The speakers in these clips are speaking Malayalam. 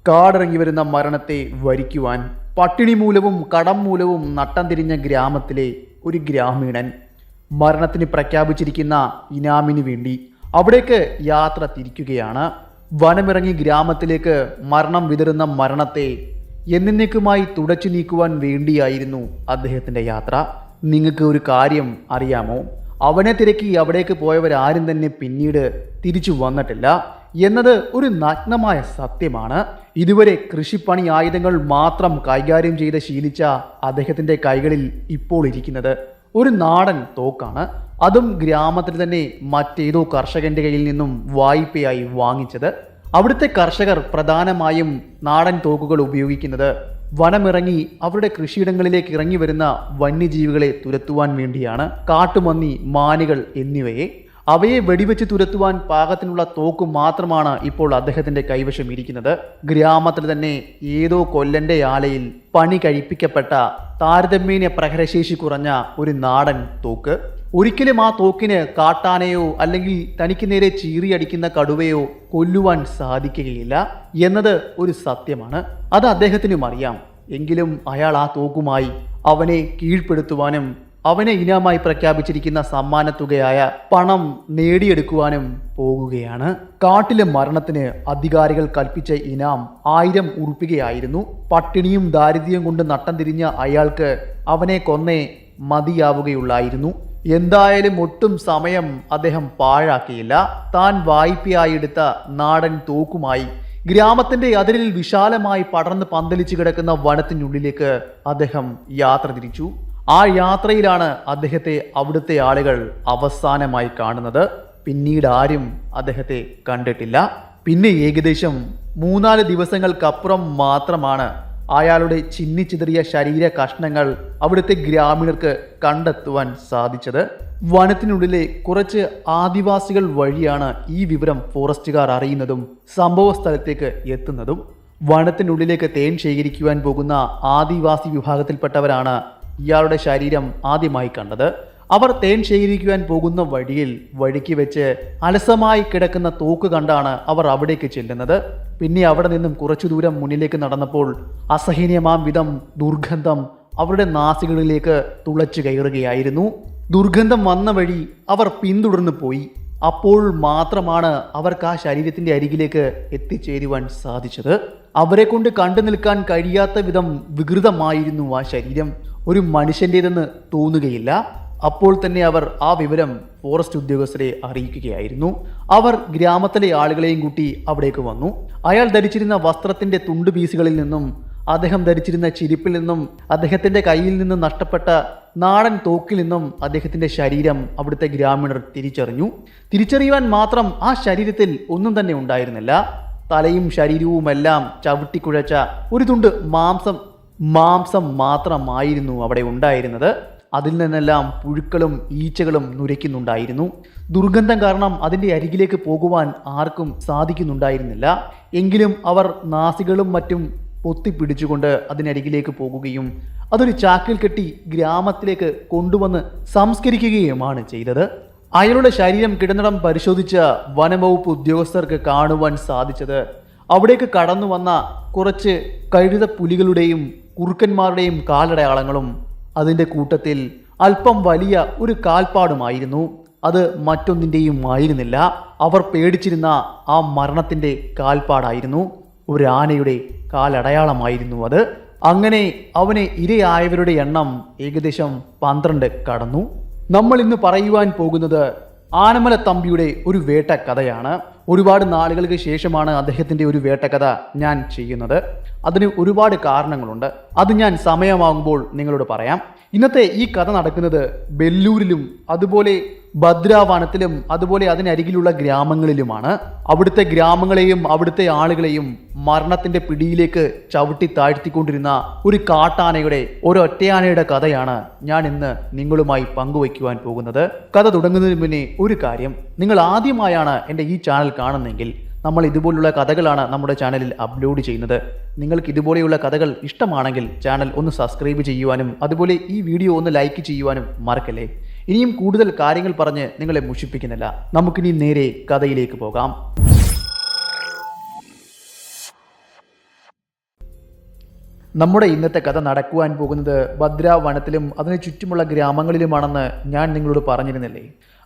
കാടിറങ്ങി വരുന്ന മരണത്തെ വരിക്കുവാൻ പട്ടിണി മൂലവും കടം മൂലവും നട്ടം തിരിഞ്ഞ ഗ്രാമത്തിലെ ഒരു ഗ്രാമീണൻ മരണത്തിന് പ്രഖ്യാപിച്ചിരിക്കുന്ന ഇനാമിന് വേണ്ടി അവിടേക്ക് യാത്ര തിരിക്കുകയാണ്. വനമിറങ്ങി ഗ്രാമത്തിലേക്ക് മരണം വിതറുന്ന മരണത്തെ എന്നേക്കുമായി തുടച്ചു നീക്കുവാൻ വേണ്ടിയായിരുന്നു അദ്ദേഹത്തിൻ്റെ യാത്ര. നിങ്ങൾക്ക് ഒരു കാര്യം അറിയാമോ? അവനെ തിരക്കി അവിടേക്ക് പോയവരാരും തന്നെ പിന്നീട് തിരിച്ചു വന്നിട്ടില്ല എന്നത് ഒരു നഗ്നമായ സത്യമാണ്. ഇതുവരെ കൃഷിപ്പണി ആയുധങ്ങൾ മാത്രം കൈകാര്യം ചെയ്ത് ശീലിച്ച അദ്ദേഹത്തിൻ്റെ കൈകളിൽ ഇപ്പോൾ ഇരിക്കുന്നത് ഒരു നാടൻ തോക്കാണ്. അതും ഗ്രാമത്തിൽ തന്നെ മറ്റേതോ കർഷകന്റെ കയ്യിൽ നിന്നും വായ്പയായി വാങ്ങിച്ചത്. അവിടുത്തെ കർഷകർ പ്രധാനമായും നാടൻ തോക്കുകൾ ഉപയോഗിക്കുന്നത് വനമിറങ്ങി അവരുടെ കൃഷിയിടങ്ങളിലേക്ക് ഇറങ്ങി വരുന്ന വന്യജീവികളെ തുരത്തുവാൻ വേണ്ടിയാണ്. കാട്ടുപന്നി, മാനുകൾ എന്നിവയെ അവയെ വെടിവെച്ച് തുരത്തുവാൻ പാകത്തിനുള്ള തോക്ക് മാത്രമാണ് ഇപ്പോൾ അദ്ദേഹത്തിന്റെ കൈവശം ഇരിക്കുന്നത്. ഗ്രാമത്തിൽ തന്നെ ഏതോ കൊല്ലന്റെ ആലയിൽ പണി കഴിപ്പിക്കപ്പെട്ട താരതമ്യേന പ്രഹരശേഷി കുറഞ്ഞ ഒരു നാടൻ തോക്ക്. ഒരിക്കലും ആ തോക്കിന് കാട്ടാനയോ അല്ലെങ്കിൽ തനിക്ക് നേരെ ചീറിയടിക്കുന്ന കടുവയോ കൊല്ലുവാൻ സാധിക്കുകയില്ല എന്നത് ഒരു സത്യമാണ്. അത് അദ്ദേഹത്തിനും അറിയാം. എങ്കിലും അയാൾ ആ തോക്കുമായി അവനെ കീഴ്പ്പെടുത്തുവാനും അവനെ ഇനാമായി പ്രഖ്യാപിച്ചിരിക്കുന്ന സമ്മാനത്തുകയായ പണം നേടിയെടുക്കുവാനും പോകുകയാണ്. കാട്ടിലെ മരണത്തിന് അധികാരികൾ കൽപ്പിച്ച ഇനാം 1000 ഉറുപ്പികയായിരുന്നു. പട്ടിണിയും ദാരിദ്ര്യവും കൊണ്ട് നട്ടം തിരിഞ്ഞ അയാൾക്ക് അവനെ കൊന്നേ മതിയാവുകയുള്ളായിരുന്നു. എന്തായാലും ഒട്ടും സമയം അദ്ദേഹം പാഴാക്കിയില്ല. താൻ വായ്പയായി എടുത്ത നാടൻ തോക്കുമായി ഗ്രാമത്തിന്റെ അതിരിൽ വിശാലമായി പടർന്ന് പന്തലിച്ചു കിടക്കുന്ന വനത്തിനുള്ളിലേക്ക് അദ്ദേഹം യാത്ര തിരിച്ചു. ആ യാത്രയിലാണ് അദ്ദേഹത്തെ അവിടുത്തെ ആളുകൾ അവസാനമായി കാണുന്നത്. പിന്നീട് ആരും അദ്ദേഹത്തെ കണ്ടിട്ടില്ല. പിന്നെ ഏകദേശം 3-4 ദിവസങ്ങൾക്കപ്പുറം മാത്രമാണ് അയാളുടെ ചിന്നിച്ചിതറിയ ശരീര കഷ്ണങ്ങൾ അവിടുത്തെ ഗ്രാമീണർക്ക് കണ്ടെത്തുവാൻ സാധിച്ചത്. വനത്തിനുള്ളിലെ കുറച്ച് ആദിവാസികൾ വഴിയാണ് ഈ വിവരം ഫോറസ്റ്റുകാർ അറിയുന്നതും സംഭവ സ്ഥലത്തേക്ക് എത്തുന്നതും. വനത്തിനുള്ളിലേക്ക് തേൻ ശേഖരിക്കുവാൻ പോകുന്ന ആദിവാസി വിഭാഗത്തിൽപ്പെട്ടവരാണ് ഇയാളുടെ ശരീരം ആദ്യമായി കണ്ടത്. അവർ തേൻ ശേഖരിക്കുവാൻ പോകുന്ന വഴിക്ക് വെച്ച് അലസമായി കിടക്കുന്ന തോക്ക് കണ്ടാണ് അവർ അവിടേക്ക് ചെല്ലുന്നത്. പിന്നെ അവിടെ നിന്നും കുറച്ചു ദൂരം മുന്നിലേക്ക് നടന്നപ്പോൾ അസഹനീയമാം വിധം ദുർഗന്ധം അവരുടെ നാസികളിലേക്ക് തുളച്ചു കയറുകയായിരുന്നു. ദുർഗന്ധം വന്ന വഴി അവർ പിന്തുടർന്നു പോയി. അപ്പോൾ മാത്രമാണ് അവർക്ക് ആ ശരീരത്തിന്റെ അരികിലേക്ക് എത്തിച്ചേരുവാൻ സാധിച്ചത്. അവരെ കൊണ്ട് കണ്ടു നിൽക്കാൻ കഴിയാത്ത വിധം വികൃതമായിരുന്നു ആ ശരീരം. ഒരു മനുഷ്യൻ്റേതെന്ന് തോന്നുകയില്ല. അപ്പോൾ തന്നെ അവർ ആ വിവരം ഫോറസ്റ്റ് ഉദ്യോഗസ്ഥരെ അറിയിക്കുകയായിരുന്നു. അവർ ഗ്രാമത്തിലെ ആളുകളെയും കൂട്ടി അവിടേക്ക് വന്നു. അയാൾ ധരിച്ചിരുന്ന വസ്ത്രത്തിന്റെ തുണ്ടുപീസുകളിൽ നിന്നും അദ്ദേഹം ധരിച്ചിരുന്ന ചെരുപ്പിൽ നിന്നും അദ്ദേഹത്തിന്റെ കയ്യിൽ നിന്നും നഷ്ടപ്പെട്ട നാടൻ തോക്കിൽ നിന്നും അദ്ദേഹത്തിന്റെ ശരീരം അവിടുത്തെ ഗ്രാമീണർ തിരിച്ചറിയുവാൻ മാത്രം ആ ശരീരത്തിൽ ഒന്നും തന്നെ ഉണ്ടായിരുന്നില്ല. തലയും ശരീരവുമെല്ലാം ചവിട്ടിക്കുഴച്ച ഒരു തുണ്ട് മാംസം മാത്രമായിരുന്നു അവിടെ ഉണ്ടായിരുന്നത്. അതിൽ നിന്നെല്ലാം പുഴുക്കളും ഈച്ചകളും നുരയ്ക്കുന്നുണ്ടായിരുന്നു. ദുർഗന്ധം കാരണം അതിൻ്റെ അരികിലേക്ക് പോകുവാൻ ആർക്കും സാധിക്കുന്നുണ്ടായിരുന്നില്ല. എങ്കിലും അവർ നാസികളും മറ്റും പൊത്തിപ്പിടിച്ചുകൊണ്ട് അതിനരികിലേക്ക് പോകുകയും അതൊരു ചാക്കിൽ കെട്ടി ഗ്രാമത്തിലേക്ക് കൊണ്ടുവന്ന് സംസ്കരിക്കുകയുമാണ് ചെയ്തത്. അയാളുടെ ശരീരം കിടന്നിടം പരിശോധിച്ച വനംവകുപ്പ് ഉദ്യോഗസ്ഥർക്ക് കാണുവാൻ സാധിച്ചത് അവിടേക്ക് കടന്നു വന്ന കുറച്ച് കഴുത പുലികളുടെയും കുറുക്കന്മാരുടെയും കാലടയാളങ്ങളും അതിൻ്റെ കൂട്ടത്തിൽ അല്പം വലിയ ഒരു കാൽപ്പാടുമായിരുന്നു. അത് മറ്റൊന്നിൻ്റെയും ആയിരുന്നില്ല. അവർ പേടിച്ചിരുന്ന ആ മരണത്തിൻ്റെ കാൽപ്പാടായിരുന്നു. ഒരു ആനയുടെ കാലടയാളമായിരുന്നു അത്. അങ്ങനെ അവനെ ഇരയായവരുടെ എണ്ണം ഏകദേശം 12 കടന്നു. നമ്മൾ ഇന്ന് പറയുവാൻ പോകുന്നത് ആനമല തമ്പിയുടെ ഒരു വേട്ടക്കഥയാണ്. ഒരുപാട് നാളുകൾക്ക് ശേഷമാണ് അദ്ദേഹത്തിൻ്റെ ഒരു വേട്ടക്കഥ ഞാൻ ചെയ്യുന്നത്. അതിന് ഒരുപാട് കാരണങ്ങളുണ്ട്. അത് ഞാൻ സമയമാകുമ്പോൾ നിങ്ങളോട് പറയാം. ഇന്നത്തെ ഈ കഥ നടക്കുന്നത് ബെല്ലൂരിലും അതുപോലെ ഭദ്രാവനത്തിലും അതുപോലെ അതിനരികിലുള്ള ഗ്രാമങ്ങളിലുമാണ്. അവിടുത്തെ ഗ്രാമങ്ങളെയും അവിടുത്തെ ആളുകളെയും മരണത്തിന്റെ പിടിയിലേക്ക് ചവിട്ടി താഴ്ത്തിക്കൊണ്ടിരുന്ന ഒരു കാട്ടാനയുടെ ഒരൊറ്റയാനയുടെ കഥയാണ് ഞാൻ ഇന്ന് നിങ്ങളുമായി പങ്കുവയ്ക്കുവാൻ പോകുന്നത്. കഥ തുടങ്ങുന്നതിന് മുന്നേ ഒരു കാര്യം, നിങ്ങൾ ആദ്യമായാണ് എൻ്റെ ഈ ചാനൽ കാണുന്നെങ്കിൽ നമ്മൾ ഇതുപോലുള്ള കഥകളാണ് നമ്മുടെ ചാനലിൽ അപ്ലോഡ് ചെയ്യുന്നത്. നിങ്ങൾക്ക് ഇതുപോലെയുള്ള കഥകൾ ഇഷ്ടമാണെങ്കിൽ ചാനൽ ഒന്ന് സബ്സ്ക്രൈബ് ചെയ്യുവാനും അതുപോലെ ഈ വീഡിയോ ഒന്ന് ലൈക്ക് ചെയ്യുവാനും മറക്കല്ലേ. ഇനിയും കൂടുതൽ കാര്യങ്ങൾ പറഞ്ഞ് നിങ്ങളെ മുഷിപ്പിക്കുന്നില്ല, നമുക്കിനി നേരെ കഥയിലേക്ക് പോകാം. നമ്മുടെ ഇന്നത്തെ കഥ നടക്കുവാൻ പോകുന്നത് ഭദ്ര വനത്തിലും അതിനു ചുറ്റുമുള്ള ഗ്രാമങ്ങളിലുമാണെന്ന് ഞാൻ നിങ്ങളോട് പറഞ്ഞിരുന്നില്ലേ.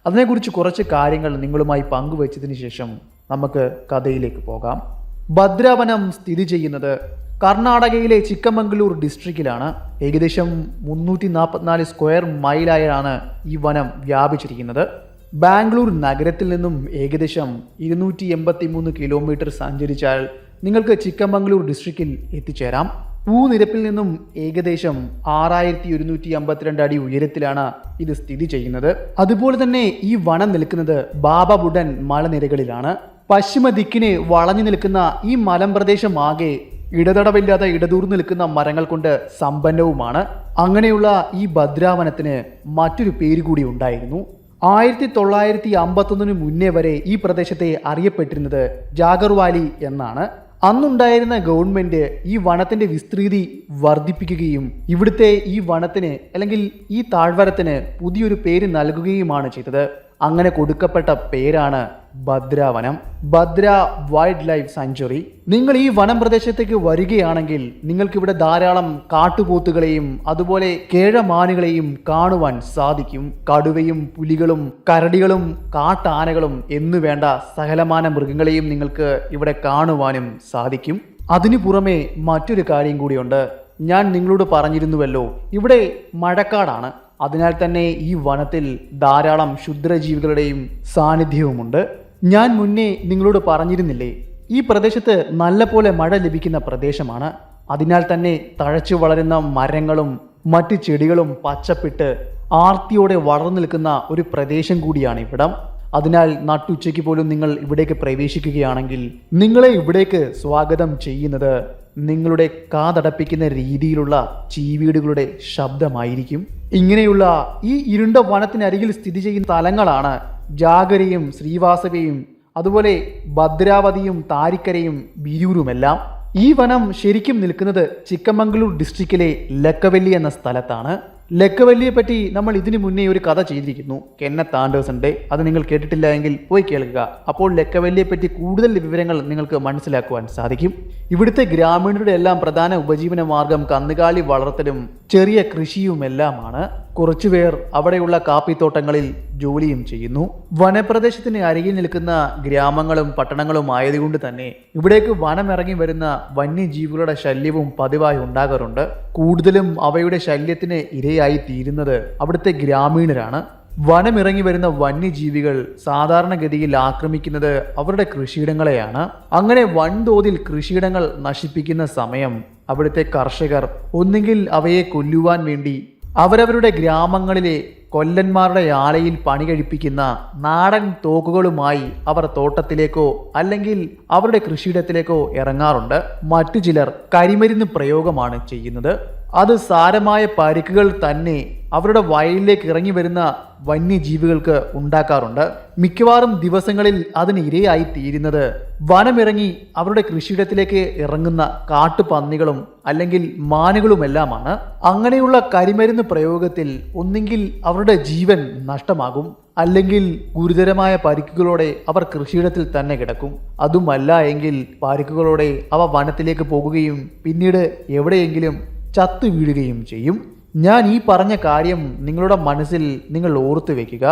അതിനെക്കുറിച്ച് കുറച്ച് കാര്യങ്ങൾ നിങ്ങളുമായി പങ്കുവച്ചതിന് ശേഷം നമുക്ക് കഥയിലേക്ക് പോകാം. ഭദ്രാവനം സ്ഥിതി ചെയ്യുന്നത് കർണാടകയിലെ ചിക്കമംഗളൂർ ഡിസ്ട്രിക്റ്റിലാണ്. ഏകദേശം 344 സ്ക്വയർ മൈലായാണ് ഈ വനം വ്യാപിച്ചിരിക്കുന്നത്. ബാംഗ്ലൂർ നഗരത്തിൽ നിന്നും ഏകദേശം 283 കിലോമീറ്റർ സഞ്ചരിച്ചാൽ നിങ്ങൾക്ക് ചിക്കമംഗളൂർ ഡിസ്ട്രിക്റ്റിൽ എത്തിച്ചേരാം. ഭൂനിരപ്പിൽ നിന്നും ഏകദേശം 6152 അടി ഉയരത്തിലാണ് ഇത് സ്ഥിതി ചെയ്യുന്നത്. അതുപോലെ തന്നെ ഈ വനം നിൽക്കുന്നത് ബാബബുഡൻ മലനിരകളിലാണ്. പശ്ചിമ ദിക്കിന് വളഞ്ഞു നിൽക്കുന്ന ഈ മലമ്പ്രദേശം ആകെ ഇടതടവില്ലാതെ ഇടതൂർന്നു നിൽക്കുന്ന മരങ്ങൾ കൊണ്ട് സമ്പന്നവുമാണ്. അങ്ങനെയുള്ള ഈ ഭദ്രാവനത്തിന് മറ്റൊരു പേര് കൂടി ഉണ്ടായിരുന്നു. 1951 മുന്നേ വരെ ഈ പ്രദേശത്തെ അറിയപ്പെട്ടിരുന്നത് ജാഗർവാലി എന്നാണ്. അന്നുണ്ടായിരുന്ന ഗവൺമെന്റ് ഈ വനത്തിന്റെ വിസ്തൃതി വർദ്ധിപ്പിക്കുകയും ഇവിടുത്തെ ഈ വനത്തിന് അല്ലെങ്കിൽ ഈ താഴ്വരത്തിന് പുതിയൊരു പേര് നൽകുകയുമാണ് ചെയ്തത്. അങ്ങനെ കൊടുക്കപ്പെട്ട പേരാണ് ഭദ്രാവനം, ഭദ്ര വൈൽഡ് ലൈഫ് സാങ്ച്വറി. നിങ്ങൾ ഈ വനം പ്രദേശത്തേക്ക് വരികയാണെങ്കിൽ നിങ്ങൾക്കിവിടെ ധാരാളം കാട്ടുപോത്തുകളെയും അതുപോലെ കേഴമാനുകളെയും കാണുവാൻ സാധിക്കും. കടുവയും പുലികളും കരടികളും കാട്ടാനകളും എന്നു വേണ്ട സകലമാന മൃഗങ്ങളെയും നിങ്ങൾക്ക് ഇവിടെ കാണുവാനും സാധിക്കും. അതിനു പുറമെ മറ്റൊരു കാര്യം കൂടിയുണ്ട്. ഞാൻ നിങ്ങളോട് പറഞ്ഞിരുന്നുവല്ലോ, ഇവിടെ മഴക്കാടാണ്. അതിനാൽ തന്നെ ഈ വനത്തിൽ ധാരാളം ക്ഷുദ്രജീവികളുടെയും സാന്നിധ്യവുമുണ്ട്. ഞാൻ മുന്നേ നിങ്ങളോട് പറഞ്ഞിരുന്നില്ലേ, ഈ പ്രദേശത്ത് നല്ലപോലെ മഴ ലഭിക്കുന്ന പ്രദേശമാണ്. അതിനാൽ തന്നെ തഴച്ചു വളരുന്ന മരങ്ങളും മറ്റ് ചെടികളും പച്ചപ്പിട്ട് ആർത്തിയോടെ വളർന്നു നിൽക്കുന്ന ഒരു പ്രദേശം കൂടിയാണ് ഇവിടം. അതിനാൽ നട്ടുച്ചയ്ക്ക് പോലും നിങ്ങൾ ഇവിടേക്ക് പ്രവേശിക്കുകയാണെങ്കിൽ നിങ്ങളെ ഇവിടേക്ക് സ്വാഗതം ചെയ്യുന്നത് നിങ്ങളുടെ കാതടപ്പിക്കുന്ന രീതിയിലുള്ള ചീവീടുകളുടെ ശബ്ദമായിരിക്കും. ഇങ്ങനെയുള്ള ഈ ഇരുണ്ട വനത്തിനരികിൽ സ്ഥിതി ചെയ്യുന്ന സ്ഥലങ്ങളാണ് ജാഗരയും ശ്രീവാസവയും അതുപോലെ ഭദ്രാവതിയും താരിക്കരയും ബിരൂരുമെല്ലാം. ഈ വനം ശരിക്കും നിൽക്കുന്നത് ചിക്കമംഗളൂർ ഡിസ്ട്രിക്റ്റിലെ ലക്കവല്ലി എന്ന സ്ഥലത്താണ്. ലക്കവല്ലിയെ പറ്റി നമ്മൾ ഇതിനു മുന്നേ ഒരു കഥ ചെയ്തിരിക്കുന്നു, കെന്നത്ത് ആൻഡേഴ്സന്റെ. അത് നിങ്ങൾ കേട്ടിട്ടില്ല എങ്കിൽ പോയി കേൾക്കുക. അപ്പോൾ ലക്കവല്ലിയെ പറ്റി കൂടുതൽ വിവരങ്ങൾ നിങ്ങൾക്ക് മനസ്സിലാക്കുവാൻ സാധിക്കും. ഇവിടുത്തെ ഗ്രാമീണരുടെ എല്ലാം പ്രധാന ഉപജീവന മാർഗം കന്നുകാലി വളർത്തലും ചെറിയ കൃഷിയുമെല്ലാമാണ്. കുറച്ചുപേർ അവിടെയുള്ള കാപ്പിത്തോട്ടങ്ങളിൽ ജോലിയും ചെയ്യുന്നു. വനപ്രദേശത്തിന് അരികിൽ നിൽക്കുന്ന ഗ്രാമങ്ങളും പട്ടണങ്ങളും ആയതുകൊണ്ട് തന്നെ ഇവിടേക്ക് വനമിറങ്ങി വരുന്ന വന്യജീവികളുടെ ശല്യവും പതിവായി ഉണ്ടാകാറുണ്ട്. കൂടുതലും അവയുടെ ശല്യത്തിന് ഇരയായി തീരുന്നത് അവിടുത്തെ ഗ്രാമീണരാണ്. വനമിറങ്ങി വരുന്ന വന്യജീവികൾ സാധാരണഗതിയിൽ ആക്രമിക്കുന്നത് അവരുടെ കൃഷിയിടങ്ങളെയാണ്. അങ്ങനെ വൻതോതിൽ കൃഷിയിടങ്ങൾ നശിപ്പിക്കുന്ന സമയം അവിടുത്തെ കർഷകർ ഒന്നുകിൽ അവയെ കൊല്ലുവാൻ വേണ്ടി അവരവരുടെ ഗ്രാമങ്ങളിലെ കൊല്ലന്മാരുടെ ആലയിൽ പണി കഴിപ്പിക്കുന്ന നാടൻ തോക്കുകളുമായി അവർ തോട്ടത്തിലേക്കോ അല്ലെങ്കിൽ അവരുടെ കൃഷിയിടത്തിലേക്കോ ഇറങ്ങാറുണ്ട്. മറ്റു ചിലർ കരിമരുന്ന് പ്രയോഗമാണ് ചെയ്യുന്നത്. അത് സാരമായ പരിക്കുകൾ തന്നെ അവരുടെ വയലിലേക്ക് ഇറങ്ങി വരുന്ന വന്യജീവികൾക്ക് ഉണ്ടാക്കാറുണ്ട്. മിക്കവാറും ദിവസങ്ങളിൽ അതിന് ഇരയായി തീരുന്നത് വനമിറങ്ങി അവരുടെ കൃഷിയിടത്തിലേക്ക് ഇറങ്ങുന്ന കാട്ടുപന്നികളും അല്ലെങ്കിൽ മാനുകളുമെല്ലാമാണ്. അങ്ങനെയുള്ള കരിമരുന്ന് പ്രയോഗത്തിൽ ഒന്നെങ്കിൽ അവരുടെ ജീവൻ നഷ്ടമാകും, അല്ലെങ്കിൽ ഗുരുതരമായ പരിക്കുകളോടെ അവർ കൃഷിയിടത്തിൽ തന്നെ കിടക്കും. അതുമല്ല എങ്കിൽ പരിക്കുകളോടെ അവ വനത്തിലേക്ക് പോകുകയും പിന്നീട് എവിടെയെങ്കിലും ചത്തു വീഴുകയും ചെയ്യും. ഞാൻ ഈ പറഞ്ഞ കാര്യം നിങ്ങളുടെ മനസ്സിൽ നിങ്ങൾ ഓർത്തു വെക്കുക.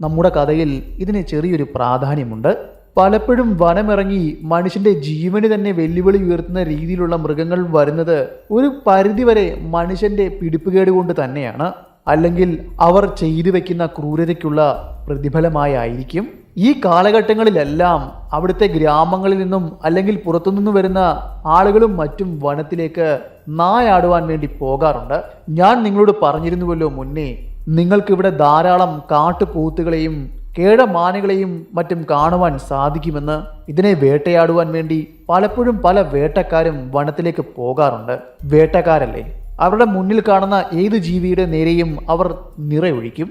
നമ്മുടെ കഥയിൽ ഇതിന് ചെറിയൊരു പ്രാധാന്യമുണ്ട്. പലപ്പോഴും വനമിറങ്ങി മനുഷ്യന്റെ ജീവന് തന്നെ വെല്ലുവിളി ഉയർത്തുന്ന രീതിയിലുള്ള മൃഗങ്ങൾ വരുന്നത് ഒരു പരിധിവരെ മനുഷ്യന്റെ പിടിപ്പുകേട് കൊണ്ട് തന്നെയാണ്, അല്ലെങ്കിൽ അവർ ചെയ്തു വെക്കുന്ന ക്രൂരതയ്ക്കുള്ള പ്രതിഫലമായിരിക്കും. ഈ കാലഘട്ടങ്ങളിലെല്ലാം അവിടുത്തെ ഗ്രാമങ്ങളിൽ നിന്നും അല്ലെങ്കിൽ പുറത്തുനിന്ന് വരുന്ന ആളുകളും മറ്റും വനത്തിലേക്ക് നായാടുവാൻ വേണ്ടി പോകാറുണ്ട്. ഞാൻ നിങ്ങളോട് പറഞ്ഞിരുന്നുവല്ലോ മുന്നേ, നിങ്ങൾക്കിവിടെ ധാരാളം കാട്ടുപോത്തുകളെയും കേഴമാനുകളെയും മറ്റും കാണുവാൻ സാധിക്കുമെന്ന്. ഇതിനെ വേട്ടയാടുവാൻ വേണ്ടി പലപ്പോഴും പല വേട്ടക്കാരും വനത്തിലേക്ക് പോകാറുണ്ട്. വേട്ടക്കാരല്ലേ, അവരുടെ മുന്നിൽ കാണുന്ന ഏത് ജീവിയുടെ നേരെയും അവർ നിറയൊഴിക്കും.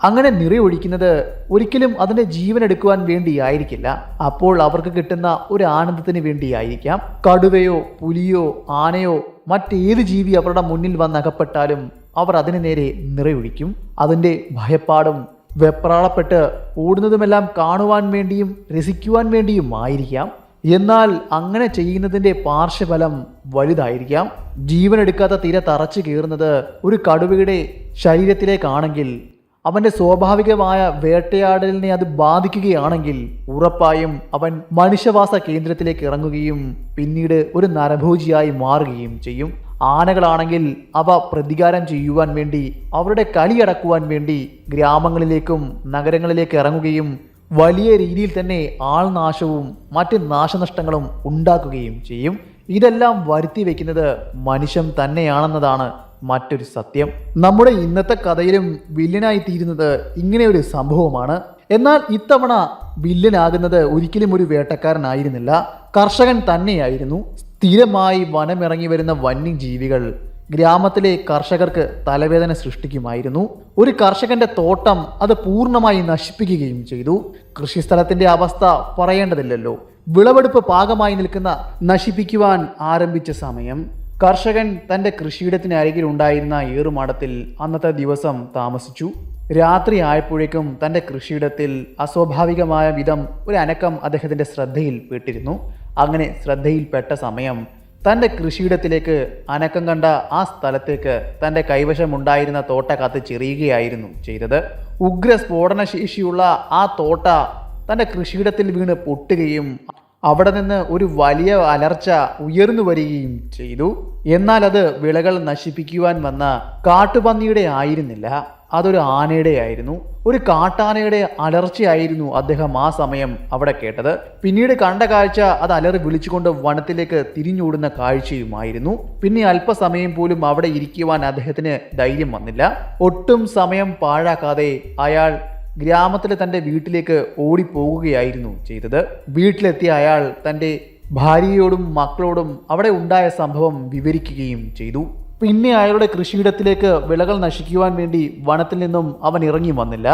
അങ്ങനെ നിറയൊഴിക്കുന്നത് ഒരിക്കലും അതിൻ്റെ ജീവൻ എടുക്കുവാൻ വേണ്ടിയായിരിക്കില്ല. അപ്പോൾ അവർക്ക് കിട്ടുന്ന ഒരു ആനന്ദത്തിന് വേണ്ടിയായിരിക്കാം. കടുവയോ പുലിയോ ആനയോ മറ്റേത് ജീവി അവരുടെ മുന്നിൽ വന്നകപ്പെട്ടാലും അവർ അതിന് നേരെ നിറയൊഴിക്കും. അതിൻ്റെ ഭയപ്പാടും വെപ്രാളപ്പെട്ട് ഓടുന്നതുമെല്ലാം കാണുവാൻ വേണ്ടിയും രസിക്കുവാൻ വേണ്ടിയും ആയിരിക്കാം. എന്നാൽ അങ്ങനെ ചെയ്യുന്നതിൻ്റെ പാർശ്വഫലം വലുതായിരിക്കാം. ജീവനെടുക്കാത്ത തിര തറച്ചു കയറുന്നത് ഒരു കടുവയുടെ ശരീരത്തിലേക്കാണെങ്കിൽ, അവൻ്റെ സ്വാഭാവികമായ വേട്ടയാടലിനെ അത് ബാധിക്കുകയാണെങ്കിൽ ഉറപ്പായും അവൻ മനുഷ്യവാസ കേന്ദ്രത്തിലേക്ക് ഇറങ്ങുകയും പിന്നീട് ഒരു നരഭോജിയായി മാറുകയും ചെയ്യും. ആനകളാണെങ്കിൽ അവ പ്രതികാരം ചെയ്യുവാൻ വേണ്ടി, അവരുടെ കലിയടക്കുവാൻ വേണ്ടി ഗ്രാമങ്ങളിലേക്കും നഗരങ്ങളിലേക്ക് ഇറങ്ങുകയും വലിയ രീതിയിൽ തന്നെ ആൾനാശവും മറ്റ് നാശനഷ്ടങ്ങളും ഉണ്ടാക്കുകയും ചെയ്യും. ഇതെല്ലാം വരുത്തി വയ്ക്കുന്നത് മനുഷ്യൻ തന്നെയാണെന്നതാണ് മറ്റൊരു സത്യം. നമ്മുടെ ഇന്നത്തെ കഥയിലും വില്ലനായി തീരുന്നത് ഇങ്ങനെ ഒരു സംഭവമാണ്. എന്നാൽ ഇത്തവണ വില്ലനാകുന്നത് ഒരിക്കലും ഒരു വേട്ടക്കാരനായിരുന്നില്ല, കർഷകൻ തന്നെയായിരുന്നു. സ്ഥിരമായി വനമിറങ്ങി വരുന്ന വന്യജീവികൾ ഗ്രാമത്തിലെ കർഷകർക്ക് തലവേദന സൃഷ്ടിക്കുമായിരുന്നു. ഒരു കർഷകന്റെ തോട്ടം അത് പൂർണ്ണമായി നശിപ്പിക്കുകയും ചെയ്തു. കൃഷിസ്ഥലത്തിന്റെ അവസ്ഥ പറയേണ്ടതില്ലല്ലോ. വിളവെടുപ്പ് പാകമായി നിൽക്കുന്ന നശിപ്പിക്കുവാൻ ആരംഭിച്ച സമയം കർഷകൻ തൻ്റെ കൃഷിയിടത്തിന് അരികിൽ ഉണ്ടായിരുന്ന ഏറുമാടത്തിൽ അന്നത്തെ ദിവസം താമസിച്ചു. രാത്രി ആയപ്പോഴേക്കും തൻ്റെ കൃഷിയിടത്തിൽ അസ്വാഭാവികമായ വിധം ഒരു അനക്കം അദ്ദേഹത്തിൻ്റെ ശ്രദ്ധയിൽ പെട്ടിരുന്നു. അങ്ങനെ ശ്രദ്ധയിൽപ്പെട്ട സമയം തൻ്റെ കൃഷിയിടത്തിലേക്ക് അനക്കം കണ്ട ആ സ്ഥലത്തേക്ക് തൻ്റെ കൈവശമുണ്ടായിരുന്ന തോട്ട കത്ത് ചെറിയുകയായിരുന്നു ചെയ്തത്. ഉഗ്ര സ്ഫോടനശേഷിയുള്ള ആ തോട്ട തൻ്റെ കൃഷിയിടത്തിൽ വീണ് പൊട്ടുകയും അവിടെ നിന്ന് ഒരു വലിയ അലർച്ച ഉയർന്നു വരികയും ചെയ്തു. എന്നാൽ അത് വിളകൾ നശിപ്പിക്കുവാൻ വന്ന കാട്ടുപന്നിയുടെ ആയിരുന്നില്ല, അതൊരു ആനയുടെ ആയിരുന്നു. ഒരു കാട്ടാനയുടെ അലർച്ചയായിരുന്നു അദ്ദേഹം ആ സമയം അവിടെ കേട്ടത്. പിന്നീട് കണ്ട കാഴ്ച അത് അലറി വിളിച്ചുകൊണ്ട് വനത്തിലേക്ക് തിരിഞ്ഞോടുന്ന കാഴ്ചയുമായിരുന്നു. പിന്നെ അല്പസമയം പോലും അവിടെ ഇരിക്കുവാൻ അദ്ദേഹത്തിന് ധൈര്യം വന്നില്ല. ഒട്ടും സമയം പാഴാക്കാതെ അയാൾ ഗ്രാമത്തിലെ തൻ്റെ വീട്ടിലേക്ക് ഓടിപ്പോവുകയായിരുന്നു ചെയ്തത്. വീട്ടിലെത്തിയ അയാൾ തൻ്റെ ഭാര്യയോടും മക്കളോടും അവിടെ ഉണ്ടായ സംഭവം വിവരിക്കുകയും ചെയ്തു. പിന്നെ അയാളുടെ കൃഷിയിടത്തിലേക്ക് വിളകൾ നശിക്കുവാൻ വേണ്ടി വനത്തിൽ നിന്നും അവൻ ഇറങ്ങി വന്നില്ല.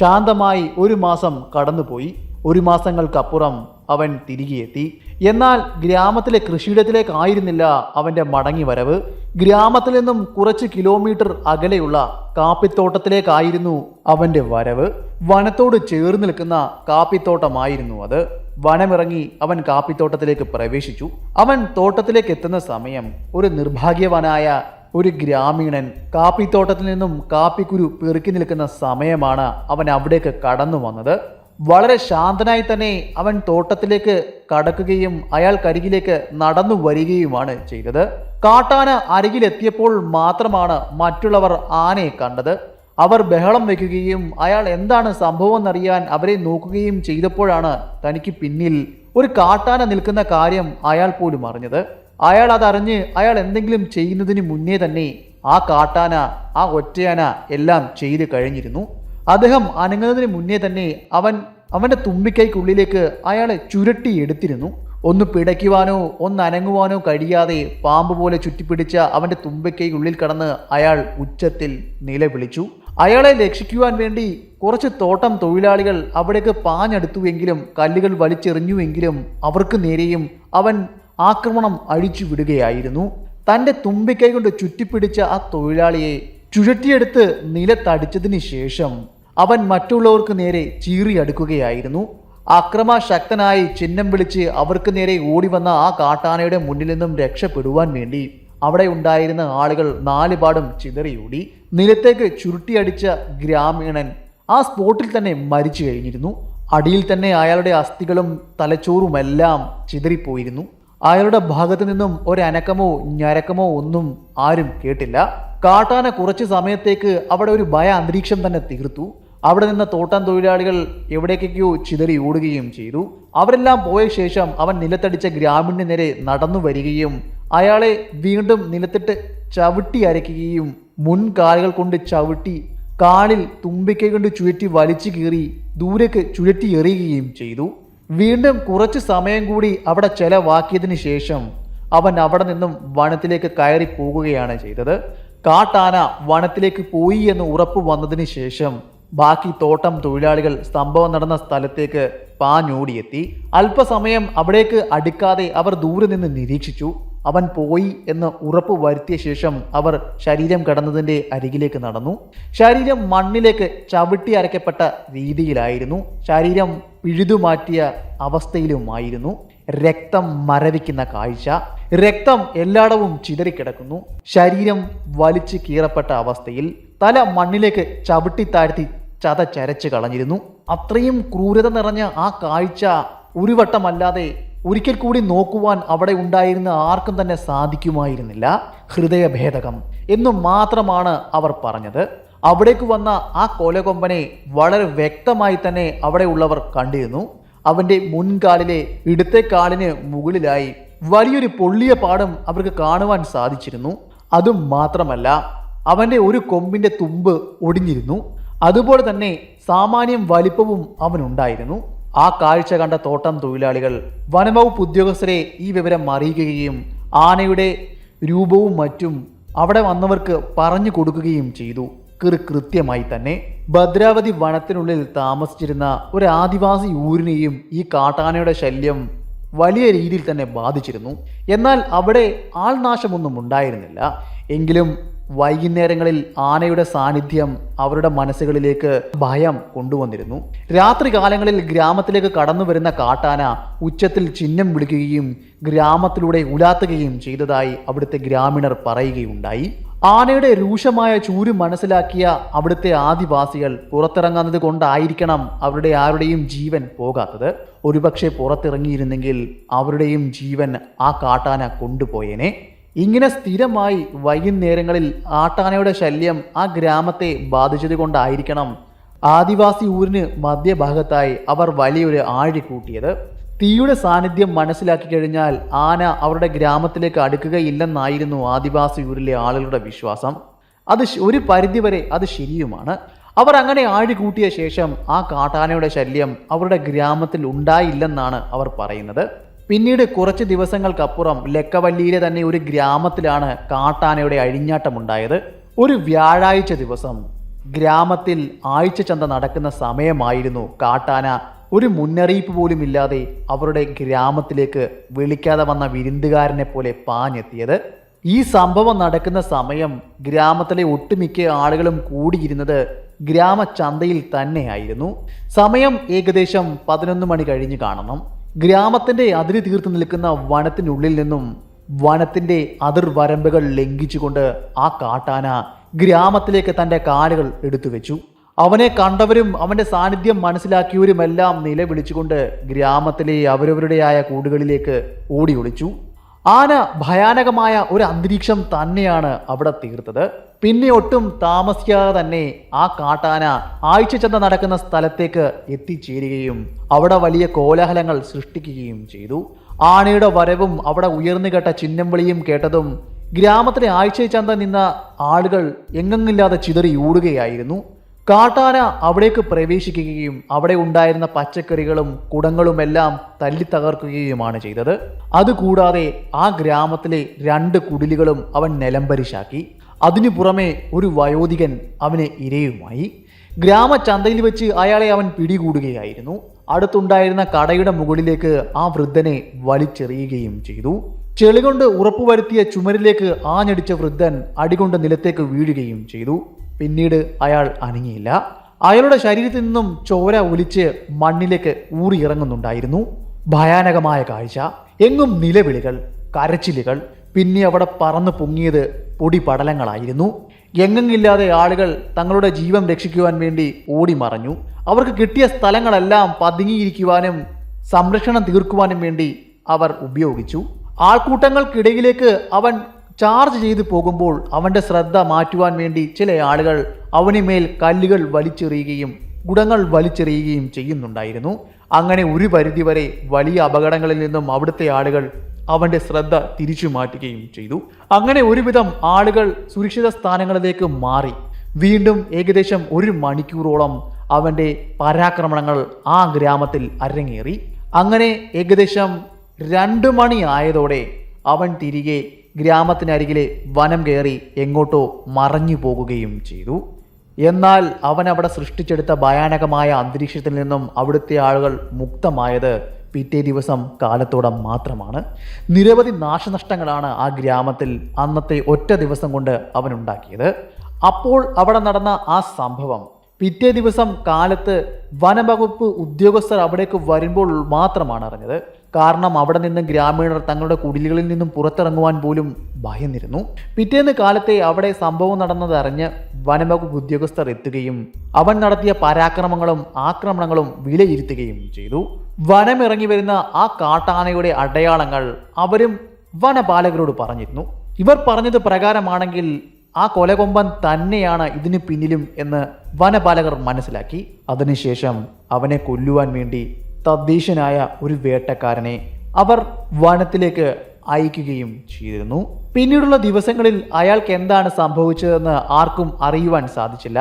ശാന്തമായി 1 മാസം കടന്നുപോയി. 1 മാസങ്ങൾക്കപ്പുറം അവൻ തിരികെ എത്തി. എന്നാൽ ഗ്രാമത്തിലെ കൃഷിയിടത്തിലേക്കായിരുന്നില്ല അവൻ്റെ മടങ്ങി വരവ്. ഗ്രാമത്തിൽ നിന്നും കുറച്ച് കിലോമീറ്റർ അകലെയുള്ള കാപ്പിത്തോട്ടത്തിലേക്കായിരുന്നു അവൻ്റെ വരവ്. വനത്തോട് ചേർന്ന് നിൽക്കുന്ന കാപ്പിത്തോട്ടമായിരുന്നു അത്. വനമിറങ്ങി അവൻ കാപ്പിത്തോട്ടത്തിലേക്ക് പ്രവേശിച്ചു. അവൻ തോട്ടത്തിലേക്ക് എത്തുന്ന സമയം ഒരു നിർഭാഗ്യവാനായ ഒരു ഗ്രാമീണൻ കാപ്പിത്തോട്ടത്തിൽ നിന്നും കാപ്പിക്കുരു പെറുക്കി നിൽക്കുന്ന സമയമാണ് അവൻ അവിടേക്ക് കടന്നു വന്നത്. വളരെ ശാന്തനായി തന്നെ അവൻ തോട്ടത്തിലേക്ക് കടക്കുകയും അയാൾക്കരികിലേക്ക് നടന്നു വരികയുമാണ് ചെയ്തത്. കാട്ടാന അരികിലെത്തിയപ്പോൾ മാത്രമാണ് മറ്റുള്ളവർ ആനയെ കണ്ടത്. അവർ ബഹളം വയ്ക്കുകയും അയാൾ എന്താണ് സംഭവം എന്നറിയാൻ അവരെ നോക്കുകയും ചെയ്തപ്പോഴാണ് തനിക്ക് പിന്നിൽ ഒരു കാട്ടാന നിൽക്കുന്ന കാര്യം അയാൾ പോലും അറിഞ്ഞത്. അയാൾ അതറിഞ്ഞ് അയാൾ എന്തെങ്കിലും ചെയ്യുന്നതിന് മുന്നേ തന്നെ ആ കാട്ടാന, ആ ഒറ്റയാന എല്ലാം ചെയ്ത് കഴിഞ്ഞിരുന്നു. അദ്ദേഹം അനങ്ങുന്നതിന് മുന്നേ തന്നെ അവൻ്റെ തുമ്പിക്കൈക്കുള്ളിലേക്ക് അയാളെ ചുരുട്ടിയെടുത്തിരുന്നു. ഒന്ന് പിടയ്ക്കുവാനോ ഒന്ന് അനങ്ങുവാനോ കഴിയാതെ പാമ്പ് പോലെ ചുറ്റിപ്പിടിച്ച അവൻ്റെ തുമ്പിക്കൈക്കുള്ളിൽ കടന്ന് അയാൾ ഉച്ചത്തിൽ നിലവിളിച്ചു. അയാളെ രക്ഷിക്കുവാൻ വേണ്ടി കുറച്ച് തോട്ടം തൊഴിലാളികൾ അവിടേക്ക് പാഞ്ഞെടുത്തുവെങ്കിലും കല്ലുകൾ വലിച്ചെറിഞ്ഞുവെങ്കിലും അവർക്ക് നേരെയും അവൻ ആക്രമണം അഴിച്ചു വിടുകയായിരുന്നു. തൻ്റെ തുമ്പിക്കൈ കൊണ്ട് ചുറ്റിപ്പിടിച്ച ആ തൊഴിലാളിയെ ചുഴറ്റിയെടുത്ത് നിലത്തടിച്ചതിന് ശേഷം അവൻ മറ്റുള്ളവർക്ക് നേരെ ചീറിയടുക്കുകയായിരുന്നു. അക്രമശക്തനായി ചിഹ്നം വിളിച്ച് അവർക്ക് നേരെ ഓടി വന്ന ആ കാട്ടാനയുടെ മുന്നിൽ നിന്നും രക്ഷപ്പെടുവാൻ വേണ്ടി അവിടെ ഉണ്ടായിരുന്ന ആളുകൾ 4 പാടും ചിതറിയോടി. നിലത്തേക്ക് ചുരുട്ടിയടിച്ച ഗ്രാമീണൻ ആ സ്പോട്ടിൽ തന്നെ മരിച്ചു കഴിഞ്ഞിരുന്നു. അടിയിൽ തന്നെ അയാളുടെ അസ്ഥികളും തലച്ചോറുമെല്ലാം ചിതറിപ്പോയിരുന്നു. അയാളുടെ ഭാഗത്തു നിന്നും ഒരനക്കമോ ഞരക്കമോ ഒന്നും ആരും കേട്ടില്ല. കാട്ടാന കുറച്ച് സമയത്തേക്ക് അവിടെ ഒരു ഭയ അന്തരീക്ഷം തന്നെ തീർത്തു. അവിടെ നിന്ന് തോട്ടം തൊഴിലാളികൾ എവിടേക്കൊക്കെയോ ചിതറി ഓടുകയും ചെയ്തു. അവരെല്ലാം പോയ ശേഷം അവൻ നിലത്തടിച്ച ഗ്രാമീണന് നേരെ നടന്നു വരികയും അയാളെ വീണ്ടും നിലത്തിട്ട് ചവിട്ടി അരയ്ക്കുകയും മുൻകാലുകൾ കൊണ്ട് ചവിട്ടി കാലിൽ തുമ്പിക്കൈ കൊണ്ട് ചുഴറ്റി വലിച്ചു കീറി ദൂരേക്ക് ചുഴറ്റി എറിയുകയും ചെയ്തു. വീണ്ടും കുറച്ച് സമയം കൂടി അവിടെ ചെലവാക്കിയതിന് ശേഷം അവൻ അവിടെ നിന്നും വനത്തിലേക്ക് കയറി പോകുകയാണ് ചെയ്തത്. കാട്ടാന വനത്തിലേക്ക് പോയി എന്ന് ഉറപ്പ് വന്നതിന് ശേഷം ബാക്കി തോട്ടം തൊഴിലാളികൾ സംഭവം നടന്ന സ്ഥലത്തേക്ക് പാഞ്ഞോടിയെത്തി. അല്പസമയം അവിടേക്ക് അടുക്കാതെ അവർ ദൂരെ നിന്ന് നിരീക്ഷിച്ചു. അവൻ പോയി എന്ന് ഉറപ്പ് വരുത്തിയ ശേഷം അവർ ശരീരം കടന്നതിൻ്റെ അരികിലേക്ക് നടന്നു. ശരീരം മണ്ണിലേക്ക് ചവിട്ടി അരയ്ക്കപ്പെട്ട രീതിയിലായിരുന്നു. ശരീരം പിഴുതുമാറ്റിയ അവസ്ഥയിലുമായിരുന്നു. രക്തം മരവിക്കുന്ന കാഴ്ച. രക്തം എല്ലായിടവും ചിതറിക്കിടക്കുന്നു. ശരീരം വലിച്ചു കീറപ്പെട്ട അവസ്ഥയിൽ. തല മണ്ണിലേക്ക് ചവിട്ടി താഴ്ത്തി ചതച്ചരച്ച് കളഞ്ഞിരുന്നു. അത്രയും ക്രൂരത നിറഞ്ഞ ആ കാഴ്ച ഒരു വട്ടമല്ലാതെ ഒരിക്കൽ കൂടി നോക്കുവാൻ അവിടെ ഉണ്ടായിരുന്ന ആർക്കും തന്നെ സാധിക്കുമായിരുന്നില്ല. ഹൃദയഭേദകം എന്നു മാത്രമാണ് അവർ പറഞ്ഞത്. അവിടേക്ക് വന്ന ആ കൊലകൊമ്പനെ വളരെ വ്യക്തമായി തന്നെ അവിടെ ഉള്ളവർ കണ്ടിരുന്നു. അവൻ്റെ മുൻകാലിലെ ഇടത്തെ കാലിന് മുകളിലായി വലിയൊരു പൊള്ളിയ പാടും അവർക്ക് കാണുവാൻ സാധിച്ചിരുന്നു. അതും മാത്രമല്ല, അവൻ്റെ ഒരു കൊമ്പിൻ്റെ തുമ്പ് ഒടിഞ്ഞിരുന്നു. അതുപോലെ തന്നെ സാമാന്യം വലിപ്പവും അവനുണ്ടായിരുന്നു. ആ കാഴ്ച കണ്ട തോട്ടം തൊഴിലാളികൾ വനംവകുപ്പ് ഉദ്യോഗസ്ഥരെ ഈ വിവരം അറിയിക്കുകയും ആനയുടെ രൂപവും മറ്റും അവിടെ വന്നവർക്ക് പറഞ്ഞു കൊടുക്കുകയും ചെയ്തു. കൃത്യമായി തന്നെ ഭദ്രാവതി വനത്തിനുള്ളിൽ താമസിച്ചിരുന്ന ഒരു ആദിവാസി ഊരിനെയും ഈ കാട്ടാനയുടെ ശല്യം വലിയ രീതിയിൽ തന്നെ ബാധിച്ചിരുന്നു. എന്നാൽ അവിടെ ആൾനാശമൊന്നും ഉണ്ടായിരുന്നില്ല. എങ്കിലും വൈകുന്നേരങ്ങളിൽ ആനയുടെ സാന്നിധ്യം അവരുടെ മനസ്സുകളിലേക്ക് ഭയം കൊണ്ടുവന്നിരുന്നു. രാത്രി കാലങ്ങളിൽ ഗ്രാമത്തിലേക്ക് കടന്നു വരുന്ന കാട്ടാന ഉച്ചത്തിൽ ചിഹ്നം വിളിക്കുകയും ഗ്രാമത്തിലൂടെ ഉലാത്തുകയും ചെയ്തതായി അവിടുത്തെ ഗ്രാമീണർ പറയുകയുണ്ടായി. ആനയുടെ രൂക്ഷമായ ചൂര് മനസ്സിലാക്കിയ അവിടുത്തെ ആദിവാസികൾ പുറത്തിറങ്ങുന്നത് കൊണ്ടായിരിക്കണം അവരുടെ ആരുടെയും ജീവൻ പോകാത്തത്. ഒരുപക്ഷെ പുറത്തിറങ്ങിയിരുന്നെങ്കിൽ അവരുടെയും ജീവൻ ആ കാട്ടാന കൊണ്ടുപോയേനെ. ഇങ്ങനെ സ്ഥിരമായി വൈകുന്നേരങ്ങളിൽ ആട്ടാനയുടെ ശല്യം ആ ഗ്രാമത്തെ ബാധിച്ചത് കൊണ്ടായിരിക്കണം ആദിവാസി ഊരിന് മധ്യഭാഗത്തായി അവർ വലിയൊരു ആഴി കൂട്ടിയത്. തീയുടെ സാന്നിധ്യം മനസ്സിലാക്കി കഴിഞ്ഞാൽ ആന അവരുടെ ഗ്രാമത്തിലേക്ക് അടുക്കുകയില്ലെന്നായിരുന്നു ആദിവാസി ഊരിലെ ആളുകളുടെ വിശ്വാസം. അത് ഒരു പരിധിവരെ അത് ശരിയുമാണ്. അവർ അങ്ങനെ ആഴി കൂട്ടിയ ശേഷം ആ കാട്ടാനയുടെ ശല്യം അവരുടെ ഗ്രാമത്തിൽ ഉണ്ടായില്ലെന്നാണ് അവർ പറയുന്നത്. പിന്നീട് കുറച്ച് ദിവസങ്ങൾക്കപ്പുറം ലക്കവല്ലിയിലെ തന്നെ ഒരു ഗ്രാമത്തിലാണ് കാട്ടാനയുടെ അഴിഞ്ഞാട്ടമുണ്ടായത്. ഒരു വ്യാഴാഴ്ച ദിവസം ഗ്രാമത്തിൽ ആഴ്ചച്ചന്ത നടക്കുന്ന സമയമായിരുന്നു കാട്ടാന ഒരു മുന്നറിയിപ്പ് പോലും ഇല്ലാതെ അവരുടെ ഗ്രാമത്തിലേക്ക് വിളിക്കാതെ വന്ന വിരുന്നുകാരനെ പോലെ പാഞ്ഞെത്തിയത്. ഈ സംഭവം നടക്കുന്ന സമയം ഗ്രാമത്തിലെ ഒട്ടുമിക്ക ആളുകളും കൂടിയിരുന്നത് ഗ്രാമചന്തയിൽ തന്നെയായിരുന്നു. സമയം ഏകദേശം 11 മണി കഴിഞ്ഞ് കാണണം. ഗ്രാമത്തിന്റെ അതിര് തീർത്ത് നിൽക്കുന്ന വനത്തിനുള്ളിൽ നിന്നും വനത്തിന്റെ അതിർവരമ്പുകൾ ലംഘിച്ചുകൊണ്ട് ആ കാട്ടാന ഗ്രാമത്തിലേക്ക് തൻ്റെ കാലുകൾ എടുത്തു വെച്ചു. അവനെ കണ്ടവരും അവന്റെ സാന്നിധ്യം മനസ്സിലാക്കിയവരുമെല്ലാം നിലവിളിച്ചുകൊണ്ട് ഗ്രാമത്തിലെ അവരവരുടെയായ കൂടുകളിലേക്ക് ഓടി ഒളിച്ചു. ആന ഭയാനകമായ ഒരു അന്തരീക്ഷം തന്നെയാണ് അവിടെ തീർത്തത്. പിന്നെ ഒട്ടും താമസിക്കാതെ തന്നെ ആ കാട്ടാന ആഴ്ചച്ചന്ത നടക്കുന്ന സ്ഥലത്തേക്ക് എത്തിച്ചേരുകയും അവിടെ വലിയ കോലാഹലങ്ങൾ സൃഷ്ടിക്കുകയും ചെയ്തു. ആനയുടെ വരവും അവിടെ ഉയർന്നു കേട്ട ചിഹ്നം വിളിയും കേട്ടതും ഗ്രാമത്തിലെ ആഴ്ചച്ചന്ത നിന്ന ആളുകൾ എങ്ങെങ്ങില്ലാതെ ചിതറി ഓടുകയായിരുന്നു. കാട്ടാന അവിടേക്ക് പ്രവേശിക്കുകയും അവിടെ ഉണ്ടായിരുന്ന പച്ചക്കറികളും കുടങ്ങളുമെല്ലാം തല്ലി തകർക്കുകയുമാണ് ചെയ്തത്. അതുകൂടാതെ ആ ഗ്രാമത്തിലെ 2 കുടിലുകളും അവൻ നിലംപരിശാക്കി. അതിനു പുറമെ ഒരു വയോധികൻ അവന് ഇരയുമായി. ഗ്രാമചന്തയിൽ വെച്ച് അയാളെ അവൻ പിടികൂടുകയായിരുന്നു. അടുത്തുണ്ടായിരുന്ന കടയുടെ മുകളിലേക്ക് ആ വൃദ്ധനെ വലിച്ചെറിയുകയും ചെയ്തു. ചെളികൊണ്ട് ഉറപ്പുവരുത്തിയ ചുമരിലേക്ക് ആഞ്ഞടിച്ച വൃദ്ധൻ അടികൊണ്ട് നിലത്തേക്ക് വീഴുകയും ചെയ്തു. പിന്നീട് അയാൾ അനങ്ങിയില്ല. അയാളുടെ ശരീരത്തിൽ നിന്നും ചോര ഒലിച്ച് മണ്ണിലേക്ക് ഊറിയിറങ്ങുന്നുണ്ടായിരുന്നു. ഭയാനകമായ കാഴ്ച. എങ്ങും നിലവിളികൾ, കരച്ചിലുകൾ. പിന്നെ അവിടെ പറന്നു പൊങ്ങിയത് പൊടിപടലങ്ങളായിരുന്നു. എങ്ങെങ്ങില്ലാതെ ആളുകൾ തങ്ങളുടെ ജീവൻ രക്ഷിക്കുവാൻ വേണ്ടി ഓടി മറഞ്ഞു. അവർക്ക് കിട്ടിയ സ്ഥലങ്ങളെല്ലാം പതുങ്ങിയിരിക്കുവാനും സംരക്ഷണം തീർക്കുവാനും വേണ്ടി അവർ ഉപയോഗിച്ചു. ആൾക്കൂട്ടങ്ങൾക്കിടയിലേക്ക് അവൻ ചാർജ് ചെയ്തു പോകുമ്പോൾ അവൻ്റെ ശ്രദ്ധ മാറ്റുവാൻ വേണ്ടി ചില ആളുകൾ അവന് മേൽ കല്ലുകൾ വലിച്ചെറിയുകയും കുടങ്ങൾ വലിച്ചെറിയുകയും ചെയ്യുന്നുണ്ടായിരുന്നു. അങ്ങനെ ഒരു പരിധിവരെ വലിയ അപകടങ്ങളിൽ നിന്നും അവിടുത്തെ ആളുകൾ അവൻ്റെ ശ്രദ്ധ തിരിച്ചു മാറ്റുകയും ചെയ്തു. അങ്ങനെ ഒരുവിധം ആളുകൾ സുരക്ഷിത സ്ഥാനങ്ങളിലേക്ക് മാറി. വീണ്ടും ഏകദേശം 1 മണിക്കൂറോളം അവൻ്റെ പരാക്രമണങ്ങൾ ആ ഗ്രാമത്തിൽ അരങ്ങേറി. അങ്ങനെ ഏകദേശം 2 മണി ആയതോടെ അവൻ തിരികെ ഗ്രാമത്തിനരികിലെ വനം കയറി എങ്ങോട്ടോ മറഞ്ഞു പോകുകയും ചെയ്തു. എന്നാൽ അവൻ അവിടെ സൃഷ്ടിച്ചെടുത്ത ഭയാനകമായ അന്തരീക്ഷത്തിൽ നിന്നും അവിടുത്തെ ആളുകൾ മുക്തമായത് പിറ്റേ ദിവസം കാലത്തോടെ മാത്രമാണ്. നിരവധി നാശനഷ്ടങ്ങളാണ് ആ ഗ്രാമത്തിൽ അന്നത്തെ ഒറ്റ ദിവസം കൊണ്ട് അവനുണ്ടാക്കിയത്. അപ്പോൾ അവിടെ നടന്ന ആ സംഭവം പിറ്റേ ദിവസം കാലത്ത് വനവകുപ്പ് ഉദ്യോഗസ്ഥർ അവിടേക്ക് വരുമ്പോൾ മാത്രമാണ് അറിഞ്ഞത്. കാരണം അവിടെ നിന്ന് ഗ്രാമീണർ തങ്ങളുടെ കുടിലുകളിൽ നിന്നും പുറത്തിറങ്ങുവാൻ പോലും ഭയന്നിരുന്നു. പിറ്റേന്ന് കാലത്തെ അവിടെ സംഭവം നടന്നതറിഞ്ഞ് വനവകുപ്പ് ഉദ്യോഗസ്ഥർ എത്തുകയും അവൻ നടത്തിയ പരാക്രമങ്ങളും ആക്രമണങ്ങളും വിലയിരുത്തുകയും ചെയ്തു. വനമിറങ്ങി വരുന്ന ആ കാട്ടാനയുടെ അടയാളങ്ങൾ അവരും വനപാലകരോട് പറഞ്ഞിരുന്നു. ഇവർ പറഞ്ഞത് പ്രകാരമാണെങ്കിൽ ആ കൊലകൊമ്പൻ തന്നെയാണ് ഇതിന് പിന്നിലും എന്ന് വനപാലകർ മനസ്സിലാക്കി. അതിനുശേഷം അവനെ കൊല്ലുവാൻ വേണ്ടി തദ്ദേശീയനായ ഒരു വേട്ടക്കാരനെ അവർ വനത്തിലേക്ക് അയക്കുകയും ചെയ്തിരുന്നു. പിന്നീടുള്ള ദിവസങ്ങളിൽ അയാൾക്ക് എന്താണ് സംഭവിച്ചതെന്ന് ആർക്കും അറിയുവാൻ സാധിച്ചില്ല.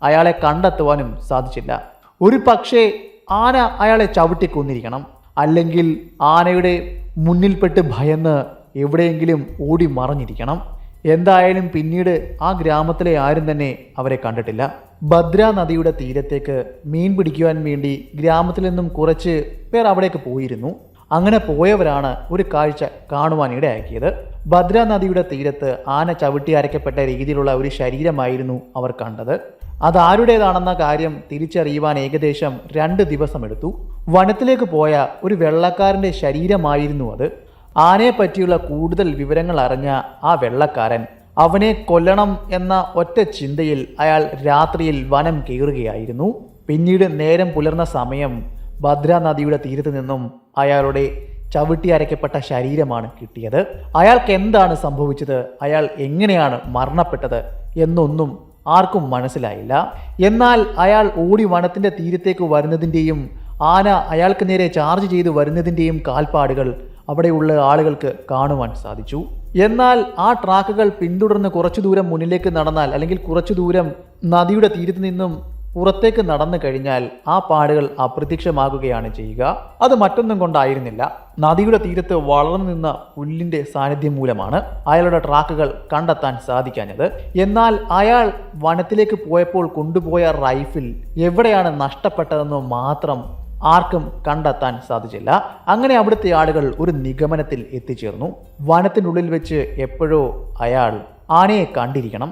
അയാളെ കണ്ടെത്തുവാനും സാധിച്ചില്ല. ഒരു പക്ഷേ ആന അയാളെ ചവിട്ടിക്കൊന്നിരിക്കണം, അല്ലെങ്കിൽ ആനയുടെ മുന്നിൽപ്പെട്ട് ഭയന്ന് എവിടെയെങ്കിലും ഓടി മറഞ്ഞിരിക്കണം. എന്തായാലും പിന്നീട് ആ ഗ്രാമത്തിലെ ആരും തന്നെ അവരെ കണ്ടിട്ടില്ല. ഭദ്രാ നദിയുടെ തീരത്തേക്ക് മീൻ പിടിക്കുവാൻ വേണ്ടി ഗ്രാമത്തിൽ നിന്നും കുറച്ച് പേർ അവിടേക്ക് പോയിരുന്നു. അങ്ങനെ പോയവരാണ് ഒരു കാഴ്ച കാണുവാൻ ഇടയാക്കിയത്. ഭദ്രാ നദിയുടെ തീരത്ത് ആന ചവിട്ടി അരയ്ക്കപ്പെട്ട രീതിയിലുള്ള ഒരു ശരീരമായിരുന്നു അവർ കണ്ടത്. അതാരുടേതാണെന്ന കാര്യം തിരിച്ചറിയുവാൻ ഏകദേശം 2 ദിവസമെടുത്തു. വനത്തിലേക്ക് പോയ ഒരു വെള്ളക്കാരൻ്റെ ശരീരമായിരുന്നു അത്. ആനയെ പറ്റിയുള്ള കൂടുതൽ വിവരങ്ങൾ അറിഞ്ഞ ആ വെള്ളക്കാരൻ അവനെ കൊല്ലണം എന്ന ഒറ്റ ചിന്തയിൽ അയാൾ രാത്രിയിൽ വനം കയറുകയായിരുന്നു. പിന്നീട് നേരം പുലർന്ന സമയം ഭദ്രാ നദിയുടെ തീരത്ത് നിന്നും അയാളുടെ ചവിട്ടി അരയ്ക്കപ്പെട്ട ശരീരമാണ് കിട്ടിയത്. അയാൾക്ക് എന്താണ് സംഭവിച്ചത്, അയാൾ എങ്ങനെയാണ് മരണപ്പെട്ടത് എന്നൊന്നും ആർക്കും മനസ്സിലായില്ല. എന്നാൽ അയാൾ ഓടി വനത്തിൻ്റെ തീരത്തേക്ക് വരുന്നതിൻ്റെയും ആന അയാൾക്ക് നേരെ ചാർജ് ചെയ്ത് വരുന്നതിൻ്റെയും കാൽപ്പാടുകൾ അവിടെയുള്ള ആളുകൾക്ക് കാണുവാൻ സാധിച്ചു. എന്നാൽ ആ ട്രാക്കുകൾ പിന്തുടർന്ന് കുറച്ചു ദൂരം മുന്നിലേക്ക് നടന്നാൽ, അല്ലെങ്കിൽ കുറച്ചു ദൂരം നദിയുടെ തീരത്ത് നിന്നും പുറത്തേക്ക് നടന്നു കഴിഞ്ഞാൽ ആ പാടുകൾ അപ്രത്യക്ഷമാകുകയാണ് ചെയ്യുക. അത് മറ്റൊന്നും കൊണ്ടായിരുന്നില്ല, നദിയുടെ തീരത്ത് വളർന്നു നിന്ന പുല്ലിൻ്റെ സാന്നിധ്യം മൂലമാണ് അയാളുടെ ട്രാക്കുകൾ കണ്ടെത്താൻ സാധിക്കാഞ്ഞത്. എന്നാൽ അയാൾ വനത്തിലേക്ക് പോയപ്പോൾ കൊണ്ടുപോയ റൈഫിൾ എവിടെയാണ് നഷ്ടപ്പെട്ടതെന്ന് മാത്രം ആർക്കും കണ്ടെത്താൻ സാധിച്ചില്ല. അങ്ങനെ അവിടുത്തെ ആളുകൾ ഒരു നിഗമനത്തിൽ എത്തിച്ചേർന്നു. വനത്തിനുള്ളിൽ വെച്ച് എപ്പോഴോ അയാൾ ആനയെ കണ്ടിരിക്കണം.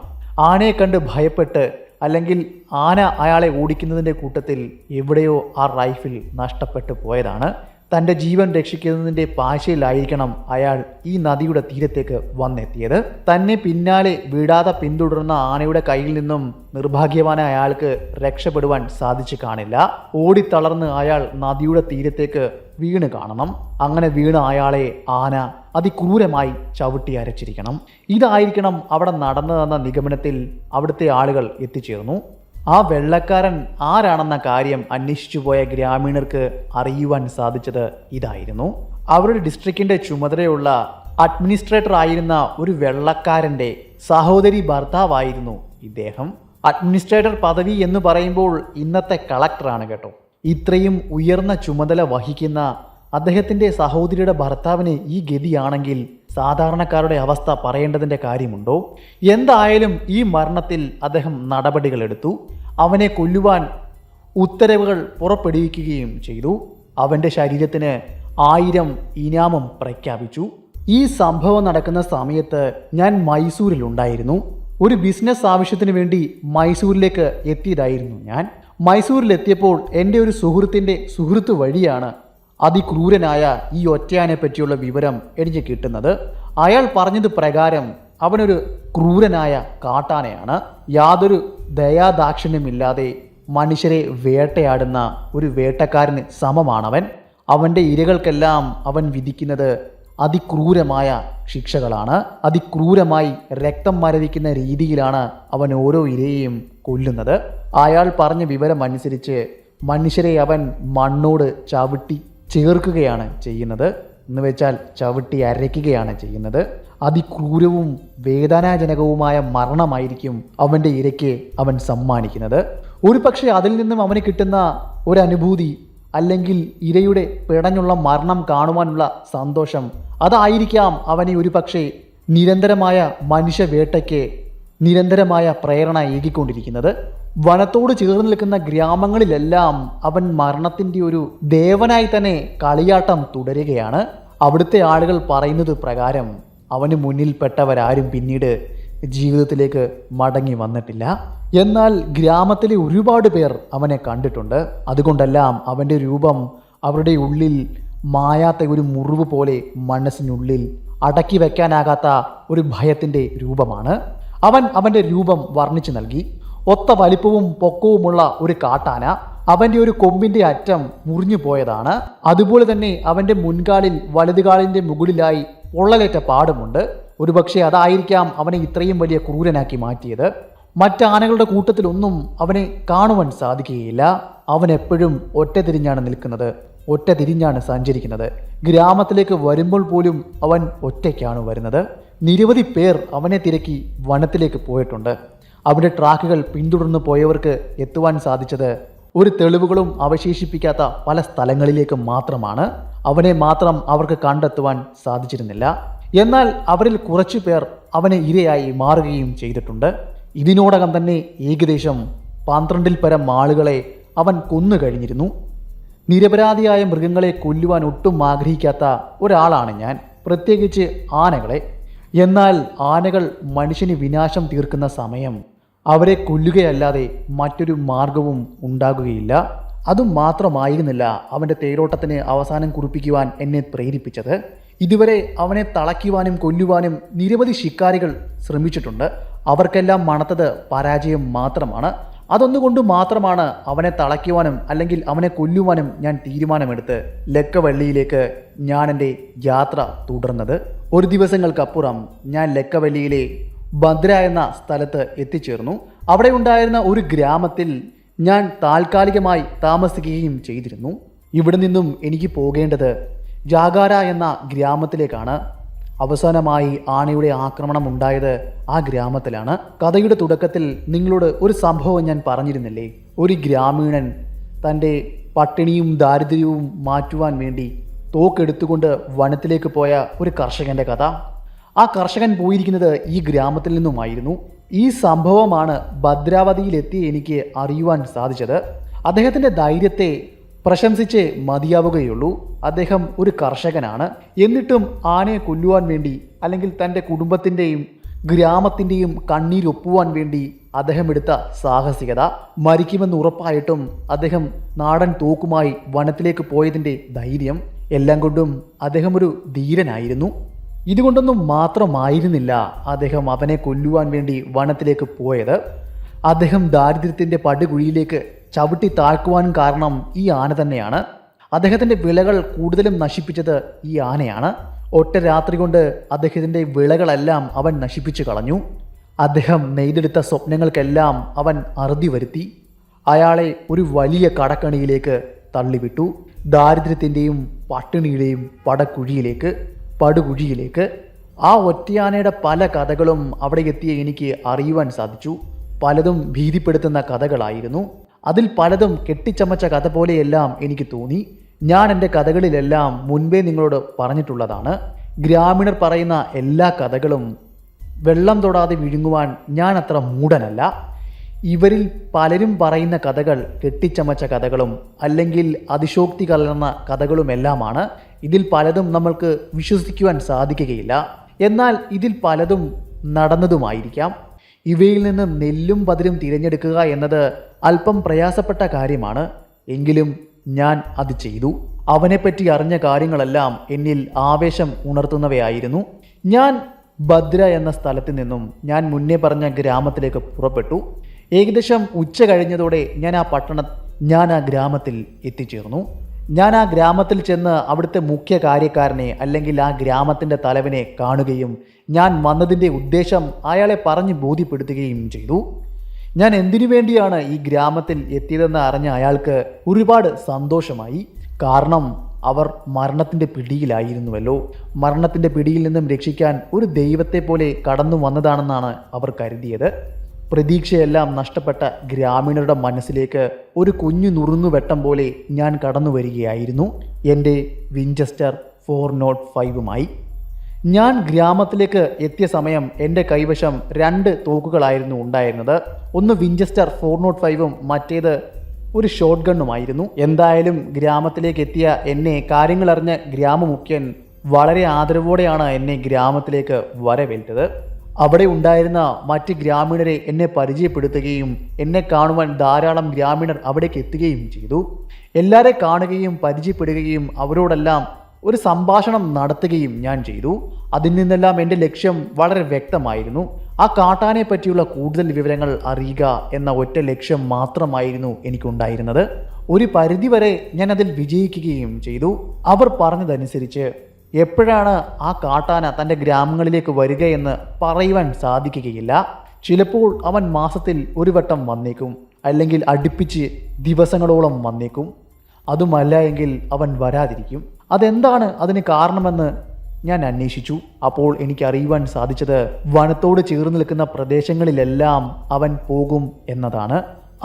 ആനയെ കണ്ട് ഭയപ്പെട്ട്, അല്ലെങ്കിൽ ആന അയാളെ ഓടിക്കുന്നതിൻ്റെ കൂട്ടത്തിൽ എവിടെയോ ആ റൈഫിൾ നഷ്ടപ്പെട്ടു പോയതാണ്. തൻ്റെ ജീവൻ രക്ഷിക്കുന്നതിൻ്റെ പാശയിലായിരിക്കണം അയാൾ ഈ നദിയുടെ തീരത്തേക്ക് വന്നെത്തിയത്. തന്നെ പിന്നാലെ വിടാതെ പിന്തുടർന്ന ആനയുടെ കയ്യിൽ നിന്നും നിർഭാഗ്യവാനായ അയാൾക്ക് രക്ഷപ്പെടുവാൻ സാധിച്ചു കാണില്ല. ഓടിത്തളർന്ന് അയാൾ നദിയുടെ തീരത്തേക്ക് വീണ് കാണണം. അങ്ങനെ വീണ അയാളെ ആന അതിക്രൂരമായി ചവിട്ടി അരച്ചിരിക്കണം. ഇതായിരിക്കണം അവിടെ നടന്നതെന്ന നിഗമനത്തിൽ അവിടുത്തെ ആളുകൾ എത്തിച്ചേർന്നു. ആ വെള്ളക്കാരൻ ആരാണെന്ന കാര്യം അന്വേഷിച്ചു പോയ ഗ്രാമീണർക്ക് അറിയുവാൻ സാധിച്ചത് ഇതായിരുന്നു. അവരുടെ ഡിസ്ട്രിക്റ്റിൻ്റെ ചുമതലയുള്ള അഡ്മിനിസ്ട്രേറ്റർ ആയിരുന്ന ഒരു വെള്ളക്കാരൻ്റെ സഹോദരി ഭർത്താവായിരുന്നു ഇദ്ദേഹം. അഡ്മിനിസ്ട്രേറ്റർ പദവി എന്ന് പറയുമ്പോൾ ഇന്നത്തെ കളക്ടറാണ് കേട്ടോ. ഇത്രയും ഉയർന്ന ചുമതല വഹിക്കുന്ന അദ്ദേഹത്തിൻ്റെ സഹോദരിയുടെ ഭർത്താവിന് ഈ ഗതിയാണെങ്കിൽ സാധാരണക്കാരുടെ അവസ്ഥ പറയേണ്ടതിൻ്റെ കാര്യമുണ്ടോ? എന്തായാലും ഈ മരണത്തിൽ അദ്ദേഹം നടപടികളെടുത്തു. അവനെ കൊല്ലുവാൻ ഉത്തരവുകൾ പുറപ്പെടുവിക്കുകയും ചെയ്തു. അവൻ്റെ ശരീരത്തിന് 1000 ഇനാമം പ്രഖ്യാപിച്ചു. ഈ സംഭവം നടക്കുന്ന സമയത്ത് ഞാൻ മൈസൂരിലുണ്ടായിരുന്നു. ഒരു ബിസിനസ് ആവശ്യത്തിന് വേണ്ടി മൈസൂരിലേക്ക് എത്തിയതായിരുന്നു ഞാൻ. മൈസൂരിലെത്തിയപ്പോൾ എൻ്റെ ഒരു സുഹൃത്തിൻ്റെ സുഹൃത്ത് വഴിയാണ് അതിക്രൂരനായ ഈ ഒറ്റയാനെ പറ്റിയുള്ള വിവരം എനിക്ക് കിട്ടുന്നത്. അയാൾ പറഞ്ഞത് പ്രകാരം അവനൊരു ക്രൂരനായ കാട്ടാനയാണ്. യാതൊരു ദയാദാക്ഷിണ്യമില്ലാതെ മനുഷ്യരെ വേട്ടയാടുന്ന ഒരു വേട്ടക്കാരന് സമമാണവൻ. അവൻ്റെ ഇരകൾക്കെല്ലാം അവൻ വിധിക്കുന്നത് അതിക്രൂരമായ ശിക്ഷകളാണ്. അതിക്രൂരമായി രക്തം മരവിക്കുന്ന രീതിയിലാണ് അവൻ ഓരോ ഇരയെയും കൊല്ലുന്നത്. അയാൾ പറഞ്ഞ വിവരം അനുസരിച്ച് മനുഷ്യരെ അവൻ മണ്ണോട് ചവിട്ടി ചേർക്കുകയാണ് ചെയ്യുന്നത്. എന്ന് വെച്ചാൽ ചവിട്ടി അരയ്ക്കുകയാണ് ചെയ്യുന്നത്. അതിക്രൂരവും വേദനാജനകവുമായ മരണമായിരിക്കും അവൻ്റെ ഇരയ്ക്ക് അവൻ സമ്മാനിക്കുന്നത്. ഒരു പക്ഷേ അതിൽ നിന്നും അവന് കിട്ടുന്ന ഒരനുഭൂതി, അല്ലെങ്കിൽ ഇരയുടെ പിടഞ്ഞുള്ള മരണം കാണുവാനുള്ള സന്തോഷം, അതായിരിക്കാം അവനെ ഒരു പക്ഷേ നിരന്തരമായ മനുഷ്യവേട്ടയ്ക്ക് നിരന്തരമായ പ്രേരണ ഏകിക്കൊണ്ടിരിക്കുന്നത്. വനത്തോട് ചേർന്ന് നിൽക്കുന്ന ഗ്രാമങ്ങളിലെല്ലാം അവൻ മരണത്തിൻ്റെ ഒരു ദേവനായി തന്നെ കളിയാട്ടം തുടരുകയാണ്. അവിടുത്തെ ആളുകൾ പറയുന്നത് പ്രകാരം അവന് മുന്നിൽപ്പെട്ടവരാരും പിന്നീട് ജീവിതത്തിലേക്ക് മടങ്ങി വന്നിട്ടില്ല. എന്നാൽ ഗ്രാമത്തിലെ ഒരുപാട് പേർ അവനെ കണ്ടിട്ടുണ്ട്. അതുകൊണ്ടെല്ലാം അവൻ്റെ രൂപം അവരുടെ ഉള്ളിൽ മായാത്ത ഒരു മുറിവ് പോലെ മനസ്സിനുള്ളിൽ അടക്കി വയ്ക്കാനാകാത്ത ഒരു ഭയത്തിൻ്റെ രൂപമാണ്. അവൻ്റെ രൂപം വർണ്ണിച്ചു നൽകി. ഒത്ത വലിപ്പവും പൊക്കവുമുള്ള ഒരു കാട്ടാന. അവൻ്റെ ഒരു കൊമ്പിൻ്റെ അറ്റം മുറിഞ്ഞു പോയതാണ്. അതുപോലെ തന്നെ അവൻ്റെ മുൻകാലിൽ വലതുകാലിൻ്റെ മുകളിലായി പൊള്ളലേറ്റ പാടുമുണ്ട്. ഒരുപക്ഷെ അതായിരിക്കാം അവനെ ഇത്രയും വലിയ ക്രൂരനാക്കി മാറ്റിയത്. മറ്റാനകളുടെ കൂട്ടത്തിലൊന്നും അവനെ കാണുവാൻ സാധിക്കുകയില്ല. അവൻ എപ്പോഴും ഒറ്റ തിരിഞ്ഞാണ് നിൽക്കുന്നത്, ഒറ്റ തിരിഞ്ഞാണ് സഞ്ചരിക്കുന്നത്. ഗ്രാമത്തിലേക്ക് വരുമ്പോൾ പോലും അവൻ ഒറ്റയ്ക്കാണ് വരുന്നത്. നിരവധി പേർ അവനെ തിരക്കി വനത്തിലേക്ക് പോയിട്ടുണ്ട്. അവൻ്റെ ട്രാക്കുകൾ പിന്തുടർന്ന് പോയവർക്ക് എത്തുവാൻ സാധിച്ചത് ഒരു തെളിവുകളും അവശേഷിപ്പിക്കാത്ത പല സ്ഥലങ്ങളിലേക്ക് മാത്രമാണ്. അവനെ മാത്രം അവർക്ക് കണ്ടെത്തുവാൻ സാധിച്ചിരുന്നില്ല. എന്നാൽ അവരിൽ കുറച്ചു പേർ അവനെ ഇരയായി മാറുകയും ചെയ്തിട്ടുണ്ട്. ഇതിനോടകം തന്നെ ഏകദേശം 12-ൽ പരം ആളുകളെ അവൻ കൊന്നു കഴിഞ്ഞിരുന്നു. നിരപരാധിയായ മൃഗങ്ങളെ കൊല്ലുവാൻ ഒട്ടും ആഗ്രഹിക്കാത്ത ഒരാളാണ് ഞാൻ, പ്രത്യേകിച്ച് ആനകളെ. എന്നാൽ ആനകൾ മനുഷ്യന് വിനാശം തീർക്കുന്ന സമയം അവരെ കൊല്ലുകയല്ലാതെ മറ്റൊരു മാർഗവും ഉണ്ടാകുകയില്ല. അതും മാത്രമായിരുന്നില്ല അവൻ്റെ തേരോട്ടത്തിന് അവസാനം കുറിപ്പിക്കുവാൻ എന്നെ പ്രേരിപ്പിച്ചത്. ഇതുവരെ അവനെ തളയ്ക്കുവാനും കൊല്ലുവാനും നിരവധി ശിക്കാരികൾ ശ്രമിച്ചിട്ടുണ്ട്. അവർക്കെല്ലാം മണത്തത് പരാജയം മാത്രമാണ്. അതൊന്നുകൊണ്ട് മാത്രമാണ് അവനെ തളയ്ക്കുവാനും അല്ലെങ്കിൽ അവനെ കൊല്ലുവാനും ഞാൻ തീരുമാനമെടുത്ത് ലക്കവള്ളിയിലേക്ക് ഞാൻ എൻ്റെ യാത്ര തുടർന്നത്. ഒരു ദിവസങ്ങൾക്കപ്പുറം ഞാൻ ലക്കവള്ളിയിലെ ഭദ്ര എന്ന സ്ഥലത്ത് എത്തിച്ചേർന്നു. അവിടെ ഉണ്ടായിരുന്ന ഒരു ഗ്രാമത്തിൽ ഞാൻ താൽക്കാലികമായി താമസിക്കുകയും ചെയ്തിരുന്നു. ഇവിടെ നിന്നും എനിക്ക് പോകേണ്ടത് ജാഗാര എന്ന ഗ്രാമത്തിലേക്കാണ്. അവസാനമായി ആനയുടെ ആക്രമണം ഉണ്ടായത് ആ ഗ്രാമത്തിലാണ്. കഥയുടെ തുടക്കത്തിൽ നിങ്ങളോട് ഒരു സംഭവം ഞാൻ പറഞ്ഞിരുന്നില്ലേ? ഒരു ഗ്രാമീണൻ തൻ്റെ പട്ടിണിയും ദാരിദ്ര്യവും മാറ്റുവാൻ വേണ്ടി തോക്കെടുത്തുകൊണ്ട് വനത്തിലേക്ക് പോയ ഒരു കർഷകൻ്റെ കഥ. ആ കർഷകൻ പോയിരിക്കുന്നത് ഈ ഗ്രാമത്തിൽ നിന്നുമായിരുന്നു. ഈ സംഭവമാണ് ഭദ്രാവതിയിലെത്തി എനിക്ക് അറിയുവാൻ സാധിച്ചത്. അദ്ദേഹത്തിൻ്റെ ധൈര്യത്തെ പ്രശംസിച്ച് മതിയാവുകയുള്ളൂ. അദ്ദേഹം ഒരു കർഷകനാണ്. എന്നിട്ടും ആനയെ കൊല്ലുവാൻ വേണ്ടി അല്ലെങ്കിൽ തൻ്റെ കുടുംബത്തിൻ്റെയും ഗ്രാമത്തിൻ്റെയും കണ്ണീരൊപ്പുവാൻ വേണ്ടി അദ്ദേഹം എടുത്ത സാഹസികത. മരിക്കുമെന്ന് ഉറപ്പായിട്ടും അദ്ദേഹം നാടൻ തോക്കുമായി വനത്തിലേക്ക് പോയതിൻ്റെ ധൈര്യം, എല്ലാം കൊണ്ടും അദ്ദേഹം ഒരു ധീരനായിരുന്നു. ഇതുകൊണ്ടൊന്നും മാത്രമായിരുന്നില്ല അദ്ദേഹം അവനെ കൊല്ലുവാൻ വേണ്ടി വനത്തിലേക്ക് പോയത്. അദ്ദേഹം ദാരിദ്ര്യത്തിൻ്റെ പടുകുഴിയിലേക്ക് ചവിട്ടി താഴ്ക്കുവാനും കാരണം ഈ ആന തന്നെയാണ്. അദ്ദേഹത്തിൻ്റെ വിളകൾ കൂടുതലും നശിപ്പിച്ചത് ഈ ആനയാണ്. ഒറ്റ രാത്രി കൊണ്ട് അദ്ദേഹത്തിൻ്റെ വിളകളെല്ലാം അവൻ നശിപ്പിച്ചു കളഞ്ഞു. അദ്ദേഹം നെയ്തെടുത്ത സ്വപ്നങ്ങൾക്കെല്ലാം അവൻ അറുതി വരുത്തി. അയാളെ ഒരു വലിയ കടക്കണിയിലേക്ക് തള്ളിവിട്ടു. ദാരിദ്ര്യത്തിൻ്റെയും പട്ടിണിയുടെയും പടുകുഴിയിലേക്ക്. ആ ഒറ്റയാനയുടെ പല കഥകളും അവിടെ എത്തിയ എനിക്ക് അറിയുവാൻ സാധിച്ചു. പലതും ഭീതിപ്പെടുത്തുന്ന കഥകളായിരുന്നു. അതിൽ പലതും കെട്ടിച്ചമച്ച കഥ പോലെയെല്ലാം എനിക്ക് തോന്നി. ഞാൻ എൻ്റെ കഥകളിലെല്ലാം മുൻപേ നിങ്ങളോട് പറഞ്ഞിട്ടുള്ളതാണ്. ഗ്രാമീണർ പറയുന്ന എല്ലാ കഥകളും വെള്ളം തൊടാതെ വിഴുങ്ങുവാൻ ഞാൻ അത്ര മൂഢനല്ല. ഇവരിൽ പലരും പറയുന്ന കഥകൾ കെട്ടിച്ചമച്ച കഥകളും അല്ലെങ്കിൽ അതിശോക്തി കലർന്ന കഥകളുമെല്ലാമാണ്. ഇതിൽ പലതും നമ്മൾക്ക് വിശ്വസിക്കുവാൻ സാധിക്കുകയില്ല. എന്നാൽ ഇതിൽ പലതും നടന്നതുമായിരിക്കാം. ഇവയിൽ നിന്ന് നെല്ലും പതിരും തിരഞ്ഞെടുക്കുക എന്നത് അല്പം പ്രയാസപ്പെട്ട കാര്യമാണ്. എങ്കിലും ഞാൻ അത് ചെയ്തു. അവനെപ്പറ്റി അറിഞ്ഞ കാര്യങ്ങളെല്ലാം എന്നിൽ ആവേശം ഉണർത്തുന്നവയായിരുന്നു. ഞാൻ ഭദ്ര എന്ന സ്ഥലത്ത് നിന്നും ഞാൻ മുന്നേ പറഞ്ഞ ഗ്രാമത്തിലേക്ക് പുറപ്പെട്ടു. ഏകദേശം ഉച്ച കഴിഞ്ഞതോടെ ഞാൻ ആ ഗ്രാമത്തിൽ എത്തിച്ചേർന്നു. ഞാൻ ആ ഗ്രാമത്തിൽ ചെന്ന് അവിടുത്തെ മുഖ്യ കാര്യക്കാരനെ അല്ലെങ്കിൽ ആ ഗ്രാമത്തിൻ്റെ തലവനെ കാണുകയും ഞാൻ വന്നതിൻ്റെ ഉദ്ദേശം അയാളെ പറഞ്ഞ് ബോധ്യപ്പെടുത്തുകയും ചെയ്തു. ഞാൻ എന്തിനു വേണ്ടിയാണ് ഈ ഗ്രാമത്തിൽ എത്തിയതെന്ന് അറിഞ്ഞ അയാൾക്ക് ഒരുപാട് സന്തോഷമായി. കാരണം അവർ മരണത്തിൻ്റെ പിടിയിലായിരുന്നുവല്ലോ. മരണത്തിൻ്റെ പിടിയിൽ നിന്നും രക്ഷിക്കാൻ ഒരു ദൈവത്തെ പോലെ കടന്നു വന്നതാണെന്നാണ് അവർ കരുതിയത്. പ്രതീക്ഷയെല്ലാം നഷ്ടപ്പെട്ട ഗ്രാമീണരുടെ മനസ്സിലേക്ക് ഒരു കുഞ്ഞു നുറുങ്ങുവെട്ടം പോലെ ഞാൻ കടന്നു വരികയായിരുന്നു എൻ്റെ വിഞ്ചസ്റ്റർ 405മായി. ഞാൻ ഗ്രാമത്തിലേക്ക് എത്തിയ സമയം എൻ്റെ കൈവശം 2 തോക്കുകളായിരുന്നു ഉണ്ടായിരുന്നത്. ഒന്ന് വിഞ്ചസ്റ്റർ 405ഉം മറ്റേത് ഒരു ഷോട്ട് ഗണ്ണുമായിരുന്നു. എന്തായാലും ഗ്രാമത്തിലേക്ക് എത്തിയ എന്നെ കാര്യങ്ങളറിഞ്ഞ ഗ്രാമമുഖ്യൻ വളരെ ആദരവോടെയാണ് എന്നെ ഗ്രാമത്തിലേക്ക് വരവേറ്റത്. അവിടെ ഉണ്ടായിരുന്ന മറ്റ് ഗ്രാമീണരെ എന്നെ പരിചയപ്പെടുത്തുകയും എന്നെ കാണുവാൻ ധാരാളം ഗ്രാമീണർ അവിടേക്ക് എത്തുകയും ചെയ്തു. എല്ലാവരെ കാണുകയും പരിചയപ്പെടുകയും അവരോടെല്ലാം ഒരു സംഭാഷണം നടത്തുകയും ഞാൻ ചെയ്തു. അതിൽ നിന്നെല്ലാം എൻ്റെ ലക്ഷ്യം വളരെ വ്യക്തമായിരുന്നു. ആ കാട്ടാനെ പറ്റിയുള്ള കൂടുതൽ വിവരങ്ങൾ അറിയുക എന്ന ഒറ്റ ലക്ഷ്യം മാത്രമായിരുന്നു എനിക്കുണ്ടായിരുന്നത്. ഒരു പരിധിവരെ ഞാൻ അതിൽ വിജയിക്കുകയും ചെയ്തു. അവർ പറഞ്ഞതനുസരിച്ച് എപ്പോഴാണ് ആ കാട്ടാന തൻ്റെ ഗ്രാമങ്ങളിലേക്ക് വരികയെന്ന് പറയുവാൻ സാധിക്കുകയില്ല. ചിലപ്പോൾ അവൻ മാസത്തിൽ ഒരു വട്ടം വന്നേക്കും, അല്ലെങ്കിൽ അടുപ്പിച്ച് ദിവസങ്ങളോളം വന്നേക്കും. അതുമല്ല എങ്കിൽ അവൻ വരാതിരിക്കും. അതെന്താണ് അതിന് കാരണമെന്ന് ഞാൻ അന്വേഷിച്ചു. അപ്പോൾ എനിക്ക് അറിയുവാൻ സാധിച്ചത് വനത്തോട് ചേർന്ന് നിൽക്കുന്ന പ്രദേശങ്ങളിലെല്ലാം അവൻ പോകും എന്നതാണ്.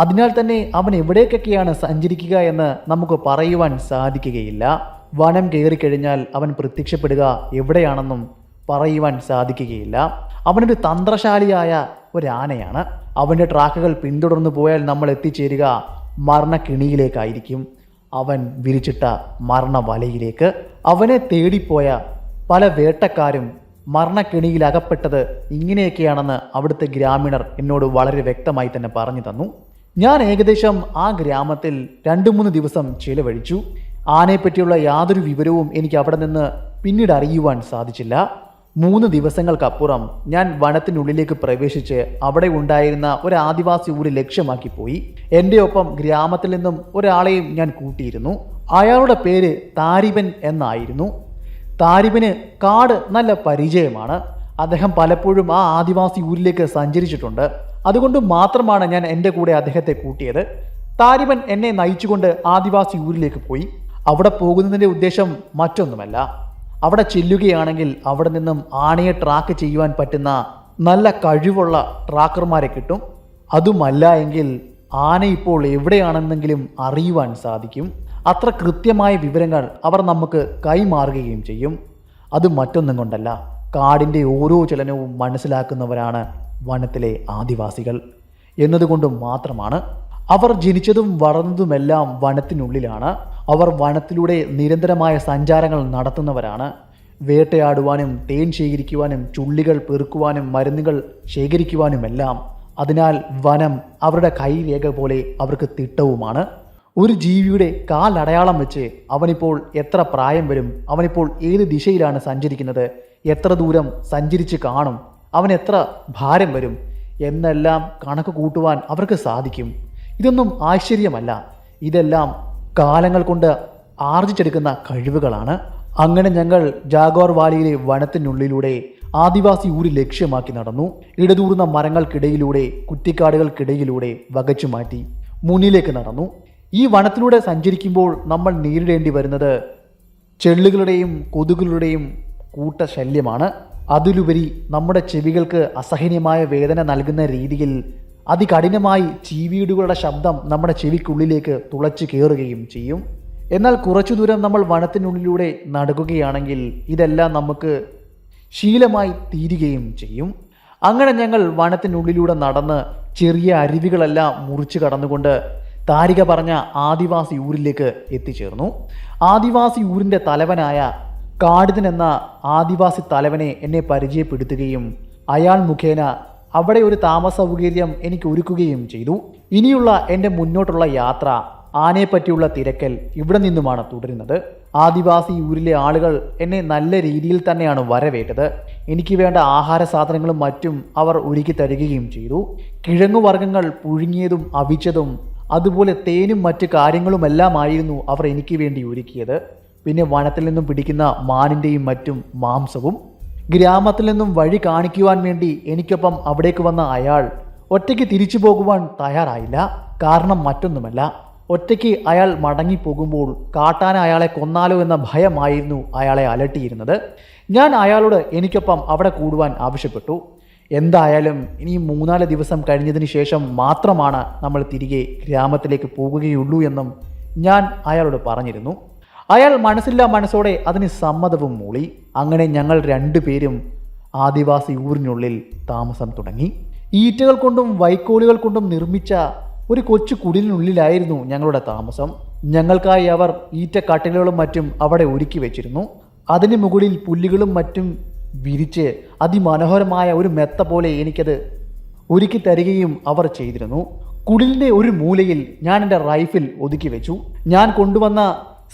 അതിനാൽ തന്നെ അവൻ എവിടേക്കൊക്കെയാണ് സഞ്ചരിക്കുക എന്ന് നമുക്ക് പറയുവാൻ സാധിക്കുകയില്ല. വനം കയറിക്കഴിഞ്ഞാൽ അവൻ പ്രത്യക്ഷപ്പെടുക എവിടെയാണെന്നും പറയുവാൻ സാധിക്കുകയില്ല. അവനൊരു തന്ത്രശാലിയായ ഒരാനയാണ്. അവൻ്റെ ട്രാക്കുകൾ പിന്തുടർന്നു പോയാൽ നമ്മൾ എത്തിച്ചേരുക മരണക്കിണിയിലേക്കായിരിക്കും, അവൻ വിരിച്ചിട്ട മരണവലയിലേക്ക്. അവനെ തേടിപ്പോയ പല വേട്ടക്കാരും മരണക്കിണിയിലകപ്പെട്ടത് ഇങ്ങനെയൊക്കെയാണെന്ന് അവിടുത്തെ ഗ്രാമീണർ എന്നോട് വളരെ വ്യക്തമായി തന്നെ പറഞ്ഞു തന്നു. ഞാൻ ഏകദേശം ആ ഗ്രാമത്തിൽ 2-3 ദിവസം ചിലവഴിച്ചു. ആനയെപ്പറ്റിയുള്ള യാതൊരു വിവരവും എനിക്ക് അവിടെ നിന്ന് പിന്നീട് അറിയുവാൻ സാധിച്ചില്ല. 3 ദിവസങ്ങൾക്കപ്പുറം ഞാൻ വനത്തിനുള്ളിലേക്ക് പ്രവേശിച്ച് അവിടെ ഉണ്ടായിരുന്ന ഒരു ആദിവാസി ഊര് ലക്ഷ്യമാക്കി പോയി. എൻ്റെ ഒപ്പം ഗ്രാമത്തിൽ നിന്നും ഒരാളെയും ഞാൻ കൂട്ടിയിരുന്നു. അയാളുടെ പേര് താരിബൻ എന്നായിരുന്നു. താരിബന് കാട് നല്ല പരിചയമാണ്. അദ്ദേഹം പലപ്പോഴും ആ ആദിവാസി ഊരിലേക്ക് സഞ്ചരിച്ചിട്ടുണ്ട്. അതുകൊണ്ട് മാത്രമാണ് ഞാൻ എൻ്റെ കൂടെ അദ്ദേഹത്തെ കൂട്ടിയത്. താരിബൻ എന്നെ നയിച്ചുകൊണ്ട് ആദിവാസി ഊരിലേക്ക് പോയി. അവിടെ പോകുന്നതിൻ്റെ ഉദ്ദേശം മറ്റൊന്നുമല്ല. അവിടെ ചെല്ലുകയാണെങ്കിൽ അവിടെ നിന്നും ആനയെ ട്രാക്ക് ചെയ്യുവാൻ പറ്റുന്ന നല്ല കഴിവുള്ള ട്രാക്കർമാരെ കിട്ടും. അതുമല്ല എങ്കിൽ ആന ഇപ്പോൾ എവിടെയാണെന്നെങ്കിലും അറിയുവാൻ സാധിക്കും. അത്ര കൃത്യമായ വിവരങ്ങൾ അവർ നമുക്ക് കൈമാറുകയും ചെയ്യും. അത് മറ്റൊന്നും കൊണ്ടല്ല, കാടിൻ്റെ ഓരോ ചലനവും മനസ്സിലാക്കുന്നവരാണ് വനത്തിലെ ആദിവാസികൾ എന്നതുകൊണ്ട് മാത്രമാണ്. അവർ ജനിച്ചതും വളർന്നതുമെല്ലാം വനത്തിനുള്ളിലാണ്. അവർ വനത്തിലൂടെ നിരന്തരമായ സഞ്ചാരങ്ങൾ നടത്തുന്നവരാണ്. വേട്ടയാടുവാനും തേൻ ശേഖരിക്കുവാനും ചുള്ളികൾ പെറുക്കുവാനും മരുന്നുകൾ ശേഖരിക്കുവാനുമെല്ലാം. അതിനാൽ വനം അവരുടെ കൈരേഖ പോലെ അവർക്ക് തിട്ടവുമാണ്. ഒരു ജീവിയുടെ കാലടയാളം വെച്ച് അവനിപ്പോൾ എത്ര പ്രായം വരും, അവനിപ്പോൾ ഏത് ദിശയിലാണ് സഞ്ചരിക്കുന്നത്, എത്ര ദൂരം സഞ്ചരിച്ച് കാണും, അവൻ എത്ര ഭാരം വരും എന്നെല്ലാം കണക്ക് കൂട്ടുവാൻ അവർക്ക് സാധിക്കും. ഇതൊന്നും ആശ്ചര്യമല്ല. ഇതെല്ലാം കാലങ്ങൾ കൊണ്ട് ആർജിച്ചെടുക്കുന്ന കഴിവുകളാണ്. അങ്ങനെ ഞങ്ങൾ ജാഗ്വാർ വാലിയിലെ വനത്തിനുള്ളിലൂടെ ആദിവാസി ഊര് ലക്ഷ്യമാക്കി നടന്നു. ഇടതൂർന്ന മരങ്ങൾക്കിടയിലൂടെ കുറ്റിക്കാടുകൾക്കിടയിലൂടെ വകച്ചു മാറ്റി മുന്നിലേക്ക് നടന്നു. ഈ വനത്തിലൂടെ സഞ്ചരിക്കുമ്പോൾ നമ്മൾ നേരിടേണ്ടി വരുന്നത് ചെള്ളുകളുടെയും കൊതുകുകളുടെയും കൂട്ടശല്യമാണ്. അതിലുപരി നമ്മുടെ ചെവികൾക്ക് അസഹനീയമായ വേദന നൽകുന്ന രീതിയിൽ അതികഠിനമായി ചീവീടുകളുടെ ശബ്ദം നമ്മുടെ ചെവിക്കുള്ളിലേക്ക് തുളച്ചു കയറുകയും ചെയ്യും. എന്നാൽ കുറച്ചു ദൂരം നമ്മൾ വനത്തിനുള്ളിലൂടെ നടക്കുകയാണെങ്കിൽ ഇതെല്ലാം നമുക്ക് ശീലമായി തീരുകയും ചെയ്യും. അങ്ങനെ ഞങ്ങൾ വനത്തിനുള്ളിലൂടെ നടന്ന് ചെറിയ അരുവികളെല്ലാം മുറിച്ച് കടന്നുകൊണ്ട് താരിക പറഞ്ഞ ആദിവാസി ഊരിലേക്ക് എത്തിച്ചേർന്നു. ആദിവാസി ഊരിൻ്റെ തലവനായ കാടിതൻ എന്ന ആദിവാസി തലവനെ എന്നെ പരിചയപ്പെടുത്തുകയും അയാൾ മുഖേന അവിടെ ഒരു താമസ സൗകര്യം എനിക്ക് ഒരുക്കുകയും ചെയ്തു. ഇനിയുള്ള എൻ്റെ മുന്നോട്ടുള്ള യാത്ര, ആനയെപ്പറ്റിയുള്ള തിരക്കൽ ഇവിടെ നിന്നുമാണ് തുടരുന്നത്. ആദിവാസി ഊരിലെ ആളുകൾ എന്നെ നല്ല രീതിയിൽ തന്നെയാണ് വരവേറ്റത്. എനിക്ക് വേണ്ട ആഹാര സാധനങ്ങളും മറ്റും അവർ ഒരുക്കി തരികയും ചെയ്തു. കിഴങ്ങുവർഗ്ഗങ്ങൾ പുഴുങ്ങിയതും അവിച്ചതും അതുപോലെ തേനും മറ്റ് കാര്യങ്ങളുമെല്ലാമായിരുന്നു അവർ എനിക്ക് വേണ്ടി ഒരുക്കിയത്. പിന്നെ വനത്തിൽ നിന്നും പിടിക്കുന്ന മാനിൻ്റെയും മറ്റും മാംസവും. ഗ്രാമത്തിൽ നിന്നും വഴി കാണിക്കുവാൻ വേണ്ടി എനിക്കൊപ്പം അവിടേക്ക് വന്ന അയാൾ ഒറ്റയ്ക്ക് തിരിച്ചു പോകുവാൻ തയ്യാറായില്ല. കാരണം മറ്റൊന്നുമല്ല, ഒറ്റയ്ക്ക് അയാൾ മടങ്ങിപ്പോകുമ്പോൾ കാട്ടാന അയാളെ കൊന്നാലോ എന്ന ഭയമായിരുന്നു അയാളെ അലട്ടിയിരുന്നത്. ഞാൻ അയാളോട് എനിക്കൊപ്പം അവിടെ കൂടുവാൻ ആവശ്യപ്പെട്ടു. എന്തായാലും ഇനി 3-4 ദിവസം കഴിഞ്ഞതിന് ശേഷം മാത്രമാണ് നമ്മൾ തിരികെ ഗ്രാമത്തിലേക്ക് പോകുകയുള്ളൂ എന്നും ഞാൻ അയാളോട് പറഞ്ഞിരുന്നു. അയാൾ മനസ്സില്ലാ മനസ്സോടെ അതിന് സമ്മതവും മൂളി. അങ്ങനെ ഞങ്ങൾ രണ്ടുപേരും ആദിവാസി ഊരിനുള്ളിൽ താമസം തുടങ്ങി. ഈറ്റകൾ കൊണ്ടും വൈക്കോലുകൾ കൊണ്ടും നിർമ്മിച്ച ഒരു കൊച്ചു കുടിലിനുള്ളിലായിരുന്നു ഞങ്ങളുടെ താമസം. ഞങ്ങൾക്കായി അവർ ഈറ്റക്കട്ടിലുകളും മറ്റും അവിടെ ഒരുക്കി വെച്ചിരുന്നു. അതിന് മുകളിൽ പുല്ലുകളും മറ്റും വിരിച്ച് അതിമനോഹരമായ ഒരു മെത്ത പോലെ എനിക്കത് ഒരുക്കി തരികയും അവർ ചെയ്തിരുന്നു. കുടിലിൻ്റെ ഒരു മൂലയിൽ ഞാൻ എൻ്റെ റൈഫിൾ ഒതുക്കി വെച്ചു. ഞാൻ കൊണ്ടുവന്ന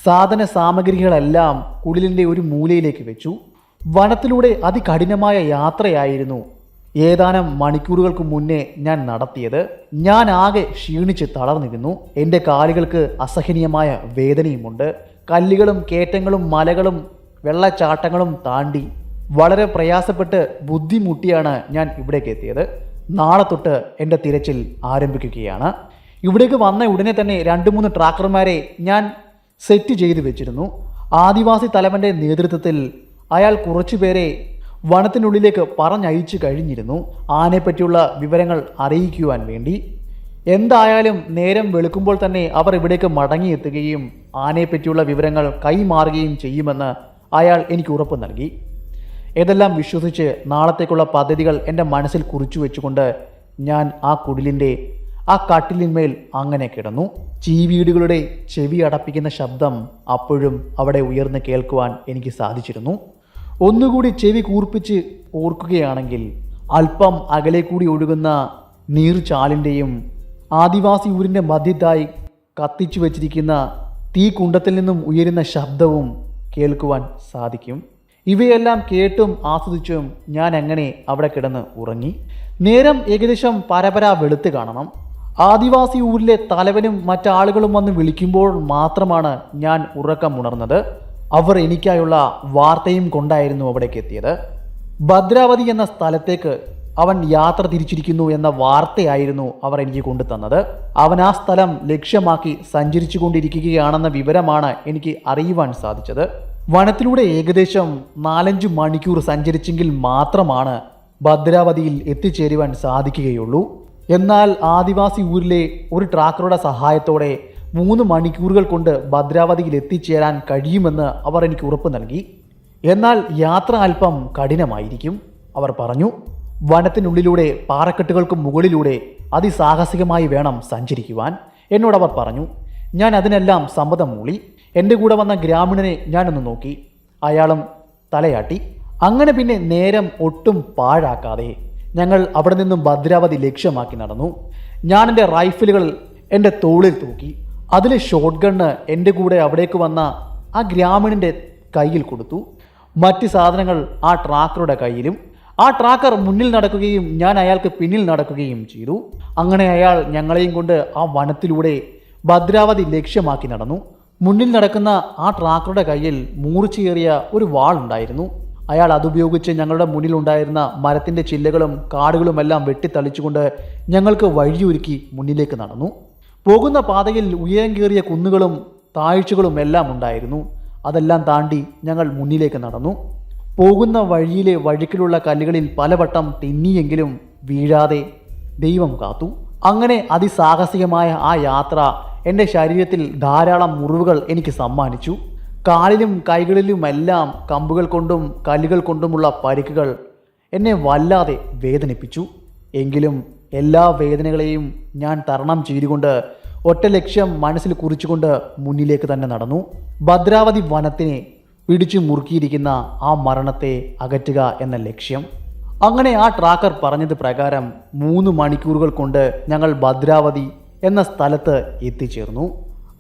സാധന സാമഗ്രികളെല്ലാം കുടിലിൻ്റെ ഒരു മൂലയിലേക്ക് വെച്ചു. വനത്തിലൂടെ അതികഠിനമായ യാത്രയായിരുന്നു ഏതാനും മണിക്കൂറുകൾക്ക് മുന്നേ ഞാൻ നടത്തിയത്. ഞാൻ ആകെ ക്ഷീണിച്ച് തളർന്നിരുന്നു. എൻ്റെ കാലുകൾക്ക് അസഹനീയമായ വേദനയുമുണ്ട്. കല്ലുകളും കേറ്റങ്ങളും മലകളും വെള്ളച്ചാട്ടങ്ങളും താണ്ടി വളരെ പ്രയാസപ്പെട്ട് ബുദ്ധിമുട്ടിയാണ് ഞാൻ ഇവിടേക്ക് എത്തിയത്. നാളെ തൊട്ട് എൻ്റെ തിരച്ചിൽ ആരംഭിക്കുകയാണ്. ഇവിടേക്ക് വന്ന ഉടനെ തന്നെ 2-3 ട്രാക്കർമാരെ ഞാൻ സെറ്റ് ചെയ്തു വെച്ചിരുന്നു. ആദിവാസി തലവൻ്റെ നേതൃത്വത്തിൽ അയാൾ കുറച്ചുപേരെ വനത്തിനുള്ളിലേക്ക് പറഞ്ഞയച്ചു കഴിഞ്ഞിരുന്നു, ആനയെപ്പറ്റിയുള്ള വിവരങ്ങൾ അറിയിക്കുവാൻ വേണ്ടി. എന്തായാലും നേരം വെളുക്കുമ്പോൾ തന്നെ അവർ ഇവിടേക്ക് മടങ്ങിയെത്തുകയും ആനയെപ്പറ്റിയുള്ള വിവരങ്ങൾ കൈമാറുകയും ചെയ്യുമെന്ന് അയാൾ എനിക്ക് ഉറപ്പ് നൽകി. ഇതെല്ലാം വിശ്വസിച്ച് നാളത്തേക്കുള്ള പദ്ധതികൾ എൻ്റെ മനസ്സിൽ കുറിച്ചു വെച്ചുകൊണ്ട് ഞാൻ ആ കുടിലിൻ്റെ ആ കട്ടിലിന്മേൽ അങ്ങനെ കിടന്നു. ചീവീടുകളുടെ ചെവി അടപ്പിക്കുന്ന ശബ്ദം അപ്പോഴും അവിടെ ഉയർന്ന് കേൾക്കുവാൻ എനിക്ക് സാധിച്ചിരുന്നു. ഒന്നുകൂടി ചെവി കൂർപ്പിച്ച് ഓർക്കുകയാണെങ്കിൽ അല്പം അകലെ കൂടി ഒഴുകുന്ന നീർച്ചാലിൻ്റെയും ആദിവാസി ഊരിൻ്റെ മധ്യത്തായി കത്തിച്ചു വച്ചിരിക്കുന്ന തീക്കുണ്ടത്തിൽ നിന്നും ഉയരുന്ന ശബ്ദവും കേൾക്കുവാൻ സാധിക്കും. ഇവയെല്ലാം കേട്ടും ആസ്വദിച്ചും ഞാൻ അങ്ങനെ അവിടെ കിടന്ന് ഉറങ്ങി. നേരം ഏകദേശം പരപരാ വെളുത്ത് കാണണം. ആദിവാസി ഊരിലെ തലവനും മറ്റാളുകളും വന്ന് വിളിക്കുമ്പോൾ മാത്രമാണ് ഞാൻ ഉറക്കമുണർന്നത്. അവർ എനിക്കായുള്ള വാർത്തയും കൊണ്ടായിരുന്നു അവിടേക്ക് എത്തിയത്. ഭദ്രാവതി എന്ന സ്ഥലത്തേക്ക് അവൻ യാത്ര തിരിച്ചിരിക്കുന്നു എന്ന വാർത്തയായിരുന്നു അവർ എനിക്ക് കൊണ്ടു തന്നത്. അവൻ ആ സ്ഥലം ലക്ഷ്യമാക്കി സഞ്ചരിച്ചു കൊണ്ടിരിക്കുകയാണെന്ന വിവരമാണ് എനിക്ക് അറിയുവാൻ സാധിച്ചത്. വനത്തിലൂടെ ഏകദേശം 4-5 മണിക്കൂർ സഞ്ചരിച്ചെങ്കിൽ മാത്രമാണ് ഭദ്രാവതിയിൽ എത്തിച്ചേരുവാൻ സാധിക്കുകയുള്ളൂ. എന്നാൽ ആദിവാസി ഊരിലെ ഒരു ട്രാക്കറുടെ സഹായത്തോടെ 3 മണിക്കൂറുകൾ കൊണ്ട് ഭദ്രാവതിയിൽ എത്തിച്ചേരാൻ കഴിയുമെന്ന് അവർ എനിക്ക് ഉറപ്പ് നൽകി. എന്നാൽ യാത്ര അല്പം കഠിനമായിരിക്കും അവർ പറഞ്ഞു. വനത്തിനുള്ളിലൂടെ പാറക്കെട്ടുകൾക്ക് മുകളിലൂടെ അതിസാഹസികമായി വേണം സഞ്ചരിക്കുവാൻ എന്നോടവർ പറഞ്ഞു. ഞാൻ അതിനെല്ലാം സമ്മതം മൂളി. എൻ്റെ കൂടെ വന്ന ഗ്രാമീണനെ ഞാനൊന്ന് നോക്കി. അയാളും തലയാട്ടി. അങ്ങനെ പിന്നെ നേരം ഒട്ടും പാഴാക്കാതെ ഞങ്ങൾ അവിടെ നിന്നും ഭദ്രാവതി ലക്ഷ്യമാക്കി നടന്നു. ഞാൻ എൻ്റെ റൈഫിലുകൾ എൻ്റെ തോളിൽ തൂക്കി. അതിൽ ഷോട്ട് ഗണ്ണ് എൻ്റെ കൂടെ അവിടേക്ക് വന്ന ആ ഗ്രാമീണൻ്റെ കയ്യിൽ കൊടുത്തു. മറ്റ് സാധനങ്ങൾ ആ ട്രാക്കറുടെ കയ്യിലും. ആ ട്രാക്കർ മുന്നിൽ നടക്കുകയും ഞാൻ അയാൾക്ക് പിന്നിൽ നടക്കുകയും ചെയ്തു. അങ്ങനെ അയാൾ ഞങ്ങളെയും കൊണ്ട് ആ വനത്തിലൂടെ ഭദ്രാവതി ലക്ഷ്യമാക്കി നടന്നു. മുന്നിൽ നടക്കുന്ന ആ ട്രാക്കറുടെ കയ്യിൽ മൂർച്ചയേറിയ ഒരു വാളുണ്ടായിരുന്നു. അയാൾ അതുപയോഗിച്ച് ഞങ്ങളുടെ മുന്നിലുണ്ടായിരുന്ന മരത്തിൻ്റെ ചില്ലകളും കാടുകളുമെല്ലാം വെട്ടിത്തളിച്ചുകൊണ്ട് ഞങ്ങൾക്ക് വഴിയൊരുക്കി മുന്നിലേക്ക് നടന്നു. പോകുന്ന പാതയിൽ ഉയരം കയറിയ കുന്നുകളും താഴ്ചകളും എല്ലാം ഉണ്ടായിരുന്നു. അതെല്ലാം താണ്ടി ഞങ്ങൾ മുന്നിലേക്ക് നടന്നു. പോകുന്ന വഴിയിലെ വഴുക്കിലുള്ള കല്ലുകളിൽ പലവട്ടം തെന്നിയെങ്കിലും വീഴാതെ ദൈവം കാത്തു. അങ്ങനെ അതിസാഹസികമായ ആ യാത്ര എൻ്റെ ശരീരത്തിൽ ധാരാളം മുറിവുകൾ എനിക്ക് സമ്മാനിച്ചു. കാലിലും കൈകളിലുമെല്ലാം കമ്പുകൾ കൊണ്ടും കല്ലുകൾ കൊണ്ടുമുള്ള പരിക്കുകൾ എന്നെ വല്ലാതെ വേദനിപ്പിച്ചു. എങ്കിലും എല്ലാ വേദനകളെയും ഞാൻ തരണം ചെയ്തുകൊണ്ട് ഒറ്റ ലക്ഷ്യം മനസ്സിൽ കുറിച്ചുകൊണ്ട് മുന്നിലേക്ക് തന്നെ നടന്നു. ഭദ്രാവതി വനത്തിനെ പിടിച്ചു മുറുക്കിയിരിക്കുന്ന ആ മരണത്തെ അകറ്റുക എന്ന ലക്ഷ്യം. അങ്ങനെ ആ ട്രാക്കർ പറഞ്ഞത് പ്രകാരം 3 മണിക്കൂറുകൾ കൊണ്ട് ഞങ്ങൾ ഭദ്രാവതി എന്ന സ്ഥലത്ത് എത്തിച്ചേർന്നു.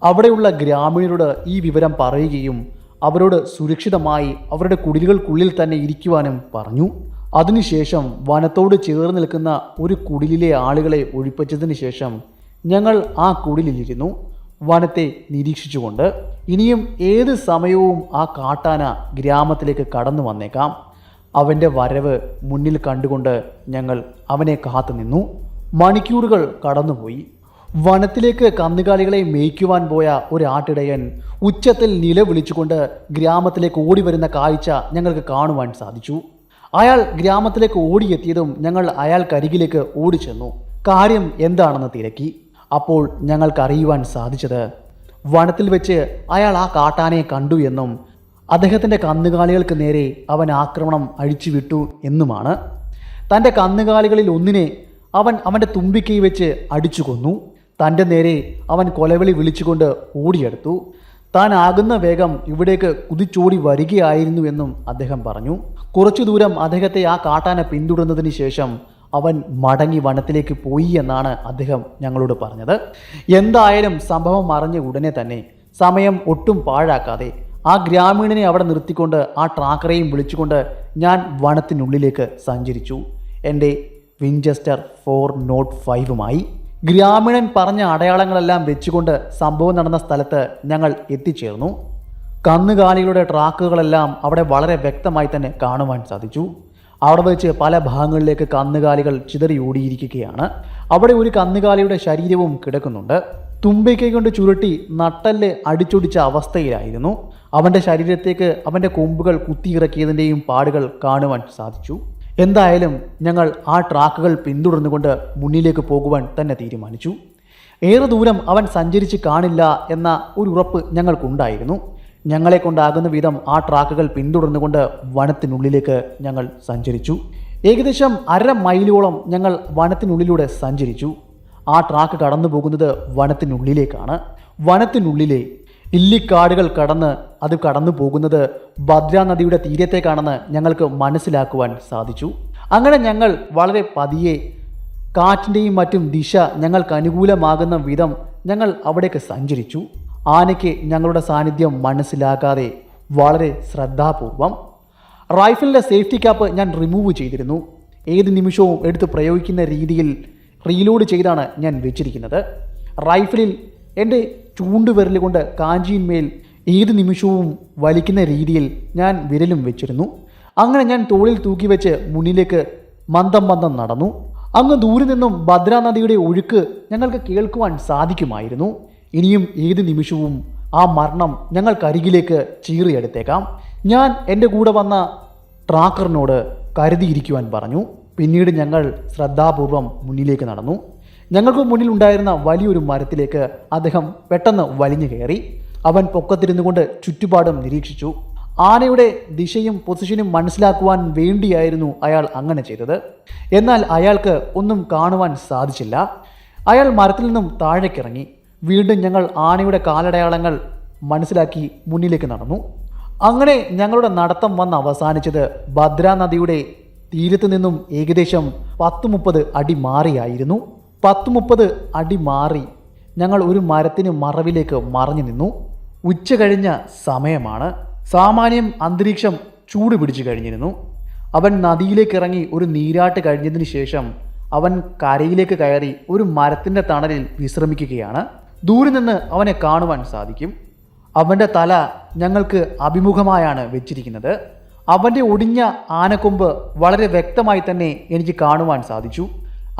അവിടെയുള്ള ഗ്രാമീണരോട് ഈ വിവരം പറയുകയും അവരോട് സുരക്ഷിതമായി അവരുടെ കുടിലുകൾക്കുള്ളിൽ തന്നെ ഇരിക്കുവാനും പറഞ്ഞു. അതിനുശേഷം വനത്തോട് ചേർന്ന് നിൽക്കുന്ന ഒരു കുടിലിലെ ആളുകളെ ഒഴിപ്പിച്ചതിന് ശേഷം ഞങ്ങൾ ആ കുടിലിലിരുന്നു, വനത്തെ നിരീക്ഷിച്ചുകൊണ്ട്. ഇനിയും ഏത് സമയവും ആ കാട്ടാന ഗ്രാമത്തിലേക്ക് കടന്നു വന്നേക്കാം. അവൻ്റെ വരവ് മുന്നിൽ കണ്ടുകൊണ്ട് ഞങ്ങൾ അവനെ കാത്തു നിന്നു. മണിക്കൂറുകൾ കടന്നുപോയി. വനത്തിലേക്ക് കന്നുകാലികളെ മേയ്ക്കുവാൻ പോയ ഒരു ആട്ടിടയൻ ഉച്ചത്തിൽ നിലവിളിച്ചുകൊണ്ട് ഗ്രാമത്തിലേക്ക് ഓടി വരുന്ന കാഴ്ച ഞങ്ങൾക്ക് കാണുവാൻ സാധിച്ചു. അയാൾ ഗ്രാമത്തിലേക്ക് ഓടിയെത്തിയതും ഞങ്ങൾ അയാൾക്കരികിലേക്ക് ഓടിച്ചെന്നു. കാര്യം എന്താണെന്ന് തിരക്കി. അപ്പോൾ ഞങ്ങൾക്ക് അറിയുവാൻ സാധിച്ചത് വനത്തിൽ വെച്ച് അയാൾ ആ കാട്ടാനയെ കണ്ടു എന്നും അദ്ദേഹത്തിൻ്റെ കന്നുകാലികൾക്ക് നേരെ അവൻ ആക്രമണം അഴിച്ചുവിട്ടു എന്നുമാണ്. തൻ്റെ കന്നുകാലികളിൽ ഒന്നിനെ അവൻ അവൻ്റെ തുമ്പിക്കൈ വെച്ച് അടിച്ചു കൊന്നു. തൻ്റെ നേരെ അവൻ കൊലവിളി വിളിച്ചുകൊണ്ട് ഓടിയെടുത്തു. താൻ ആകുന്ന വേഗം ഇവിടേക്ക് കുതിച്ചോടി വരികയായിരുന്നു എന്നും അദ്ദേഹം പറഞ്ഞു. കുറച്ചു ദൂരം അദ്ദേഹത്തെ ആ കാട്ടാന പിന്തുടർന്നതിന് ശേഷം അവൻ മടങ്ങി വനത്തിലേക്ക് പോയി എന്നാണ് അദ്ദേഹം ഞങ്ങളോട് പറഞ്ഞത്. എന്തായാലും സംഭവം അറിഞ്ഞ ഉടനെ തന്നെ സമയം ഒട്ടും പാഴാക്കാതെ ആ ഗ്രാമീണനെ അവിടെ നിർത്തിക്കൊണ്ട് ആ ട്രാക്കറെയും വിളിച്ചുകൊണ്ട് ഞാൻ വനത്തിനുള്ളിലേക്ക് സഞ്ചരിച്ചു. എൻ്റെ വിൻചെസ്റ്റർ 405 ഗ്രാമീണൻ പറഞ്ഞ അടയാളങ്ങളെല്ലാം വെച്ചുകൊണ്ട് സംഭവം നടന്ന സ്ഥലത്ത് ഞങ്ങൾ എത്തിച്ചേർന്നു. കന്നുകാലികളുടെ ട്രാക്കുകളെല്ലാം അവിടെ വളരെ വ്യക്തമായി തന്നെ കാണുവാൻ സാധിച്ചു. അവിടെ വെച്ച് പല ഭാഗങ്ങളിലേക്ക് കന്നുകാലികൾ ചിതറി ഓടിയിരിക്കുകയാണ്. അവിടെ ഒരു കന്നുകാലിയുടെ ശരീരവും കിടക്കുന്നുണ്ട്. തുമ്പിക്കൈ കൊണ്ട് ചുരുട്ടി നട്ടല് അടിച്ചൊടിച്ച അവസ്ഥയിലായിരുന്നു. അവൻ്റെ ശരീരത്തേക്ക് അവൻ്റെ കൊമ്പുകൾ കുത്തിയിറക്കിയതിൻ്റെയും പാടുകൾ കാണുവാൻ സാധിച്ചു. എന്തായാലും ഞങ്ങൾ ആ ട്രാക്കുകൾ പിന്തുടർന്നുകൊണ്ട് മുന്നിലേക്ക് പോകുവാൻ തന്നെ തീരുമാനിച്ചു. ഏറെ ദൂരം അവൻ സഞ്ചരിച്ച് കാണില്ല എന്ന ഒരു ഉറപ്പ് ഞങ്ങൾക്കുണ്ടായിരുന്നു. ഞങ്ങളെ കൊണ്ടാകുന്ന വിധം ആ ട്രാക്കുകൾ പിന്തുടർന്നുകൊണ്ട് വനത്തിനുള്ളിലേക്ക് ഞങ്ങൾ സഞ്ചരിച്ചു. ഏകദേശം 1/2 മൈലോളം ഞങ്ങൾ വനത്തിനുള്ളിലൂടെ സഞ്ചരിച്ചു. ആ ട്രാക്ക് കടന്നു പോകുന്നത് വനത്തിനുള്ളിലേക്കാണ്. വനത്തിനുള്ളിലെ ഇല്ലിക്കാടുകൾ കടന്ന് അത് കടന്നു പോകുന്നത് ഭദ്രാ നദിയുടെ തീരത്തേക്കാണെന്ന് ഞങ്ങൾക്ക് മനസ്സിലാക്കുവാൻ സാധിച്ചു. അങ്ങനെ ഞങ്ങൾ വളരെ പതിയെ കാറ്റിൻ്റെയും മറ്റും ദിശ ഞങ്ങൾക്ക് അനുകൂലമാകുന്ന വിധം ഞങ്ങൾ അവിടേക്ക് സഞ്ചരിച്ചു. ആനയ്ക്ക് ഞങ്ങളുടെ സാന്നിധ്യം മനസ്സിലാക്കാതെ വളരെ ശ്രദ്ധാപൂർവം റൈഫിളിൻ്റെ സേഫ്റ്റി ക്യാപ്പ് ഞാൻ റിമൂവ് ചെയ്തിരുന്നു. ഏത് നിമിഷവും എടുത്ത് പ്രയോഗിക്കുന്ന രീതിയിൽ റീലോഡ് ചെയ്താണ് ഞാൻ വെച്ചിരിക്കുന്നത്. റൈഫിളിൽ എൻ്റെ ചൂണ്ടുവിരൽ കൊണ്ട് കാഞ്ചിയിന്മേൽ ഏത് നിമിഷവും വലിക്കുന്ന രീതിയിൽ ഞാൻ വിരലും വെച്ചിരുന്നു. അങ്ങനെ ഞാൻ തോളിൽ തൂക്കി വെച്ച് മുന്നിലേക്ക് മന്ദം മന്ദം നടന്നു. അങ്ങ് ദൂരെ നിന്നും ഭദ്രാ നദിയുടെ ഒഴുക്ക് ഞങ്ങൾക്ക് കേൾക്കുവാൻ സാധിക്കുമായിരുന്നു. ഇനിയും ഏത് നിമിഷവും ആ മരണം ഞങ്ങൾക്കരികിലേക്ക് ചീറിയെടുത്തേക്കാം. ഞാൻ എൻ്റെ കൂടെ വന്ന ട്രാക്കറിനോട് കരുതിയിരിക്കുവാൻ പറഞ്ഞു. പിന്നീട് ഞങ്ങൾ ശ്രദ്ധാപൂർവം മുന്നിലേക്ക് നടന്നു. ഞങ്ങൾക്ക് മുന്നിൽ ഉണ്ടായിരുന്ന വലിയൊരു മരത്തിലേക്ക് അദ്ദേഹം പെട്ടെന്ന് വലിഞ്ഞു കയറി. അവൻ പൊക്കത്തിരുന്നു കൊണ്ട് ചുറ്റുപാടും നിരീക്ഷിച്ചു. ആനയുടെ ദിശയും പൊസിഷനും മനസ്സിലാക്കുവാൻ വേണ്ടിയായിരുന്നു അയാൾ അങ്ങനെ ചെയ്തത്. എന്നാൽ അയാൾക്ക് ഒന്നും കാണുവാൻ സാധിച്ചില്ല. അയാൾ മരത്തിൽ നിന്നും താഴേക്കിറങ്ങി. വീണ്ടും ഞങ്ങൾ ആനയുടെ കാലടയാളങ്ങൾ മനസ്സിലാക്കി മുന്നിലേക്ക് നടന്നു. അങ്ങനെ ഞങ്ങളുടെ നടത്തം വന്ന് അവസാനിച്ചത് ഭദ്രാ നദിയുടെ തീരത്ത് നിന്നും ഏകദേശം 10-30 അടി മാറിയായിരുന്നു. 10-30 അടി മാറി ഞങ്ങൾ ഒരു മരത്തിന് മറവിലേക്ക് മറഞ്ഞു നിന്നു. ഉച്ച കഴിഞ്ഞ സമയമാണ്. സാമാന്യം അന്തരീക്ഷം ചൂട് പിടിച്ചു കഴിഞ്ഞിരുന്നു. അവൻ നദിയിലേക്ക് ഇറങ്ങി ഒരു നീരാട്ട് കഴിഞ്ഞതിന് ശേഷം അവൻ കരയിലേക്ക് കയറി ഒരു മരത്തിൻ്റെ തണലിൽ വിശ്രമിക്കുകയാണ്. ദൂരെ നിന്ന് അവനെ കാണുവാൻ സാധിക്കും. അവൻ്റെ തല ഞങ്ങൾക്ക് അഭിമുഖമായാണ് വെച്ചിരിക്കുന്നത്. അവൻ്റെ ഒടിഞ്ഞ ആനക്കൊമ്പ് വളരെ വ്യക്തമായി തന്നെ എനിക്ക് കാണുവാൻ സാധിച്ചു.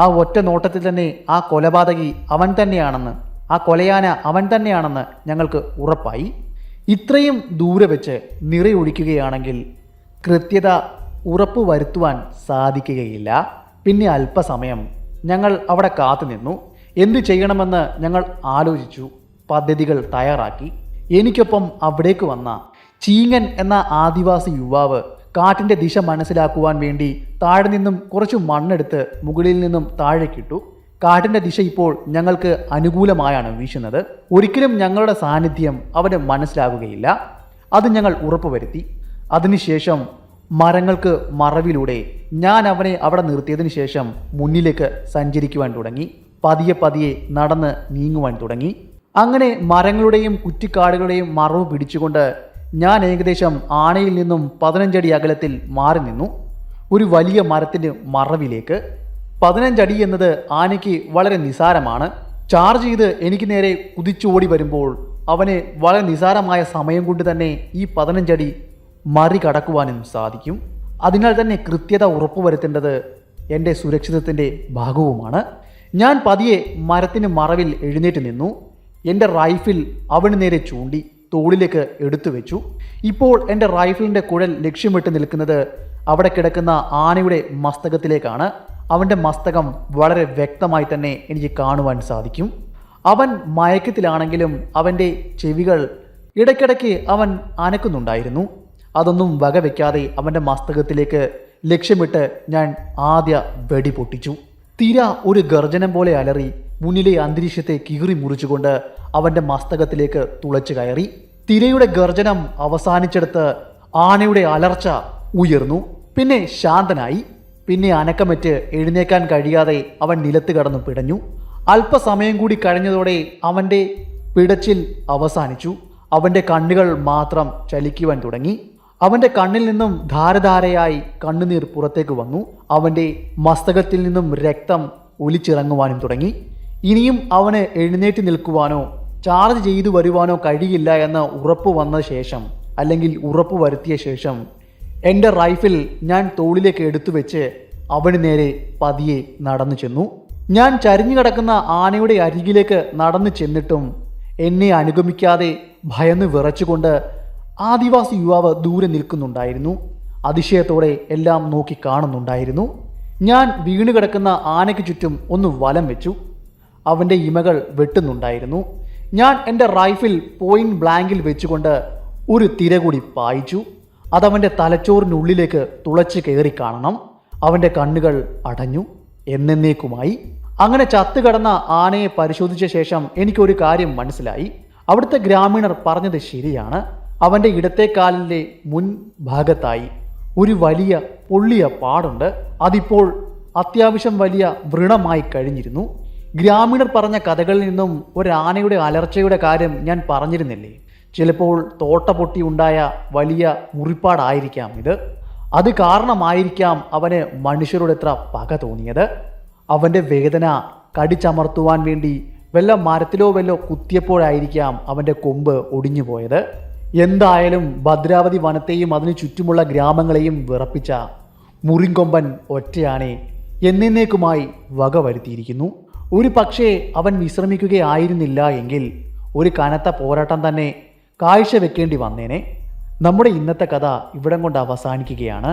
ആ ഒറ്റ നോട്ടത്തിൽ തന്നെ ആ കൊലപാതകി അവൻ തന്നെയാണെന്ന്, ആ കൊലയാന അവൻ തന്നെയാണെന്ന് ഞങ്ങൾക്ക് ഉറപ്പായി. ഇത്രയും ദൂരെ വെച്ച് നിറയൊഴിക്കുകയാണെങ്കിൽ കൃത്യത ഉറപ്പ് വരുത്തുവാൻ സാധിക്കുകയില്ല. പിന്നെ അല്പസമയം ഞങ്ങൾ അവിടെ കാത്തു നിന്നു. എന്തു ചെയ്യണമെന്ന് ഞങ്ങൾ ആലോചിച്ചു, പദ്ധതികൾ തയ്യാറാക്കി. എനിക്കൊപ്പം അവിടേക്ക് വന്ന ചീങ്ങൻ എന്ന ആദിവാസി യുവാവ് കാറ്റിൻ്റെ ദിശ മനസ്സിലാക്കുവാൻ വേണ്ടി താഴെ നിന്നും കുറച്ച് മണ്ണെടുത്ത് മുകളിൽ നിന്നും താഴേക്കിട്ടു. കാറ്റിൻ്റെ ദിശ ഇപ്പോൾ ഞങ്ങൾക്ക് അനുകൂലമായാണ് വീശുന്നത്. ഒരിക്കലും ഞങ്ങളുടെ സാന്നിധ്യം അവന് മനസ്സിലാകുകയില്ല. അത് ഞങ്ങൾ ഉറപ്പുവരുത്തി. അതിനുശേഷം മരങ്ങൾക്ക് മറവിലൂടെ ഞാൻ അവനെ അവിടെ നിർത്തിയതിനു ശേഷം മുന്നിലേക്ക് സഞ്ചരിക്കുവാൻ തുടങ്ങി. പതിയെ പതിയെ നടന്ന് നീങ്ങുവാൻ തുടങ്ങി. അങ്ങനെ മരങ്ങളുടെയും കുറ്റിക്കാടുകളുടെയും മറവ് പിടിച്ചുകൊണ്ട് ഞാൻ ഏകദേശം ആനയിൽ നിന്നും 15 അടി അകലത്തിൽ മാറി നിന്നു. ഒരു വലിയ മരത്തിൻ്റെ മറവിലേക്ക്. 15 അടി എന്നത് ആനയ്ക്ക് വളരെ നിസാരമാണ്. ചാർജ് ചെയ്ത് എനിക്ക് നേരെ കുതിച്ചോടി വരുമ്പോൾ അവന് വളരെ നിസാരമായ സമയം കൊണ്ട് തന്നെ ഈ 15 അടി മറികടക്കുവാനും സാധിക്കും. അതിനാൽ തന്നെ കൃത്യത ഉറപ്പുവരുത്തേണ്ടത് എൻ്റെ സുരക്ഷിതത്തിൻ്റെ ഭാഗവുമാണ്. ഞാൻ പതിയെ മരത്തിന് മറവിൽ എഴുന്നേറ്റ് നിന്നു. എൻ്റെ റൈഫിൾ അവന് നേരെ ചൂണ്ടി തോളിലേക്ക് എടുത്തു വെച്ചു. ഇപ്പോൾ എൻ്റെ റൈഫിളിൻ്റെ കുഴൽ ലക്ഷ്യമിട്ട് നിൽക്കുന്നത് അവിടെ കിടക്കുന്ന ആനയുടെ മസ്തകത്തിലേക്കാണ്. അവൻ്റെ മസ്തകം വളരെ വ്യക്തമായി തന്നെ എനിക്ക് കാണുവാൻ സാധിക്കും. അവൻ മയക്കത്തിലാണെങ്കിലും അവൻ്റെ ചെവികൾ ഇടയ്ക്കിടയ്ക്ക് അവൻ അനക്കുന്നുണ്ടായിരുന്നു. അതൊന്നും വകവെക്കാതെ അവൻ്റെ മസ്തകത്തിലേക്ക് ലക്ഷ്യമിട്ട് ഞാൻ ആദ്യ വെടി പൊട്ടിച്ചു. തിര ഒരു ഗർജനം പോലെ അലറി മുന്നിലെ അന്തരീക്ഷത്തെ കീറി മുറിച്ചുകൊണ്ട് അവൻ്റെ മസ്തകത്തിലേക്ക് തുളച്ചു കയറി. തിരയുടെ ഗർജനം അവസാനിച്ചെടുത്ത് ആനയുടെ അലർച്ച ഉയർന്നു. പിന്നെ ശാന്തനായി. പിന്നെ അനക്കമറ്റ് എഴുന്നേക്കാൻ കഴിയാതെ അവൻ നിലത്ത് കടന്നു പിടഞ്ഞു. അല്പസമയം കൂടി കഴിഞ്ഞതോടെ അവൻ്റെ പിടച്ചിൽ അവസാനിച്ചു. അവൻ്റെ കണ്ണുകൾ മാത്രം ചലിക്കുവാൻ തുടങ്ങി. അവൻ്റെ കണ്ണിൽ നിന്നും ധാരധാരയായി കണ്ണുനീർ പുറത്തേക്ക് വന്നു. അവൻ്റെ മസ്തകത്തിൽ നിന്നും രക്തം ഒലിച്ചിറങ്ങുവാനും തുടങ്ങി. ഇനിയും അവന് എഴുന്നേറ്റ് നിൽക്കുവാനോ ചാർജ് ചെയ്തു വരുവാനോ കഴിയില്ല എന്ന് ഉറപ്പ് വന്ന ശേഷം, അല്ലെങ്കിൽ ഉറപ്പ് വരുത്തിയ ശേഷം, എൻ്റെ റൈഫിൾ ഞാൻ തോളിലേക്ക് എടുത്തു വെച്ച് അവന് നേരെ പതിയെ നടന്നു ചെന്നു. ഞാൻ ചരിഞ്ഞു കിടക്കുന്ന ആനയുടെ അരികിലേക്ക് നടന്നു ചെന്നിട്ടും എന്നെ അനുഗമിക്കാതെ ഭയന്ന് വിറച്ചുകൊണ്ട് ആദിവാസി യുവാവ് ദൂരെ നിൽക്കുന്നുണ്ടായിരുന്നു. അതിശയത്തോടെ എല്ലാം നോക്കി കാണുന്നുണ്ടായിരുന്നു. ഞാൻ വീണ് കിടക്കുന്ന ആനയ്ക്ക് ചുറ്റും ഒന്ന് വലം വെച്ചു. അവൻ്റെ ഇമകൾ വെട്ടുന്നുണ്ടായിരുന്നു. ഞാൻ എൻ്റെ റൈഫിൾ പോയിന്റ് ബ്ലാങ്കിൽ വെച്ചുകൊണ്ട് ഒരു തിര കൂടി പായിച്ചു. അതവൻ്റെ തലച്ചോറിനുള്ളിലേക്ക് തുളച്ച് കയറി കാണണം. അവൻ്റെ കണ്ണുകൾ അടഞ്ഞു എന്നേക്കുമായി. അങ്ങനെ ചത്തുകിടന്ന ആനയെ പരിശോധിച്ച ശേഷം എനിക്കൊരു കാര്യം മനസ്സിലായി. അവിടുത്തെ ഗ്രാമീണർ പറഞ്ഞത് ശരിയാണ്. അവൻ്റെ ഇടത്തെ കാലിൻ്റെ മുൻഭാഗത്തായി ഒരു വലിയ പൊള്ളിയ പാടുണ്ട്. അതിപ്പോൾ അത്യാവശ്യം വലിയ വ്രണമായി കഴിഞ്ഞിരുന്നു. ഗ്രാമീണർ പറഞ്ഞ കഥകളിൽ നിന്നും ഒരു ആനയുടെ അലർച്ചയുടെ കാര്യം ഞാൻ പറഞ്ഞിരുന്നില്ലേ? ചിലപ്പോൾ തോട്ട പൊട്ടി ഉണ്ടായ വലിയ മുറിപ്പാടായിരിക്കാം ഇത്. അത് കാരണമായിരിക്കാം അവന് മനുഷ്യരോട് എത്ര പക തോന്നിയത്. അവൻ്റെ വേദന കടിച്ചമർത്തുവാൻ വേണ്ടി വല്ല മരത്തിലോ വല്ലോ കുത്തിയപ്പോഴായിരിക്കാം അവൻ്റെ കൊമ്പ് ഒടിഞ്ഞു പോയത്. എന്തായാലും ഭദ്രാവതി വനത്തെയും അതിനു ചുറ്റുമുള്ള ഗ്രാമങ്ങളെയും വിറപ്പിച്ച മുറിങ്കൊമ്പൻ ഒറ്റയാനെ എന്നേക്കുമായി വകവരുത്തിയിരിക്കുന്നു. ഒരു പക്ഷേ അവൻ വിശ്രമിക്കുകയായിരുന്നില്ല എങ്കിൽ ഒരു കനത്ത പോരാട്ടം തന്നെ കാഴ്ചവെക്കേണ്ടി വന്നേനെ. നമ്മുടെ ഇന്നത്തെ കഥ ഇവിടം കൊണ്ട് അവസാനിക്കുകയാണ്.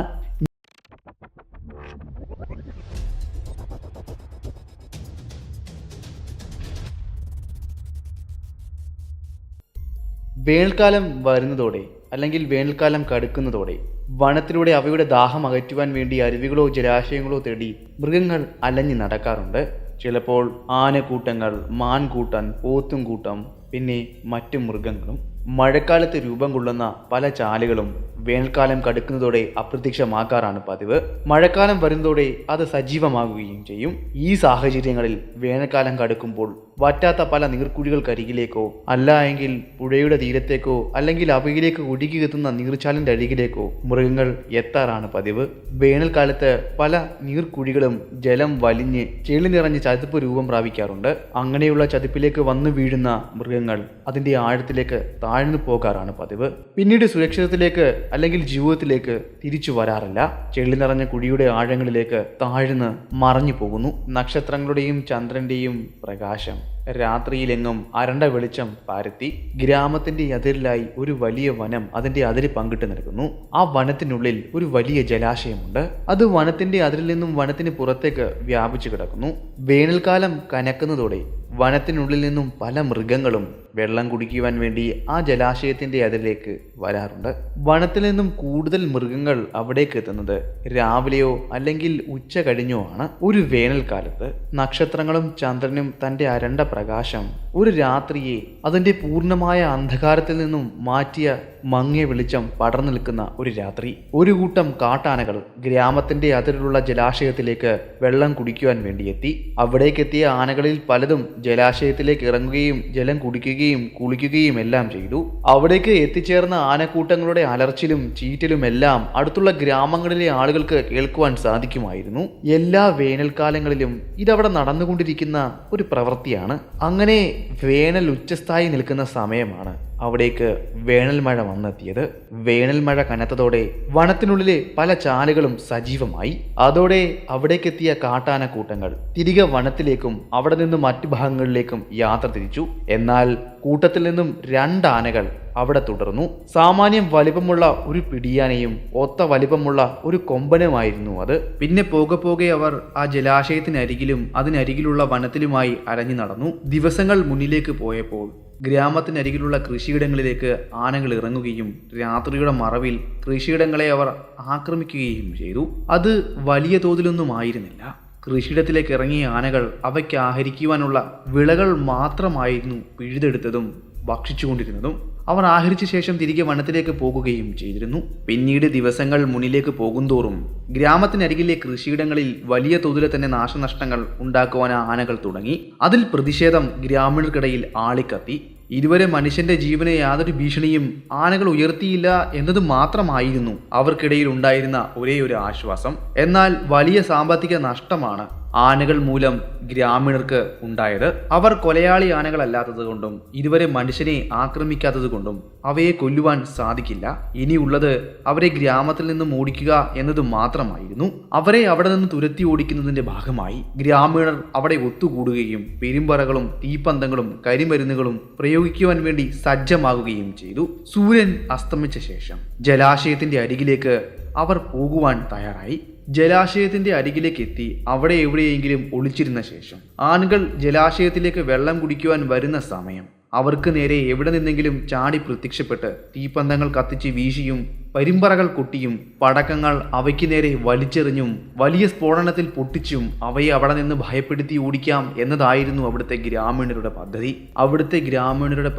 വേനൽക്കാലം വരുന്നതോടെ, അല്ലെങ്കിൽ വേനൽക്കാലം കടുക്കുന്നതോടെ വനത്തിലൂടെ അവയുടെ ദാഹം അകറ്റുവാൻ വേണ്ടി അരുവികളോ ജലാശയങ്ങളോ തേടി മൃഗങ്ങൾ അലഞ്ഞു നടക്കാറുണ്ട്. ചിലപ്പോൾ ആനക്കൂട്ടങ്ങൾ, മാൻകൂട്ടം, പോത്തുംകൂട്ടം, പിന്നെ മറ്റു മൃഗങ്ങളും. മഴക്കാലത്ത് രൂപം കൊള്ളുന്ന പല ചാലുകളും വേനൽക്കാലം കടുക്കുന്നതോടെ അപ്രത്യക്ഷമാക്കാറാണ് പതിവ്. മഴക്കാലം വരുന്നതോടെ അത് സജീവമാകുകയും ചെയ്യും. ഈ സാഹചര്യങ്ങളിൽ വേനൽക്കാലം കടുക്കുമ്പോൾ വറ്റാത്ത പല നീർക്കുഴികൾക്കരികിലേക്കോ അല്ല എങ്കിൽ പുഴയുടെ തീരത്തേക്കോ അല്ലെങ്കിൽ അവയിലേക്ക് ഒഴുകിയെത്തുന്ന നീർച്ചാലിൻ്റെ അരികിലേക്കോ മൃഗങ്ങൾ എത്താറാണ് പതിവ്. വേനൽക്കാലത്ത് പല നീർക്കുഴികളും ജലം വലിഞ്ഞ് ചെളി നിറഞ്ഞ് ചതുപ്പ് രൂപം പ്രാപിക്കാറുണ്ട്. അങ്ങനെയുള്ള ചതുപ്പിലേക്ക് വന്നു വീഴുന്ന മൃഗങ്ങൾ അതിൻ്റെ ആഴത്തിലേക്ക് താഴ്ന്നു പോകാറാണ് പതിവ്. പിന്നീട് സുരക്ഷിതത്തിലേക്ക് അല്ലെങ്കിൽ ജീവിതത്തിലേക്ക് തിരിച്ചു വരാറില്ല. ചെളി നിറഞ്ഞ കുഴിയുടെ ആഴങ്ങളിലേക്ക് താഴ്ന്ന് മറഞ്ഞു പോകുന്നു. നക്ഷത്രങ്ങളുടെയും ചന്ദ്രന്റെയും പ്രകാശം രാത്രിയിലെങ്ങും അരണ്ട വെളിച്ചം പരത്തി ഗ്രാമത്തിന്റെ അതിരിലായി ഒരു വലിയ വനം അതിന്റെ അതിര് പങ്കിട്ട് നിൽക്കുന്നു. ആ വനത്തിനുള്ളിൽ ഒരു വലിയ ജലാശയമുണ്ട്. അത് വനത്തിന്റെ അതിരിൽ നിന്നും വനത്തിന് പുറത്തേക്ക് വ്യാപിച്ചു കിടക്കുന്നു. വേനൽക്കാലം കനക്കുന്നതോടെ വനത്തിനുള്ളിൽ നിന്നും പല മൃഗങ്ങളും വെള്ളം കുടിക്കുവാൻ വേണ്ടി ആ ജലാശയത്തിന്റെ അതിരിലേക്ക് വരാറുണ്ട്. വനത്തിൽ നിന്നും കൂടുതൽ മൃഗങ്ങൾ അവിടേക്ക് എത്തുന്നത് രാവിലെയോ അല്ലെങ്കിൽ ഉച്ച കഴിഞ്ഞോ ആണ്. ഒരു വേനൽക്കാലത്ത് നക്ഷത്രങ്ങളും ചന്ദ്രനും തന്റെ അരണ്ട പ്രകാശം ഒരു രാത്രിയെ അതിന്റെ പൂർണ്ണമായ അന്ധകാരത്തിൽ നിന്നും മാറ്റിയ മങ്ങിയ വെളിച്ചം പടർന്നു നിൽക്കുന്ന ഒരു രാത്രി. ഒരു കൂട്ടം കാട്ടാനകൾ ഗ്രാമത്തിന്റെ അതിരിലുള്ള ജലാശയത്തിലേക്ക് വെള്ളം കുടിക്കുവാൻ വേണ്ടി എത്തി. അവിടേക്കെത്തിയ ആനകളിൽ പലതും ജലാശയത്തിലേക്ക് ഇറങ്ങുകയും ജലം കുടിക്കുകയും കുളിക്കുകയും എല്ലാം ചെയ്തു. അവിടേക്ക് എത്തിച്ചേർന്ന ആനക്കൂട്ടങ്ങളുടെ അലർച്ചിലും ചീറ്റലും എല്ലാം അടുത്തുള്ള ഗ്രാമങ്ങളിലെ ആളുകൾക്ക് കേൾക്കുവാൻ സാധിക്കുമായിരുന്നു. എല്ലാ വേനൽക്കാലങ്ങളിലും ഇതവിടെ നടന്നുകൊണ്ടിരിക്കുന്ന ഒരു പ്രവൃത്തിയാണ്. അങ്ങനെ വേനൽ ഉച്ചസ്ഥായി നിൽക്കുന്ന സമയമാണ്. അവിടേക്ക് വേനൽ മഴ വന്നെത്തിയത്. വേനൽ മഴ കനത്തതോടെ വനത്തിനുള്ളിലെ പല ചാലുകളും സജീവമായി. അതോടെ അവിടേക്കെത്തിയ കാട്ടാനക്കൂട്ടങ്ങൾ തിരികെ വനത്തിലേക്കും അവിടെ നിന്ന് മറ്റു ഭാഗങ്ങളിലേക്കും യാത്ര തിരിച്ചു. എന്നാൽ കൂട്ടത്തിൽ നിന്നും 2 ആനകൾ അവിടെ തുടർന്നു. സാമാന്യം വലിപ്പമുള്ള ഒരു പിടിയാനയും ഒത്ത വലിപ്പമുള്ള ഒരു കൊമ്പനുമായിരുന്നു അത്. പിന്നെ പോകെ പോകെ അവർ ആ ജലാശയത്തിനരികിലും അതിനരികിലുള്ള വനത്തിലുമായി അലഞ്ഞു നടന്നു. ദിവസങ്ങൾ മുന്നിലേക്ക് പോയപ്പോൾ ഗ്രാമത്തിനരികിലുള്ള കൃഷിയിടങ്ങളിലേക്ക് ആനകൾ ഇറങ്ങുകയും രാത്രിയുടെ മറവിൽ കൃഷിയിടങ്ങളെ അവർ ആക്രമിക്കുകയും ചെയ്തു. അത് വലിയ തോതിലൊന്നും ആയിരുന്നില്ല. കൃഷിയിടത്തിലേക്ക് ഇറങ്ങിയ ആനകൾ അവയ്ക്ക് ആഹരിക്കുവാനുള്ള വിളകൾ മാത്രമായിരുന്നു പിഴുതെടുത്തതും ഭക്ഷിച്ചുകൊണ്ടിരുന്നതും. അവർ ആഹരിച്ച ശേഷം തിരികെ വനത്തിലേക്ക് പോകുകയും ചെയ്തിരുന്നു. പിന്നീട് ദിവസങ്ങൾ മുന്നിലേക്ക് പോകുന്തോറും ഗ്രാമത്തിനരികിലെ കൃഷിയിടങ്ങളിൽ വലിയ തോതിൽ തന്നെ നാശനഷ്ടങ്ങൾ ഉണ്ടാക്കുവാൻ ആനകൾ തുടങ്ങി. അതിൽ പ്രതിഷേധം ഗ്രാമീണർക്കിടയിൽ ആളിക്കത്തി. ഇതുവരെ മനുഷ്യന്റെ ജീവനെ യാതൊരു ഭീഷണിയും ആനകൾ ഉയർത്തിയില്ല എന്നത് മാത്രമായിരുന്നു അവർക്കിടയിൽ ഉണ്ടായിരുന്ന ഒരേ ഒരു ആശ്വാസം. എന്നാൽ വലിയ സാമ്പത്തിക നഷ്ടമാണ് ആനകൾ മൂലം ഗ്രാമീണർക്ക് ഉണ്ടായത്. അവർ കൊലയാളി ആനകളല്ലാത്തത് കൊണ്ടും ഇതുവരെ മനുഷ്യനെ ആക്രമിക്കാത്തത് കൊണ്ടും അവയെ കൊല്ലുവാൻ സാധിക്കില്ല. ഇനിയുള്ളത് അവരെ ഗ്രാമത്തിൽ നിന്നും ഓടിക്കുക എന്നത് മാത്രമായിരുന്നു. അവരെ അവിടെ നിന്ന് തുരത്തി ഓടിക്കുന്നതിന്റെ ഭാഗമായി ഗ്രാമീണർ അവിടെ ഒത്തുകൂടുകയും പെരുമ്പറകളും തീപ്പന്തങ്ങളും കരിമരുന്നുകളും പ്രയോഗിക്കുവാൻ വേണ്ടി സജ്ജമാകുകയും ചെയ്തു. സൂര്യൻ അസ്തമിച്ച ശേഷം ജലാശയത്തിന്റെ അരികിലേക്ക് അവർ പോകുവാൻ തയ്യാറായി. ജലാശയത്തിന്റെ അരികിലേക്ക് എത്തി അവിടെ എവിടെയെങ്കിലും ഒളിച്ചിരുന്ന ശേഷം ആനകൾ ജലാശയത്തിലേക്ക് വെള്ളം കുടിക്കുവാൻ വരുന്ന സമയം അവർക്ക് നേരെ എവിടെ നിന്നെങ്കിലും ചാടി പ്രത്യക്ഷപ്പെട്ട് തീപ്പന്തങ്ങൾ കത്തിച്ച് വീശിയും പരിമ്പറകൾ കൊട്ടിയും പടക്കങ്ങൾ അവയ്ക്ക് നേരെ വലിച്ചെറിഞ്ഞും വലിയ സ്ഫോടനത്തിൽ പൊട്ടിച്ചും അവയെ അവിടെ നിന്ന് ഭയപ്പെടുത്തി ഓടിക്കാം എന്നതായിരുന്നു അവിടുത്തെ ഗ്രാമീണരുടെ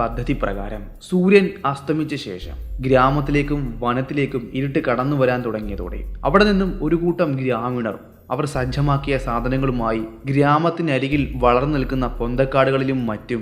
പദ്ധതി പ്രകാരം സൂര്യൻ അസ്തമിച്ച ശേഷം ഗ്രാമത്തിലേക്കും വനത്തിലേക്കും ഇരുട്ട് കടന്നു വരാൻ തുടങ്ങിയതോടെ അവിടെ നിന്നും ഒരു കൂട്ടം ഗ്രാമീണർ അവർ സജ്ജമാക്കിയ സാധനങ്ങളുമായി ഗ്രാമത്തിനരികിൽ വളർന്നു നിൽക്കുന്ന പൊന്തക്കാടുകളിലും മറ്റും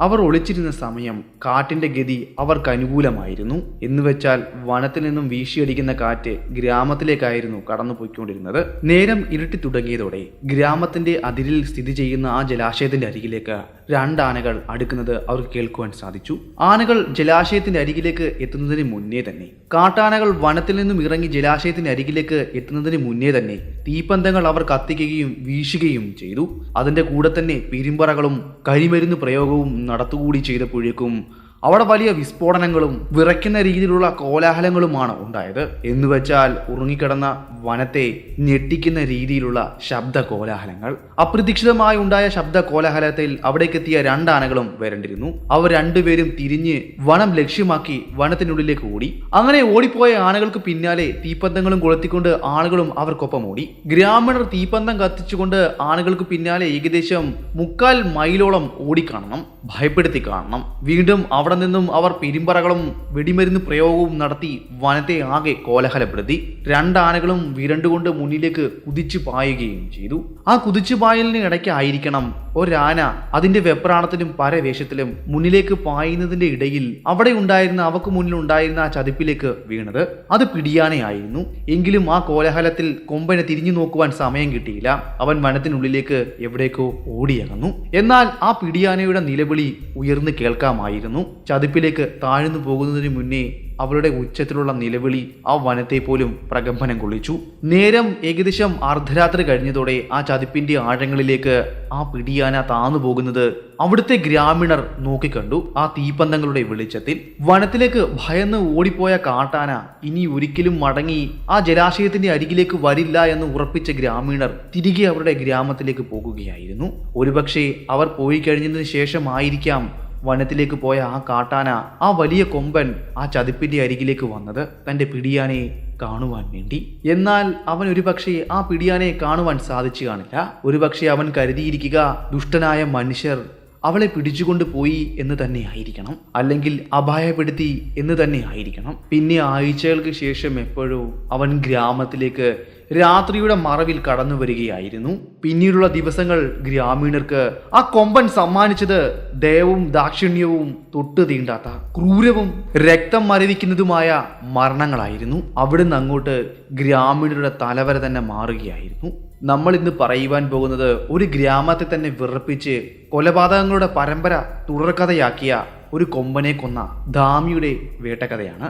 അവർ ഒളിച്ചിരുന്ന സമയം കാറ്റിന്റെ ഗതി അവർക്ക് അനുകൂലമായിരുന്നു. എന്നുവെച്ചാൽ വനത്തിൽ നിന്നും വീശിയടിക്കുന്ന കാറ്റ് ഗ്രാമത്തിലേക്കായിരുന്നു കടന്നുപോയിക്കൊണ്ടിരുന്നത്. നേരം ഇരുട്ടി തുടങ്ങിയതോടെ ഗ്രാമത്തിന്റെ അതിരിൽ സ്ഥിതി ചെയ്യുന്ന ആ ജലാശയത്തിന്റെ അരികിലേക്ക് 2 ആനകൾ അടുക്കുന്നത് അവർക്ക് കേൾക്കുവാൻ സാധിച്ചു. ആനകൾ ജലാശയത്തിന്റെ അരികിലേക്ക് എത്തുന്നതിന് മുന്നേ തന്നെ കാട്ടാനകൾ വനത്തിൽ നിന്നും ഇറങ്ങി ജലാശയത്തിന്റെ അരികിലേക്ക് എത്തുന്നതിന് മുന്നേ തന്നെ തീപ്പന്തങ്ങൾ അവർ കത്തിക്കുകയും വീശുകയും ചെയ്തു. അതിന്റെ കൂടെ തന്നെ പെരുമ്പറകളും കരിമരുന്ന് പ്രയോഗവും നടത്തുകൂടി ചെയ്തപ്പോഴേക്കും അവിടെ വലിയ വിസ്ഫോടനങ്ങളും വിറയ്ക്കുന്ന രീതിയിലുള്ള കോലാഹലങ്ങളുമാണ് ഉണ്ടായത്. എന്നുവെച്ചാൽ ഉറങ്ങിക്കിടന്ന വനത്തെ ഞെട്ടിക്കുന്ന രീതിയിലുള്ള ശബ്ദ കോലാഹലങ്ങൾ. അപ്രതീക്ഷിതമായി ഉണ്ടായ ശബ്ദ കോലാഹലത്തിൽ അവിടേക്കെത്തിയ 2 ആനകളും വരണ്ടിരുന്നു. അവർ രണ്ടുപേരും തിരിഞ്ഞ് വനം ലക്ഷ്യമാക്കി വനത്തിനുള്ളിലേക്ക് ഓടി. അങ്ങനെ ഓടിപ്പോയ ആനകൾക്ക് പിന്നാലെ തീപ്പന്തങ്ങളും കൊളുത്തിക്കൊണ്ട് ആളുകളും അവർക്കൊപ്പം ഓടി. ഗ്രാമീണർ തീപ്പന്തം കത്തിച്ചുകൊണ്ട് ആനകൾക്ക് പിന്നാലെ ഏകദേശം 3/4 മൈലോളം ഓടിക്കാണണം, ഭയപ്പെടുത്തി കാണണം. വീണ്ടും അവിടെ നിന്നും അവർ പെരുമ്പറകളും വെടിമരുന്ന് പ്രയോഗവും നടത്തി വനത്തെ ആകെ കോലാഹലപ്പെടുത്തി. 2 ആനകളും വിരണ്ടുകൊണ്ട് മുന്നിലേക്ക് കുതിച്ചു പായുകയും ചെയ്തു. ആ കുതിച്ചു പായലിന് ഇടയ്ക്കായിരിക്കണം ഒരാന അതിന്റെ വെപ്രാണത്തിലും പരവേഷത്തിലും മുന്നിലേക്ക് പായുന്നതിന്റെ ഇടയിൽ അവക്ക് മുന്നിൽ ഉണ്ടായിരുന്ന ആ ചതിപ്പിലേക്ക് വീണത്. അത് പിടിയാനയായിരുന്നു. എങ്കിലും ആ കോലാഹലത്തിൽ കൊമ്പനെ തിരിഞ്ഞു നോക്കുവാൻ സമയം കിട്ടിയില്ല. അവൻ വനത്തിനുള്ളിലേക്ക് എവിടേക്കോ ഓടിയകന്നു. എന്നാൽ ആ പിടിയാനയുടെ നിലവിളി ഉയർന്നു കേൾക്കാമായിരുന്നു. ചതിപ്പിലേക്ക് താഴ്ന്നു പോകുന്നതിന് മുന്നേ അവളുടെ ഉച്ചത്തിലുള്ള നിലവിളി ആ വനത്തെ പോലും പ്രകമ്പനം കൊള്ളിച്ചു. നേരം ഏകദേശം അർദ്ധരാത്രി കഴിഞ്ഞതോടെ ആ ചതിപ്പിന്റെ ആഴങ്ങളിലേക്ക് ആ പിടിയാന താന്നു പോകുന്നത് അവിടുത്തെ ഗ്രാമീണർ നോക്കിക്കണ്ടു. ആ തീപ്പന്തങ്ങളുടെ വെളിച്ചത്തിൽ വനത്തിലേക്ക് ഭയന്ന് ഓടിപ്പോയ കാട്ടാന ഇനി ഒരിക്കലും മടങ്ങി ആ ജലാശയത്തിന്റെ അരികിലേക്ക് വരില്ല എന്ന് ഉറപ്പിച്ച ഗ്രാമീണർ തിരികെ അവരുടെ ഗ്രാമത്തിലേക്ക് പോകുകയായിരുന്നു. ഒരുപക്ഷെ അവർ പോയി കഴിഞ്ഞതിന് ശേഷമായിരിക്കാം വനത്തിലേക്ക് പോയ ആ കാട്ടാന, ആ വലിയ കൊമ്പൻ ആ ചതിപ്പിന്റെ അരികിലേക്ക് വന്നത് തന്റെ പിടിയാനെ കാണുവാൻ വേണ്ടി. എന്നാൽ അവൻ ഒരുപക്ഷെ ആ പിടിയാനെ കാണുവാൻ സാധിച്ചു കാണില്ല. ഒരുപക്ഷെ അവൻ കരുതിയിരിക്കുക ദുഷ്ടനായ മനുഷ്യർ അവളെ പിടിച്ചുകൊണ്ട് പോയി എന്ന് തന്നെ ആയിരിക്കണം, അല്ലെങ്കിൽ അപായപ്പെടുത്തി എന്ന് തന്നെ ആയിരിക്കണം. പിന്നെ ആഴ്ചകൾക്ക് ശേഷം എപ്പോഴോ അവൻ ഗ്രാമത്തിലേക്ക് രാത്രിയുടെ മറവിൽ കടന്നു വരികയായിരുന്നു. പിന്നീടുള്ള ദിവസങ്ങൾ ഗ്രാമീണർക്ക് ആ കൊമ്പൻ സമ്മാനിച്ചത് ദയവും ദാക്ഷിണ്യവും തൊട്ടു തീണ്ടാത്ത ക്രൂരവും രക്തം മരവിക്കുന്നതുമായ മരണങ്ങളായിരുന്നു. അവിടുന്ന് അങ്ങോട്ട് ഗ്രാമീണരുടെ തലവര തന്നെ മാറുകയായിരുന്നു. നമ്മൾ ഇന്ന് പറയുവാൻ പോകുന്നത് ഒരു ഗ്രാമത്തെ തന്നെ വിറപ്പിച്ച് കൊലപാതകങ്ങളുടെ പരമ്പര തുടർക്കഥയാക്കിയ ഒരു കൊമ്പനെ കൊന്ന ധാമിയുടെ വേട്ടക്കഥയാണ്.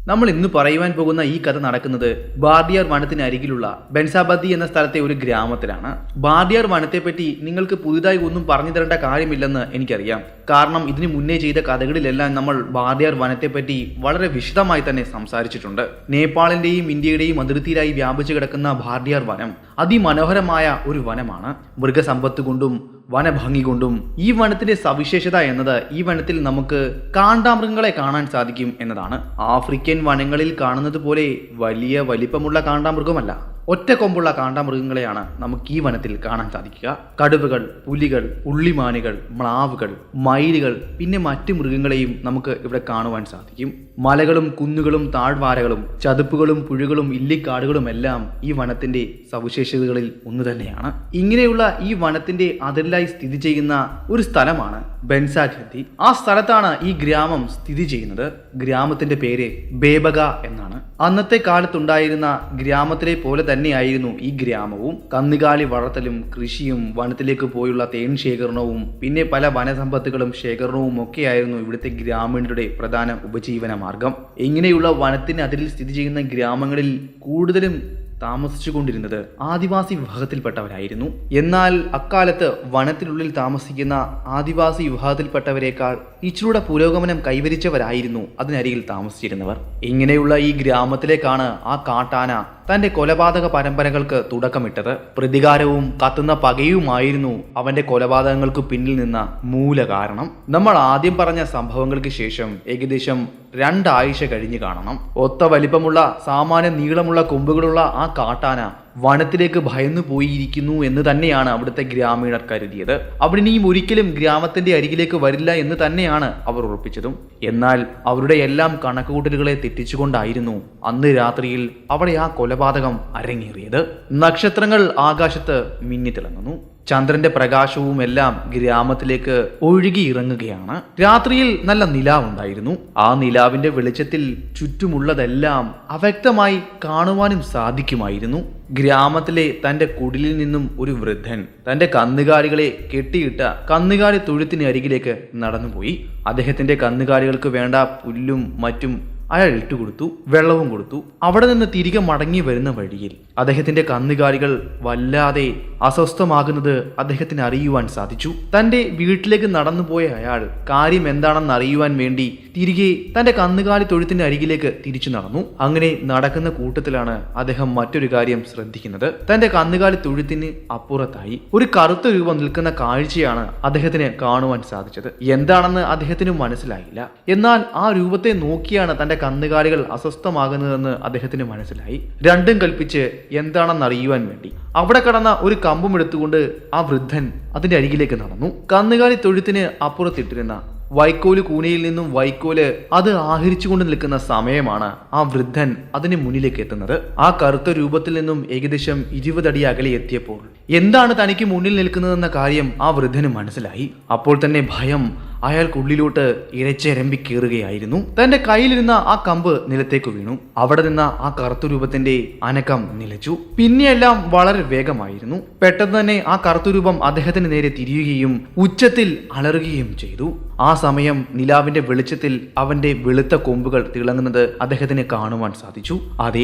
നമ്മൾ ഇന്ന് പറയുവാൻ പോകുന്ന ഈ കഥ നടക്കുന്നത് ബാർഡിയാർ വനത്തിന് അരികിലുള്ള ബെൻസാബദി എന്ന സ്ഥലത്തെ ഒരു ഗ്രാമത്തിലാണ്. ബാർഡിയാർ വനത്തെപ്പറ്റി നിങ്ങൾക്ക് പുതുതായി ഒന്നും പറഞ്ഞു തരേണ്ട കാര്യമില്ലെന്ന് എനിക്കറിയാം. കാരണം ഇതിനു മുന്നേ ചെയ്ത കഥകളിലെല്ലാം നമ്മൾ ബാർഡിയാർ വനത്തെപ്പറ്റി വളരെ വിശദമായി തന്നെ സംസാരിച്ചിട്ടുണ്ട്. നേപ്പാളിന്റെയും ഇന്ത്യയുടെയും അതിർത്തിയിലായി വ്യാപിച്ചു കിടക്കുന്ന ബാർഡിയാർ വനം അതിമനോഹരമായ ഒരു വനമാണ്. മൃഗസമ്പത്ത് കൊണ്ടും വനഭംഗി കൊണ്ടും ഈ വനത്തിന്റെ സവിശേഷത എന്നത് ഈ വനത്തിൽ നമുക്ക് കാണ്ടാമൃഗങ്ങളെ കാണാൻ സാധിക്കും എന്നതാണ്. ആഫ്രിക്കൻ വനങ്ങളിൽ കാണുന്നത് പോലെ വലിയ വലിപ്പമുള്ള കാണ്ടാമൃഗമല്ല, ഒറ്റ കൊമ്പുള്ള കാണ്ടാമൃഗങ്ങളെയാണ് നമുക്ക് ഈ വനത്തിൽ കാണാൻ സാധിക്കുക. കടുവകൾ, പുലികൾ, പുള്ളിമാനുകൾ, മ്ലാവുകൾ, മയിലുകൾ, പിന്നെ മറ്റു മൃഗങ്ങളെയും നമുക്ക് ഇവിടെ കാണുവാൻ സാധിക്കും. മലകളും കുന്നുകളും താഴ്വാരകളും ചതുപ്പുകളും പുഴകളും ഇല്ലിക്കാടുകളും എല്ലാം ഈ വനത്തിന്റെ സവിശേഷതകളിൽ ഒന്ന് തന്നെയാണ്. ഇങ്ങനെയുള്ള ഈ വനത്തിന്റെ അതിരിലായി സ്ഥിതി ചെയ്യുന്ന ഒരു സ്ഥലമാണ് ബെൻസാബദി. ആ സ്ഥലത്താണ് ഈ ഗ്രാമം സ്ഥിതി ചെയ്യുന്നത്. ഗ്രാമത്തിന്റെ പേര് ബേബക എന്നാണ്. അന്നത്തെ കാലത്തുണ്ടായിരുന്ന ഗ്രാമത്തിലെ പോലെ തന്നെയായിരുന്നു ഈ ഗ്രാമവും. കന്നുകാലി വളർത്തലും കൃഷിയും വനത്തിലേക്ക് പോയുള്ള തേൻ ശേഖരണവും പിന്നെ പല വനസമ്പത്തുകളും ശേഖരണവും ഒക്കെയായിരുന്നു ഇവിടുത്തെ ഗ്രാമീണരുടെ പ്രധാന ഉപജീവന മാർഗം. ഇങ്ങനെയുള്ള വനത്തിന് അതിരിൽ സ്ഥിതി ചെയ്യുന്ന ഗ്രാമങ്ങളിൽ കൂടുതലും താമസിച്ചു കൊണ്ടിരുന്നത് ആദിവാസി വിഭാഗത്തിൽപ്പെട്ടവരായിരുന്നു. എന്നാൽ അക്കാലത്ത് വനത്തിനുള്ളിൽ താമസിക്കുന്ന ആദിവാസി വിഭാഗത്തിൽപ്പെട്ടവരെക്കാൾ ഇച്ചിലൂടെ പുരോഗമനം കൈവരിച്ചവരായിരുന്നു അതിനരികിൽ താമസിച്ചിരുന്നവർ. ഇങ്ങനെയുള്ള ഈ ഗ്രാമത്തിലേക്കാണ് ആ കാട്ടാന തന്റെ കൊലപാതക പരമ്പരകൾക്ക് തുടക്കമിട്ടത്. പ്രതികാരവും കത്തുന്ന പകയുമായിരുന്നു അവന്റെ കൊലപാതകങ്ങൾക്ക് പിന്നിൽ നിന്ന മൂല കാരണം. നമ്മൾ ആദ്യം പറഞ്ഞ സംഭവങ്ങൾക്ക് ശേഷം ഏകദേശം 2 ആഴ്ച കഴിഞ്ഞു കാണണം. ഒത്ത വലിപ്പമുള്ള സാമാന്യ നീളമുള്ള കൊമ്പുകളുള്ള ആ കാട്ടാന വനത്തിലേക്ക് ഭയന്നു പോയിരിക്കുന്നു എന്ന് തന്നെയാണ് അവിടുത്തെ ഗ്രാമീണർ കരുതിയത്. അവിടെയും ഒരിക്കലും ഗ്രാമത്തിന്റെ അരികിലേക്ക് വരില്ല എന്ന് തന്നെയാണ് അവർ ഉറപ്പിച്ചതും. എന്നാൽ അവരുടെ എല്ലാം കണക്കുകൂട്ടലുകളെ തെറ്റിച്ചുകൊണ്ടായിരുന്നു അന്ന് രാത്രിയിൽ അവിടെ ആ കൊലപാതകം അരങ്ങേറിയത്. നക്ഷത്രങ്ങൾ ആകാശത്ത് മിന്നിത്തിളങ്ങുന്നു. ചന്ദ്രന്റെ പ്രകാശവും എല്ലാം ഗ്രാമത്തിലേക്ക് ഒഴുകി ഇറങ്ങുകയാണ്. രാത്രിയിൽ നല്ല നിലാവുണ്ടായിരുന്നു. ആ നിലാവിന്റെ വെളിച്ചത്തിൽ ചുറ്റുമുള്ളതെല്ലാം അവ്യക്തമായി കാണുവാനും സാധിക്കുമായിരുന്നു. ഗ്രാമത്തിലെ തന്റെ കുടിലിൽ നിന്നും ഒരു വൃദ്ധൻ തന്റെ കന്നുകാലികളെ കെട്ടിയിട്ട കന്നുകാലി തൊഴുത്തിന് അരികിലേക്ക് നടന്നുപോയി. അദ്ദേഹത്തിന്റെ കന്നുകാലികൾക്ക് വേണ്ട പുല്ലും മറ്റും അയാൾ ഇട്ടുകൊടുത്തു, വെള്ളവും കൊടുത്തു. അവിടെ നിന്ന് തിരികെ മടങ്ങി വരുന്ന വഴിയിൽ അദ്ദേഹത്തിന്റെ കന്നുകാലികൾ വല്ലാതെ അസ്വസ്ഥമാകുന്നത് അദ്ദേഹത്തിന് അറിയുവാൻ സാധിച്ചു. തന്റെ വീട്ടിലേക്ക് നടന്നുപോയ അയാൾ കാര്യം എന്താണെന്ന് അറിയുവാൻ വേണ്ടി തിരികെ തന്റെ കന്നുകാലി തൊഴുത്തിന്റെ അരികിലേക്ക് തിരിച്ചു നടന്നു. അങ്ങനെ നടക്കുന്ന കൂട്ടത്തിലാണ് അദ്ദേഹം മറ്റൊരു കാര്യം ശ്രദ്ധിക്കുന്നത്. തന്റെ കന്നുകാലി തൊഴുത്തിന് അപ്പുറത്തായി ഒരു കറുത്ത രൂപം നിൽക്കുന്ന കാഴ്ചയാണ് അദ്ദേഹത്തിന് കാണുവാൻ സാധിച്ചത്. എന്താണെന്ന് അദ്ദേഹത്തിന് മനസ്സിലായില്ല. എന്നാൽ ആ രൂപത്തെ നോക്കിയാണ് തന്റെ കന്നുകാലികൾ അസ്വസ്ഥമാകുന്നതെന്ന് അദ്ദേഹത്തിന് മനസ്സിലായി. രണ്ടും കൽപ്പിച്ച് എന്താണെന്ന് അറിയുവാൻ വേണ്ടി അവിടെ കടന്ന ഒരു കമ്പും എടുത്തുകൊണ്ട് ആ വൃദ്ധൻ അതിന്റെ അരികിലേക്ക് നടന്നു. കന്നുകാലി തൊഴുത്തിന് അപ്പുറത്തിട്ടിരുന്ന വൈക്കോല് കൂനയിൽ നിന്നും വൈക്കോല് അത് ആഹരിച്ചുകൊണ്ട് നിൽക്കുന്ന സമയമാണ് ആ വൃദ്ധൻ അതിന് മുന്നിലേക്ക് എത്തുന്നത്. ആ കറുത്ത രൂപത്തിൽ നിന്നും ഏകദേശം 20 അടി അകലെ എത്തിയപ്പോൾ എന്താണ് തനിക്ക് മുന്നിൽ നിൽക്കുന്നതെന്ന കാര്യം ആ വൃദ്ധന് മനസ്സിലായി. അപ്പോൾ തന്നെ ഭയം അയാൾക്കുള്ളിലോട്ട് ഇരച്ചരമ്പി കയറുകയായിരുന്നു. തന്റെ കയ്യിലിരുന്ന ആ കമ്പ് നിലത്തേക്ക് വീണു. അവിടെ നിന്ന് ആ കറുത്ത രൂപത്തിന്റെ അനക്കം നിലച്ചു. പിന്നെയെല്ലാം വളരെ വേഗമായിരുന്നു. പെട്ടെന്ന് തന്നെ ആ കറുത്ത രൂപം അദ്ദേഹത്തിന് നേരെ തിരിയുകയും ഉച്ചത്തിൽ അലറുകയും ചെയ്തു. ആ സമയം നിലാവിന്റെ വെളിച്ചത്തിൽ അവന്റെ വെളുത്ത കൊമ്പുകൾ തിളങ്ങുന്നത് അദ്ദേഹത്തിന് കാണുവാൻ സാധിച്ചു. അതെ,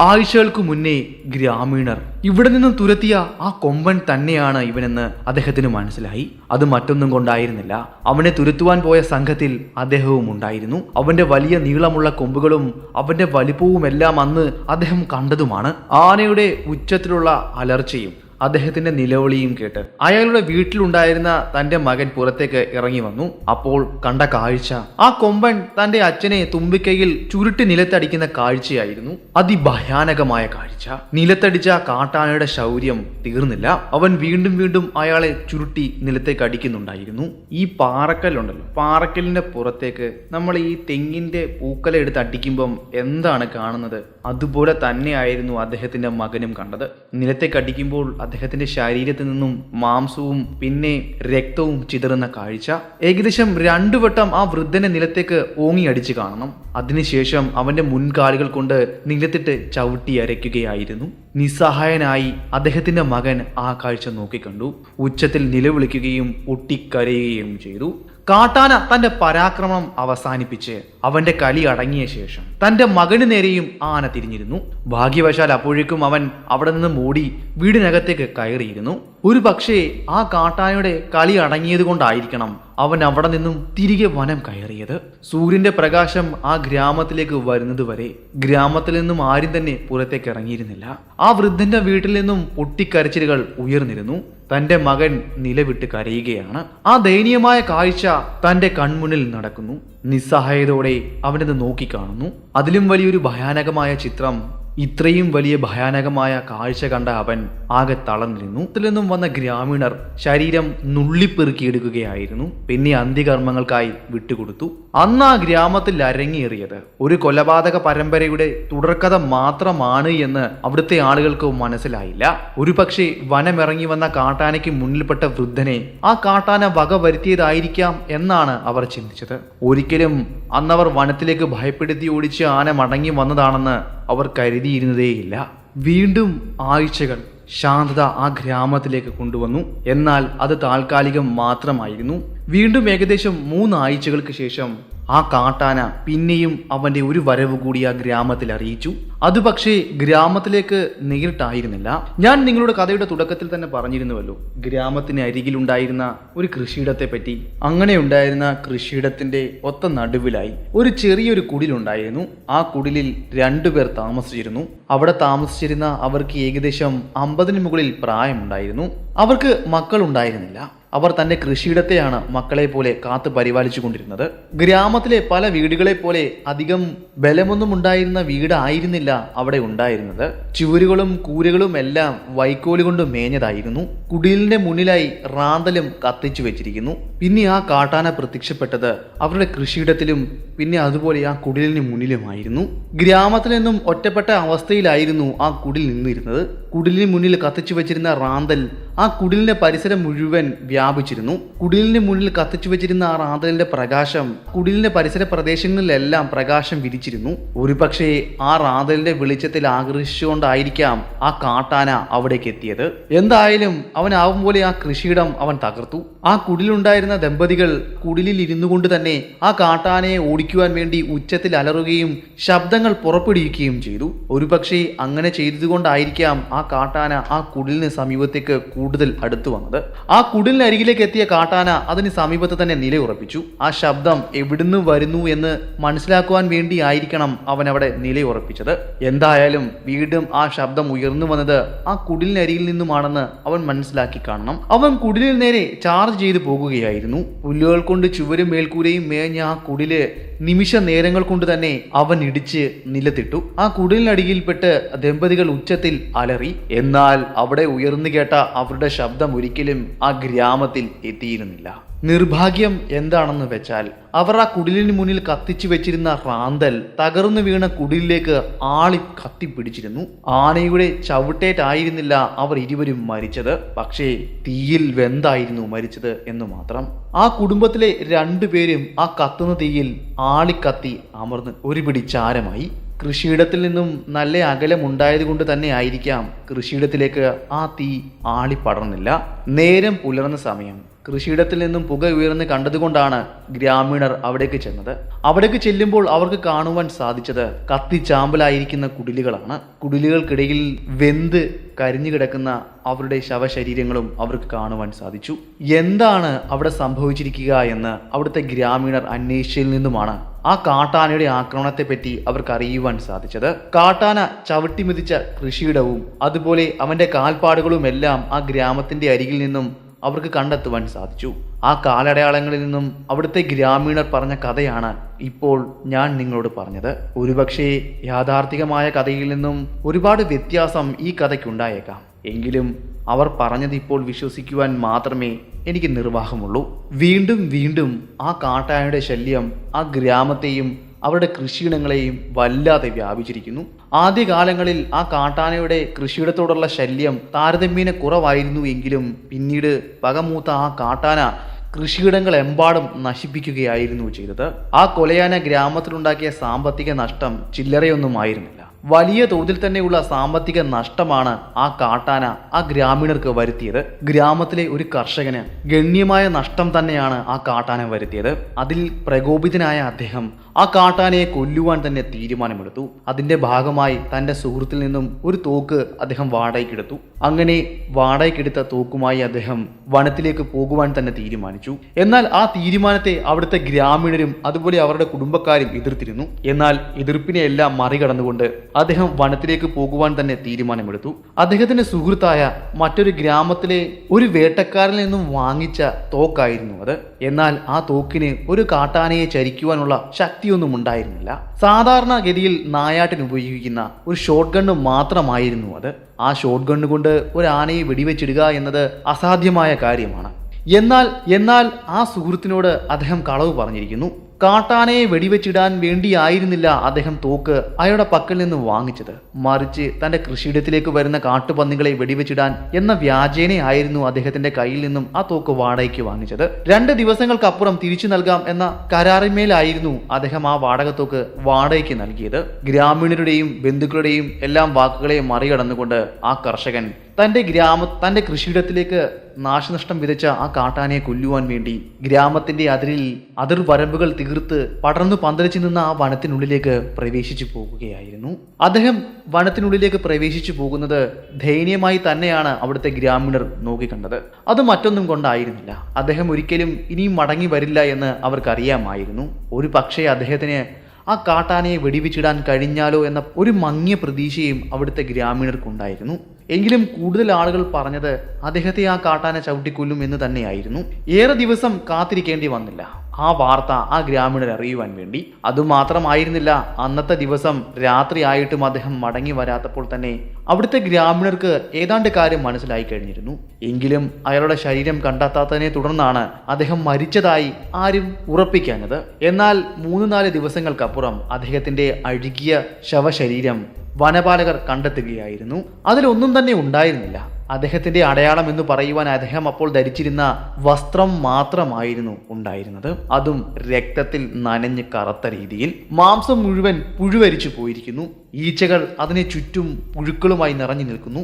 ആഴ്ചകൾക്ക് മുന്നേ ഗ്രാമീണർ ഇവിടെ നിന്നും തുരത്തിയ ആ കൊമ്പൻ തന്നെയാണ് ഇവനെന്ന് അദ്ദേഹത്തിന് മനസ്സിലായി. അത് മറ്റൊന്നും കൊണ്ടായിരുന്നില്ല, അവനെ തുരത്തുവാൻ പോയ സംഘത്തിൽ അദ്ദേഹവും ഉണ്ടായിരുന്നു. അവന്റെ വലിയ നീളമുള്ള കൊമ്പുകളും അവന്റെ വലിപ്പവും എല്ലാം അന്ന് അദ്ദേഹം കണ്ടതുമാണ്. ആനയുടെ ഉച്ചത്തിലുള്ള അലർച്ചയും അദ്ദേഹത്തിന്റെ നിലവിളിയും കേട്ട് അയാളുടെ വീട്ടിലുണ്ടായിരുന്ന തന്റെ മകൻ പുറത്തേക്ക് ഇറങ്ങി വന്നു. അപ്പോൾ കണ്ട കാഴ്ച ആ കൊമ്പൻ തന്റെ അച്ഛനെ തുമ്പിക്കൈയിൽ ചുരുട്ടി നിലത്തടിക്കുന്ന കാഴ്ചയായിരുന്നു. അതിഭയാനകമായ കാഴ്ച. നിലത്തടിച്ച കാട്ടാനയുടെ ശൗര്യം തീർന്നില്ല. അവൻ വീണ്ടും വീണ്ടും അയാളെ ചുരുട്ടി നിലത്തേക്ക് അടിക്കുന്നുണ്ടായിരുന്നു. ഈ പാറക്കല്ലുണ്ടല്ലോ, പാറക്കല്ലിന്റെ പുറത്തേക്ക് നമ്മൾ ഈ തെങ്ങിന്റെ പൂക്കല എടുത്ത് അടിക്കുമ്പം എന്താണ് കാണുന്നത്, അതുപോലെ തന്നെയായിരുന്നു അദ്ദേഹത്തിന്റെ മകനും കണ്ടത്. നിലത്തേക്ക് അടിക്കുമ്പോൾ അദ്ദേഹത്തിന്റെ ശരീരത്തിൽ നിന്നും മാംസവും പിന്നെ രക്തവും ചിതറുന്ന കാഴ്ച. ഏകദേശം 2 വട്ടം ആ വൃദ്ധനെ നിലത്തേക്ക് ഓങ്ങി അടിച്ചു കാണണം. അതിനുശേഷം അവന്റെ മുൻകാലുകൾ കൊണ്ട് നിലത്തിട്ട് ചവിട്ടി അരയ്ക്കുകയായിരുന്നു. നിസ്സഹായനായി അദ്ദേഹത്തിന്റെ മകൻ ആ കാഴ്ച നോക്കിക്കണ്ടു. ഉച്ചത്തിൽ നിലവിളിക്കുകയും പൊട്ടിക്കരയുകയും ചെയ്തു. കാട്ടാന തന്റെ പരാക്രമണം അവസാനിപ്പിച്ച് അവന്റെ കലി അടങ്ങിയ ശേഷം തന്റെ മകന് നേരെയും ആന തിരിഞ്ഞിരുന്നു. ഭാഗ്യവശാൽ അപ്പോഴേക്കും അവൻ അവിടെ നിന്ന് മൂടി വീടിനകത്തേക്ക് കയറിയിരുന്നു. ഒരു പക്ഷേ ആ കാട്ടാനയുടെ കളി അടങ്ങിയത് കൊണ്ടായിരിക്കണം അവൻ അവിടെ നിന്നും തിരികെ വനം കയറിയത്. സൂര്യന്റെ പ്രകാശം ആ ഗ്രാമത്തിലേക്ക് വരുന്നത് വരെ ഗ്രാമത്തിൽ നിന്നും ആരും തന്നെ പുറത്തേക്ക് ഇറങ്ങിയിരുന്നില്ല. ആ വൃദ്ധന്റെ വീട്ടിൽ നിന്നും പൊട്ടിക്കരച്ചിലുകൾ ഉയർന്നിരുന്നു. തന്റെ മകൻ നിലവിട്ട് കരയുകയാണ്. ആ ദയനീയമായ കാഴ്ച തന്റെ കൺമുന്നിൽ നടക്കുന്നു. നിസ്സഹായതയോടെ അവനത് നോക്കിക്കാണുന്നു. അതിലും വലിയൊരു ഭയാനകമായ ചിത്രം, ഇത്രയും വലിയ ഭയാനകമായ കാഴ്ച കണ്ട അവൻ ആകെ തളർന്നിരുന്നു. അതിൽ നിന്നും വന്ന ഗ്രാമീണർ ശരീരം നുള്ളിപ്പെറുക്കിയെടുക്കുകയായിരുന്നു. പിന്നെ അന്ത്യകർമ്മങ്ങൾക്കായി വിട്ടുകൊടുത്തു. അന്ന് ആ ഗ്രാമത്തിൽ അരങ്ങേറിയത് ഒരു കൊലപാതക പരമ്പരയുടെ തുടർക്കഥ മാത്രമാണ് എന്ന് അവിടുത്തെ ആളുകൾക്ക് മനസ്സിലായില്ല. ഒരുപക്ഷെ വനമിറങ്ങി വന്ന കാട്ടാനയ്ക്ക് മുന്നിൽപ്പെട്ട വൃദ്ധനെ ആ കാട്ടാന വക വരുത്തിയതായിരിക്കാം എന്നാണ് അവർ ചിന്തിച്ചത്. ഒരിക്കലും അന്നവർ വനത്തിലേക്ക് ഭയപ്പെടുത്തി ഓടിച്ച് ആന മടങ്ങി വന്നതാണെന്ന് അവർ കരുതിയിരുന്നതേയില്ല. വീണ്ടും ആഴ്ചകൾ ശാന്തത ആ ഗ്രാമത്തിലേക്ക് കൊണ്ടുവന്നു. എന്നാൽ അത് താൽക്കാലികം മാത്രമായിരുന്നു. വീണ്ടും ഏകദേശം 3 ആഴ്ചകൾക്ക് ശേഷം ആ കാട്ടാന പിന്നെയും അവന്റെ ഒരു വരവ് കൂടി ആ ഗ്രാമത്തിൽ അറിയിച്ചു. അത് പക്ഷേ ഗ്രാമത്തിലേക്ക് നേരിട്ടായിരുന്നില്ല. ഞാൻ നിങ്ങളുടെ കഥയുടെ തുടക്കത്തിൽ തന്നെ പറഞ്ഞിരുന്നുവല്ലോ, ഗ്രാമത്തിന് അരികിലുണ്ടായിരുന്ന ഒരു കൃഷിയിടത്തെ പറ്റി. അങ്ങനെ ഉണ്ടായിരുന്ന കൃഷിയിടത്തിന്റെ ഒത്ത നടുവിലായി ഒരു ചെറിയൊരു കുടിലുണ്ടായിരുന്നു. ആ കുടിലിൽ 2 പേർ താമസിച്ചിരുന്നു. അവിടെ താമസിച്ചിരുന്ന അവർക്ക് ഏകദേശം 50-ന് മുകളിൽ പ്രായമുണ്ടായിരുന്നു. അവർക്ക് മക്കൾ ഉണ്ടായിരുന്നില്ല. അവർ തന്റെ കൃഷിയിടത്തെയാണ് മക്കളെ പോലെ കാത്തു പരിപാലിച്ചു കൊണ്ടിരുന്നത്. ഗ്രാമത്തിലെ പല വീടുകളെ പോലെ അധികം ബലമൊന്നും ഉണ്ടായിരുന്ന വീടായിരുന്നില്ല അവിടെ ഉണ്ടായിരുന്നത്. ചുവരുകളും കൂരകളും എല്ലാം വൈക്കോല് കൊണ്ട് മേഞ്ഞതായിരുന്നു. കുടിലിന്റെ മുന്നിലായി റാന്തലും കത്തിച്ചു വെച്ചിരിക്കുന്നു. പിന്നെ ആ കാട്ടാന പ്രത്യക്ഷപ്പെട്ടത് അവരുടെ കൃഷിയിടത്തിലും പിന്നെ അതുപോലെ ആ കുടിലിന് മുന്നിലുമായിരുന്നു. ഗ്രാമത്തിൽ നിന്നും ഒറ്റപ്പെട്ട അവസ്ഥയിലായിരുന്നു ആ കുടിൽ നിന്നിരുന്നത്. കുടിലിന് മുന്നിൽ കത്തിച്ചു വെച്ചിരുന്ന റാന്തൽ ആ കുടിലിന്റെ പരിസരം മുഴുവൻ വ്യാപിച്ചിരുന്നു. കുടിലിന് മുന്നിൽ കത്തിച്ചു വെച്ചിരുന്ന ആ റാന്തലിന്റെ പ്രകാശം കുടിലിന്റെ പരിസര പ്രദേശങ്ങളിലെല്ലാം പ്രകാശം വിരിച്ചിരുന്നു. ഒരുപക്ഷെ ആ റാന്തലിന്റെ വെളിച്ചത്തിൽ ആകർഷിച്ചുകൊണ്ടായിരിക്കാം ആ കാട്ടാന അവിടേക്ക് എത്തിയത്. എന്തായാലും അവനാവും പോലെ ആ കൃഷിയിടം അവൻ തകർത്തു. ആ കുടിലുണ്ടായിരുന്ന ദമ്പതികൾ കുടിലിൽ ഇരുന്നു കൊണ്ട് തന്നെ ആ കാട്ടാനയെ ഓടിക്കുവാൻ വേണ്ടി ഉച്ചത്തിൽ അലറുകയും ശബ്ദങ്ങൾ പുറപ്പെടുവിക്കുകയും ചെയ്തു. ഒരുപക്ഷെ അങ്ങനെ ചെയ്തതുകൊണ്ടായിരിക്കാം ആ കാട്ടാന ആ കുടിലിന് സമീപത്തേക്ക് കൂടുതൽ അടുത്തു വന്നത്. ആ കുടിലിനരികിലേക്ക് എത്തിയ കാട്ടാന അതിന് സമീപത്ത് തന്നെ നിലയുറപ്പിച്ചു. ആ ശബ്ദം എവിടുന്ന് വരുന്നു എന്ന് മനസ്സിലാക്കുവാൻ വേണ്ടി ആയിരിക്കണം അവൻ അവിടെ നിലയുറപ്പിച്ചത്. എന്തായാലും വീണ്ടും ആ ശബ്ദം ഉയർന്നു വന്നത് ആ കുടിലിനരികിൽ നിന്നുമാണെന്ന് അവൻ മനസ്സിലാക്കി കാണണം. അവൻ കുടിലിന് നേരെ ചാർജ് ചെയ്തു പോകുകയായിരുന്നു. പുല്ലുകൾ കൊണ്ട് ചുവരും മേൽക്കൂരയും മേഞ്ഞ ആ കുടില് നിമിഷ നേരങ്ങൾ കൊണ്ട് തന്നെ അവൻ ഇടിച്ച് നിലത്തിട്ടു. ആ കുടിലിനടിയിൽപ്പെട്ട് ദമ്പതികൾ ഉച്ചത്തിൽ അലറി. എന്നാൽ അവിടെ ഉയർന്നു കേട്ട അവരുടെ ശബ്ദം ഒരിക്കലും ആ ഗ്രാമത്തിൽ എത്തിയിരുന്നില്ല. നിർഭാഗ്യം എന്താണെന്ന് വെച്ചാൽ അവർ ആ കുടിലിന് മുന്നിൽ കത്തിച്ചു വെച്ചിരുന്ന റാന്തൽ തകർന്നു വീണ കുടിലിലേക്ക് ആളി കത്തിപ്പിടിച്ചിരുന്നു. ആനയുടെ ചവിട്ടേറ്റായിരുന്നില്ല അവർ ഇരുവരും മരിച്ചത്, പക്ഷേ തീയിൽ വെന്തായിരുന്നു മരിച്ചത് എന്ന് മാത്രം. ആ കുടുംബത്തിലെ 2 പേരും ആ കത്തുന്ന തീയിൽ ആളിക്കത്തി അമർന്ന് ഒരു പിടി ചാരമായി. കൃഷിയിടത്തിൽ നിന്നും നല്ല അകലമുണ്ടായത് കൊണ്ട് തന്നെ ആയിരിക്കാം കൃഷിയിടത്തിലേക്ക് ആ തീ ആളിപ്പടർന്നില്ല. നേരം പുലർന്ന സമയം കൃഷിയിടത്തിൽ നിന്നും പുക ഉയർന്ന് കണ്ടതുകൊണ്ടാണ് ഗ്രാമീണർ അവിടേക്ക് ചെന്നത്. അവിടേക്ക് ചെല്ലുമ്പോൾ അവർക്ക് കാണുവാൻ സാധിച്ചത് കത്തിച്ചാമ്പലായിരിക്കുന്ന കുടിലുകളാണ്. കുടിലുകൾക്കിടയിൽ വെന്ത് കരിഞ്ഞു കിടക്കുന്ന അവരുടെ ശവശരീരങ്ങളും അവർക്ക് കാണുവാൻ സാധിച്ചു. എന്താണ് അവിടെ സംഭവിച്ചിരിക്കുക എന്ന് അവിടുത്തെ ഗ്രാമീണർ അന്വേഷിച്ചതിൽ നിന്നുമാണ് ആ കാട്ടാനയുടെ ആക്രമണത്തെപ്പറ്റി അവർക്ക് അറിയുവാൻ സാധിച്ചത്. കാട്ടാന ചവിട്ടിമെതിച്ച കൃഷിയിടവും അതുപോലെ അവന്റെ കാൽപ്പാടുകളും എല്ലാം ആ ഗ്രാമത്തിന്റെ അരികിൽ നിന്നും അവർക്ക് കണ്ടെത്തുവാൻ സാധിച്ചു. ആ കാലടയാളങ്ങളിൽ നിന്നും അവിടുത്തെ ഗ്രാമീണർ പറഞ്ഞ കഥയാണ് ഇപ്പോൾ ഞാൻ നിങ്ങളോട് പറഞ്ഞത്. ഒരുപക്ഷെ യാഥാർത്ഥികമായ കഥയിൽ നിന്നും ഒരുപാട് വ്യത്യാസം ഈ കഥയ്ക്കുണ്ടായേക്കാം. എങ്കിലും അവർ പറഞ്ഞത് ഇപ്പോൾ വിശ്വസിക്കുവാൻ മാത്രമേ എനിക്ക് നിർവാഹമുള്ളൂ. വീണ്ടും വീണ്ടും ആ കാട്ടാനയുടെ ശല്യം ആ ഗ്രാമത്തെയും അവരുടെ കൃഷിയിടങ്ങളെയും വല്ലാതെ വ്യാപിച്ചിരിക്കുന്നു. ആദ്യകാലങ്ങളിൽ ആ കാട്ടാനയുടെ കൃഷിയിടത്തോടുള്ള ശല്യം താരതമ്യേന കുറവായിരുന്നു എങ്കിലും പിന്നീട് പകമൂത്ത ആ കാട്ടാന കൃഷിയിടങ്ങൾ എമ്പാടും നശിപ്പിക്കുകയായിരുന്നു ചെയ്തത്. ആ കൊലയാന ഗ്രാമത്തിലുണ്ടാക്കിയ സാമ്പത്തിക നഷ്ടം ചില്ലറയൊന്നും ആയിരുന്നില്ല. വലിയ തോതിൽ തന്നെയുള്ള സാമ്പത്തിക നഷ്ടമാണ് ആ കാട്ടാന ആ ഗ്രാമീണർക്ക് വരുത്തിയത്. ഗ്രാമത്തിലെ ഒരു കർഷകന് ഗണ്യമായ നഷ്ടം തന്നെയാണ് ആ കാട്ടാന വരുത്തിയത്. അതിൽ പ്രകോപിതനായ അദ്ദേഹം ആ കാട്ടാനയെ കൊല്ലുവാൻ തന്നെ തീരുമാനമെടുത്തു. അതിന്റെ ഭാഗമായി തന്റെ സുഹൃത്തിൽ നിന്നും ഒരു തോക്ക് അദ്ദേഹം വാടകയ്ക്കെടുത്തു. അങ്ങനെ വാടകയ്ക്കെടുത്ത തോക്കുമായി അദ്ദേഹം വനത്തിലേക്ക് പോകുവാൻ തന്നെ തീരുമാനിച്ചു. എന്നാൽ ആ തീരുമാനത്തെ അവിടുത്തെ ഗ്രാമീണരും അതുപോലെ അവരുടെ കുടുംബക്കാരും എതിർത്തിരുന്നു. എന്നാൽ എതിർപ്പിനെ എല്ലാം മറികടന്നുകൊണ്ട് അദ്ദേഹം വനത്തിലേക്ക് പോകുവാൻ തന്നെ തീരുമാനമെടുത്തു. അദ്ദേഹത്തിന്റെ സുഹൃത്തായ മറ്റൊരു ഗ്രാമത്തിലെ ഒരു വേട്ടക്കാരിൽ നിന്നും വാങ്ങിച്ച തോക്കായിരുന്നു അത്. എന്നാൽ ആ തോക്കിന് ഒരു കാട്ടാനയെ ചരിക്കുവാനുള്ള ശക്തിയൊന്നും ഉണ്ടായിരുന്നില്ല. സാധാരണഗതിയിൽ നായാട്ടിന് ഉപയോഗിക്കുന്ന ഒരു ഷോട്ട് ഗണ്ണ് മാത്രമായിരുന്നു അത്. ആ ഷോട്ട് ഗണ്ണ് കൊണ്ട് ഒരു ആനയെ വെടിവെച്ചിടുക എന്നത് അസാധ്യമായ കാര്യമാണ്. എന്നാൽ ആ സുഹൃത്തിനോട് അദ്ദേഹം കളവ് പറഞ്ഞിരിക്കുന്നു. കാട്ടാനയെ വെടിവെച്ചിടാൻ വേണ്ടിയായിരുന്നില്ല അദ്ദേഹം തോക്ക് അയാളുടെ പക്കൽ നിന്ന് വാങ്ങിച്ചത്. മറിച്ച് തന്റെ കൃഷിയിടത്തിലേക്ക് വരുന്ന കാട്ടുപന്നികളെ വെടിവെച്ചിടാൻ എന്ന വ്യാജേനയായിരുന്നു അദ്ദേഹത്തിന്റെ കയ്യിൽ നിന്നും ആ തോക്ക് വാടകയ്ക്ക് വാങ്ങിച്ചത്. 2 ദിവസങ്ങൾക്കപ്പുറം തിരിച്ചു നൽകാം എന്ന കരാറിന്മേലായിരുന്നു അദ്ദേഹം ആ വാടകത്തോക്ക് വാടകയ്ക്ക് നൽകിയത്. ഗ്രാമീണരുടെയും ബന്ധുക്കളുടെയും എല്ലാം വാക്കുകളെ മറികടന്നുകൊണ്ട് ആ കർഷകൻ തന്റെ കൃഷിയിടത്തിലേക്ക് നാശനഷ്ടം വിതച്ച ആ കാട്ടാനയെ കൊല്ലുവാൻ വേണ്ടി ഗ്രാമത്തിന്റെ അതിർവരമ്പുകൾ തീർത്ത് പടർന്നു പന്തലിച്ചു നിന്ന ആ വനത്തിനുള്ളിലേക്ക് പ്രവേശിച്ചു പോകുകയായിരുന്നു. അദ്ദേഹം വനത്തിനുള്ളിലേക്ക് പ്രവേശിച്ചു പോകുന്നത് ദയനീയമായി തന്നെയാണ് അവിടുത്തെ ഗ്രാമീണർ നോക്കിക്കണ്ടത്. അത് മറ്റൊന്നും കൊണ്ടായിരുന്നില്ല. അദ്ദേഹം ഒരിക്കലും ഇനിയും മടങ്ങി വരില്ല എന്ന് അവർക്കറിയാമായിരുന്നു. ഒരു പക്ഷേ അദ്ദേഹത്തിന് ആ കാട്ടാനയെ വെടിവെച്ചിടാൻ കഴിഞ്ഞാലോ എന്ന ഒരു മങ്ങിയ പ്രതീക്ഷയും അവിടുത്തെ ഗ്രാമീണർക്കുണ്ടായിരുന്നു. എങ്കിലും കൂടുതൽ ആളുകൾ പറഞ്ഞത് അദ്ദേഹത്തെ ആ കാട്ടാന ചവിട്ടിക്കൊല്ലും എന്ന് തന്നെയായിരുന്നു. ഏറെ ദിവസം കാത്തിരിക്കേണ്ടി വന്നില്ല ആ വാർത്ത ആ ഗ്രാമീണർ അറിയുവാൻ വേണ്ടി. അതുമാത്രമായിരുന്നില്ല, അന്നത്തെ ദിവസം രാത്രി ആയിട്ടും അദ്ദേഹം മടങ്ങി വരാത്തപ്പോൾ തന്നെ അവിടുത്തെ ഗ്രാമീണർക്ക് ഏതാണ്ട് കാര്യം മനസ്സിലായി കഴിഞ്ഞിരുന്നു. എങ്കിലും അയാളുടെ ശരീരം കണ്ടെത്താത്തതിനെ തുടർന്നാണ് അദ്ദേഹം മരിച്ചതായി ആരും ഉറപ്പിക്കാഞ്ഞത്. എന്നാൽ 3-4 ദിവസങ്ങൾക്കപ്പുറം അദ്ദേഹത്തിന്റെ അഴുകിയ ശവശരീരം വനപാലകർ കണ്ടെത്തുകയായിരുന്നു. അതിലൊന്നും തന്നെ ഉണ്ടായിരുന്നില്ല. അദ്ദേഹത്തിന്റെ അടയാളം എന്ന് പറയുവാൻ അദ്ദേഹം അപ്പോൾ ധരിച്ചിരുന്ന വസ്ത്രം മാത്രമായിരുന്നു ഉണ്ടായിരുന്നത്. അതും രക്തത്തിൽ നനഞ്ഞ് കറുത്ത രീതിയിൽ. മാംസം മുഴുവൻ പുഴുവരിച്ചു പോയിരിക്കുന്നു. ഈച്ചകൾ അതിനെ ചുറ്റും പുഴുക്കളുമായി നിറഞ്ഞു നിൽക്കുന്നു.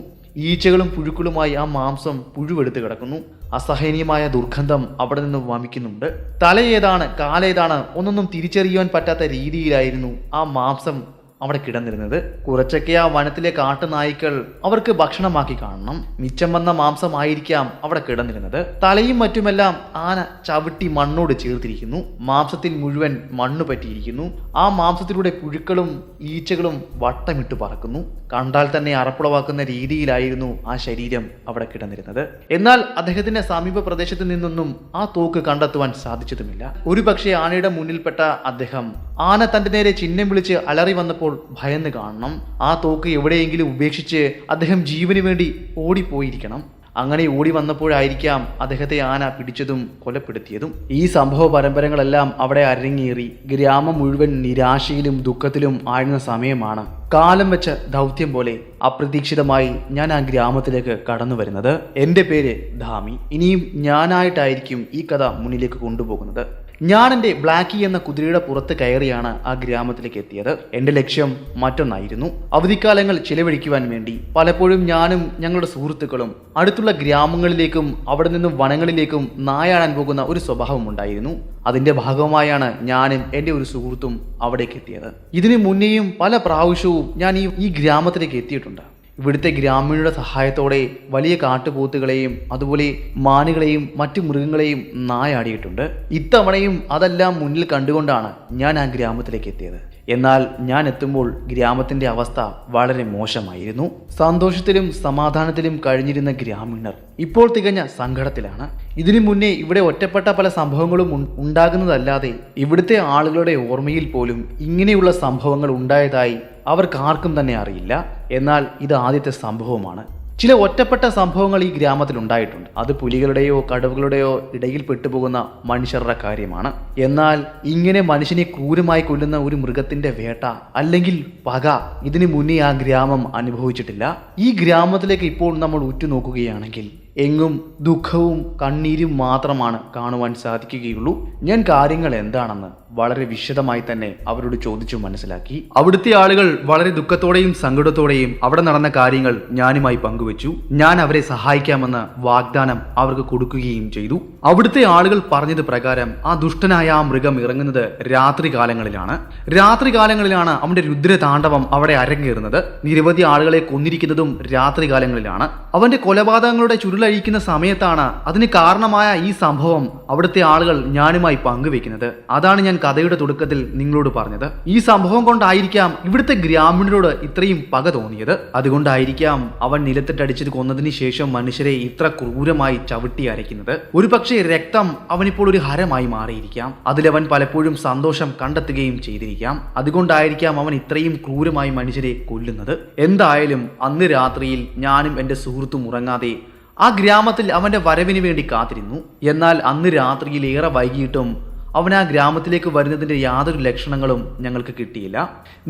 ഈച്ചകളും പുഴുക്കളുമായി ആ മാംസം പുഴുവെടുത്ത് കിടക്കുന്നു. അസഹനീയമായ ദുർഗന്ധം അവിടെ നിന്ന് വമിക്കുന്നുണ്ട്. തലയേതാണ് കാലേതാണ് ഒന്നൊന്നും തിരിച്ചറിയുവാൻ പറ്റാത്ത രീതിയിലായിരുന്നു ആ മാംസം അവിടെ കിടന്നിരുന്നത്. കുറച്ചൊക്കെ ആ വനത്തിലെ കാട്ടുനായ്ക്കൾ അവർക്ക് ഭക്ഷണമാക്കി കാണണം. മിച്ചം വന്ന മാംസമായിരിക്കാം അവിടെ കിടന്നിരുന്നത്. തലയും മറ്റുമെല്ലാം ആന ചവിട്ടി മണ്ണോട് ചേർത്തിരിക്കുന്നു. മാംസത്തിൽ മുഴുവൻ മണ്ണ് പറ്റിയിരിക്കുന്നു. ആ മാംസത്തിലൂടെ പുഴുക്കളും ഈച്ചകളും വട്ടമിട്ട് പറക്കുന്നു. കണ്ടാൽ തന്നെ അറപ്പുളവാക്കുന്ന രീതിയിലായിരുന്നു ആ ശരീരം അവിടെ കിടന്നിരുന്നത്. എന്നാൽ അദ്ദേഹത്തിന്റെ സമീപ പ്രദേശത്ത് നിന്നൊന്നും ആ തോക്ക് കണ്ടെത്തുവാൻ സാധിച്ചതുമില്ല. ഒരു പക്ഷേ ആനയുടെ മുന്നിൽപ്പെട്ട അദ്ദേഹം ആന തന്റെ നേരെ ചിഹ്നം വിളിച്ച് അലറി വന്നപ്പോൾ ഭയന്ന് കാണണം. ആ തോക്ക് എവിടെയെങ്കിലും ഉപേക്ഷിച്ച് അദ്ദേഹം ജീവന് വേണ്ടി ഓടിപ്പോയിരിക്കണം. അങ്ങനെ ഓടി വന്നപ്പോഴായിരിക്കാം അദ്ദേഹത്തെ ആന പിടിച്ചതും കൊലപ്പെടുത്തിയതും. ഈ സംഭവ പരമ്പരകളെല്ലാം അവിടെ അരങ്ങേറി ഗ്രാമം മുഴുവൻ നിരാശയിലും ദുഃഖത്തിലും ആയിരുന്ന സമയമാണ് കാലം വെച്ച ദൗത്യം പോലെ അപ്രതീക്ഷിതമായി ഞാൻ ആ ഗ്രാമത്തിലേക്ക് കടന്നു വരുന്നത്. എൻ്റെ പേര് ധാമി. ഇനിയും ഞാനായിട്ടായിരിക്കും ഈ കഥ മുന്നിലേക്ക് കൊണ്ടുപോകുന്നത്. ഞാൻ എൻ്റെ ബ്ലാക്കി എന്ന കുതിരയുടെ പുറത്ത് കയറിയാണ് ആ ഗ്രാമത്തിലേക്ക് എത്തിയത്. എൻ്റെ ലക്ഷ്യം മറ്റൊന്നായിരുന്നു. അവധിക്കാലങ്ങൾ ചിലവഴിക്കുവാൻ വേണ്ടി പലപ്പോഴും ഞാനും ഞങ്ങളുടെ സുഹൃത്തുക്കളും അടുത്തുള്ള ഗ്രാമങ്ങളിലേക്കും അവിടെ നിന്നും വനങ്ങളിലേക്കും നായാടാൻ പോകുന്ന ഒരു സ്വഭാവം ഉണ്ടായിരുന്നു. അതിൻ്റെ ഭാഗമായാണ് ഞാനും എൻ്റെ ഒരു സുഹൃത്തും അവിടേക്ക് എത്തിയത്. ഇതിനു മുന്നേയും പല പ്രാവശ്യവും ഞാൻ ഈ ഗ്രാമത്തിലേക്ക് എത്തിയിട്ടുണ്ട്. ഇവിടുത്തെ ഗ്രാമീണരുടെ സഹായത്തോടെ വലിയ കാട്ടുപോത്തുകളെയും അതുപോലെ മാനുകളെയും മറ്റു മൃഗങ്ങളെയും നായാടിയിട്ടുണ്ട്. ഇത്തവണയും അതെല്ലാം മുന്നിൽ കണ്ടുകൊണ്ടാണ് ഞാൻ ആ ഗ്രാമത്തിലേക്ക് എത്തിയത്. എന്നാൽ ഞാൻ എത്തുമ്പോൾ ഗ്രാമത്തിന്റെ അവസ്ഥ വളരെ മോശമായിരുന്നു. സന്തോഷത്തിലും സമാധാനത്തിലും കഴിഞ്ഞിരുന്ന ഗ്രാമീണർ ഇപ്പോൾ തികഞ്ഞ സങ്കടത്തിലാണ്. ഇതിനു മുന്നേ ഇവിടെ ഒറ്റപ്പെട്ട പല സംഭവങ്ങളും ഉണ്ടാകുന്നതല്ലാതെ ഇവിടുത്തെ ആളുകളുടെ ഓർമ്മയിൽ പോലും ഇങ്ങനെയുള്ള സംഭവങ്ങൾ ഉണ്ടായതായി അവർക്കാർക്കും തന്നെ അറിയില്ല. എന്നാൽ ഇത് ആദ്യത്തെ സംഭവമാണ്. ചില ഒറ്റപ്പെട്ട സംഭവങ്ങൾ ഈ ഗ്രാമത്തിൽ ഉണ്ടായിട്ടുണ്ട്. അത് പുലികളുടെയോ കടുവകളുടെയോ ഇടയിൽ പെട്ടുപോകുന്ന മനുഷ്യരുടെ കാര്യമാണ്. എന്നാൽ ഇങ്ങനെ മനുഷ്യനെ ക്രൂരമായി കൊല്ലുന്ന ഒരു മൃഗത്തിന്റെ വേട്ട അല്ലെങ്കിൽ പക ഇതിനു മുന്നേ ആ ഗ്രാമം അനുഭവിച്ചിട്ടില്ല. ഈ ഗ്രാമത്തിലേക്ക് ഇപ്പോൾ നമ്മൾ ഉറ്റുനോക്കുകയാണെങ്കിൽ എങ്ങും ദുഃഖവും കണ്ണീരും മാത്രമാണ് കാണുവാൻ സാധിക്കുകയുള്ളൂ. ഞാൻ കാര്യങ്ങൾ എന്താണെന്ന് വളരെ വിശദമായി തന്നെ അവരോട് ചോദിച്ചു മനസ്സിലാക്കി. അവിടുത്തെ ആളുകൾ വളരെ ദുഃഖത്തോടെയും സങ്കടത്തോടെയും അവിടെ നടന്ന കാര്യങ്ങൾ ഞാനുമായി പങ്കുവച്ചു. ഞാൻ അവരെ സഹായിക്കാമെന്ന് വാഗ്ദാനം അവർക്ക് കൊടുക്കുകയും ചെയ്തു. അവിടുത്തെ ആളുകൾ പറഞ്ഞത് പ്രകാരം ആ ദുഷ്ടനായ ആ മൃഗം ഇറങ്ങുന്നത് രാത്രികാലങ്ങളിലാണ്. രാത്രികാലങ്ങളിലാണ് അവന്റെ രുദ്രതാണ്ഡവം അവിടെ അരങ്ങേറുന്നത്. നിരവധി ആളുകളെ കൊന്നിരിക്കുന്നതും രാത്രികാലങ്ങളിലാണ്. അവന്റെ കൊലപാതകങ്ങളുടെ ചുരുളഴിക്കുന്ന സമയത്താണ് അതിന് കാരണമായ ഈ സംഭവം അവിടുത്തെ ആളുകൾ ഞാനുമായി പങ്കുവെക്കുന്നത്. അതാണ് ഞാൻ കഥയുടെ തുടക്കത്തിൽ നിങ്ങളോട് പറഞ്ഞത്. ഈ സംഭവം കൊണ്ടായിരിക്കാം ഇവിടുത്തെ ഗ്രാമീണരോട് ഇത്രയും പക തോന്നിയത്. അതുകൊണ്ടായിരിക്കാം അവൻ നിലത്തിട്ടടിച്ചത് കൊന്നതിന് ശേഷം മനുഷ്യരെ ഇത്ര ക്രൂരമായി ചവിട്ടി അരയ്ക്കുന്നത്. ഒരു പക്ഷേ രക്തം അവനിപ്പോൾ ഒരു ഹരമായി മാറിയിരിക്കാം. അതിലവൻ പലപ്പോഴും സന്തോഷം കണ്ടെത്തുകയും ചെയ്തിരിക്കാം. അതുകൊണ്ടായിരിക്കാം അവൻ ഇത്രയും ക്രൂരമായി മനുഷ്യരെ കൊല്ലുന്നത്. എന്തായാലും അന്ന് രാത്രിയിൽ ഞാനും എൻ്റെ സുഹൃത്തും ഉറങ്ങാതെ ആ ഗ്രാമത്തിൽ അവന്റെ വരവിന് വേണ്ടി കാത്തിരുന്നു. എന്നാൽ അന്ന് രാത്രിയിൽ ഏറെ വൈകിട്ടും അവൻ ആ ഗ്രാമത്തിലേക്ക് വരുന്നതിന്റെ യാതൊരു ലക്ഷണങ്ങളും ഞങ്ങൾക്ക് കിട്ടിയില്ല.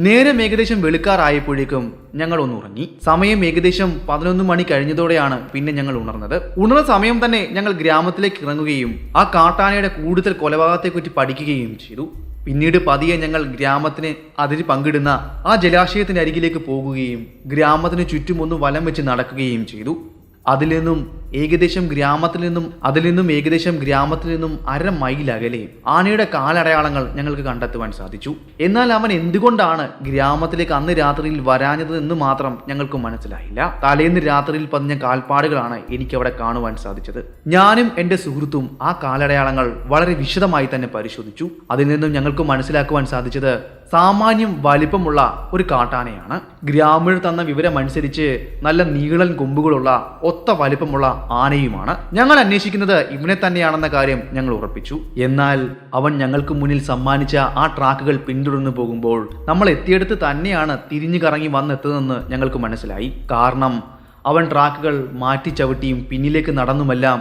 നേരം ഏകദേശം വെളുക്കാറായപ്പോഴേക്കും ഞങ്ങൾ ഒന്ന് ഉറങ്ങി. സമയം ഏകദേശം 11 മണി കഴിഞ്ഞതോടെയാണ് പിന്നെ ഞങ്ങൾ ഉണർന്നത്. ഉണർന്ന സമയം തന്നെ ഞങ്ങൾ ഗ്രാമത്തിലേക്ക് ഇറങ്ങുകയും ആ കാട്ടാനയുടെ കൂടുതൽ കൊലപാതകത്തെക്കുറിച്ച് പഠിക്കുകയും ചെയ്തു. പിന്നീട് പതിയെ ഞങ്ങൾ ഗ്രാമത്തിന് അതിര് പങ്കിടുന്ന ആ ജലാശയത്തിന്റെ അരികിലേക്ക് പോകുകയും ഗ്രാമത്തിന് ചുറ്റും ഒന്ന് വലം വെച്ച് നടക്കുകയും ചെയ്തു. അതിൽ നിന്നും ഏകദേശം ഗ്രാമത്തിൽ നിന്നും 1/2 മൈൽ അകലെ ആനയുടെ കാലടയാളങ്ങൾ ഞങ്ങൾക്ക് കണ്ടെത്തുവാൻ സാധിച്ചു. എന്നാൽ അവൻ എന്തുകൊണ്ടാണ് ഗ്രാമത്തിലേക്ക് അന്ന് രാത്രിയിൽ വരാഞ്ഞത് എന്ന് മാത്രം ഞങ്ങൾക്ക് മനസ്സിലായില്ല. തലേന്ന് രാത്രിയിൽ പതിഞ്ഞ കാൽപ്പാടുകളാണ് എനിക്ക് അവിടെ കാണുവാൻ സാധിച്ചത്. ഞാനും എൻ്റെ സുഹൃത്തും ആ കാലടയാളങ്ങൾ വളരെ വിശദമായി തന്നെ പരിശോധിച്ചു. അതിൽ നിന്നും ഞങ്ങൾക്ക് മനസ്സിലാക്കുവാൻ സാധിച്ചത് സാമാന്യം വലിപ്പമുള്ള ഒരു കാട്ടാനയാണ്. ഗ്രാമീണർ തന്ന വിവരമനുസരിച്ച് നല്ല നീളൻ കൊമ്പുകളുള്ള ഒത്ത വലിപ്പമുള്ള ആനയുമാണ്. ഞങ്ങൾ അന്വേഷിക്കുന്നത് ഇവനെ തന്നെയാണെന്ന കാര്യം ഞങ്ങൾ ഉറപ്പിച്ചു. എന്നാൽ അവൻ ഞങ്ങൾക്ക് മുന്നിൽ സമ്മാനിച്ച ആ ട്രാക്കുകൾ പിന്തുടർന്നു പോകുമ്പോൾ നമ്മൾ എത്തിയെടുത്ത് തന്നെയാണ് തിരിഞ്ഞു കറങ്ങി വന്നെത്തുന്നതെന്ന് ഞങ്ങൾക്ക് മനസ്സിലായി. കാരണം അവൻ ട്രാക്കുകൾ മാറ്റി ചവിട്ടിയും പിന്നിലേക്ക് നടന്നുമെല്ലാം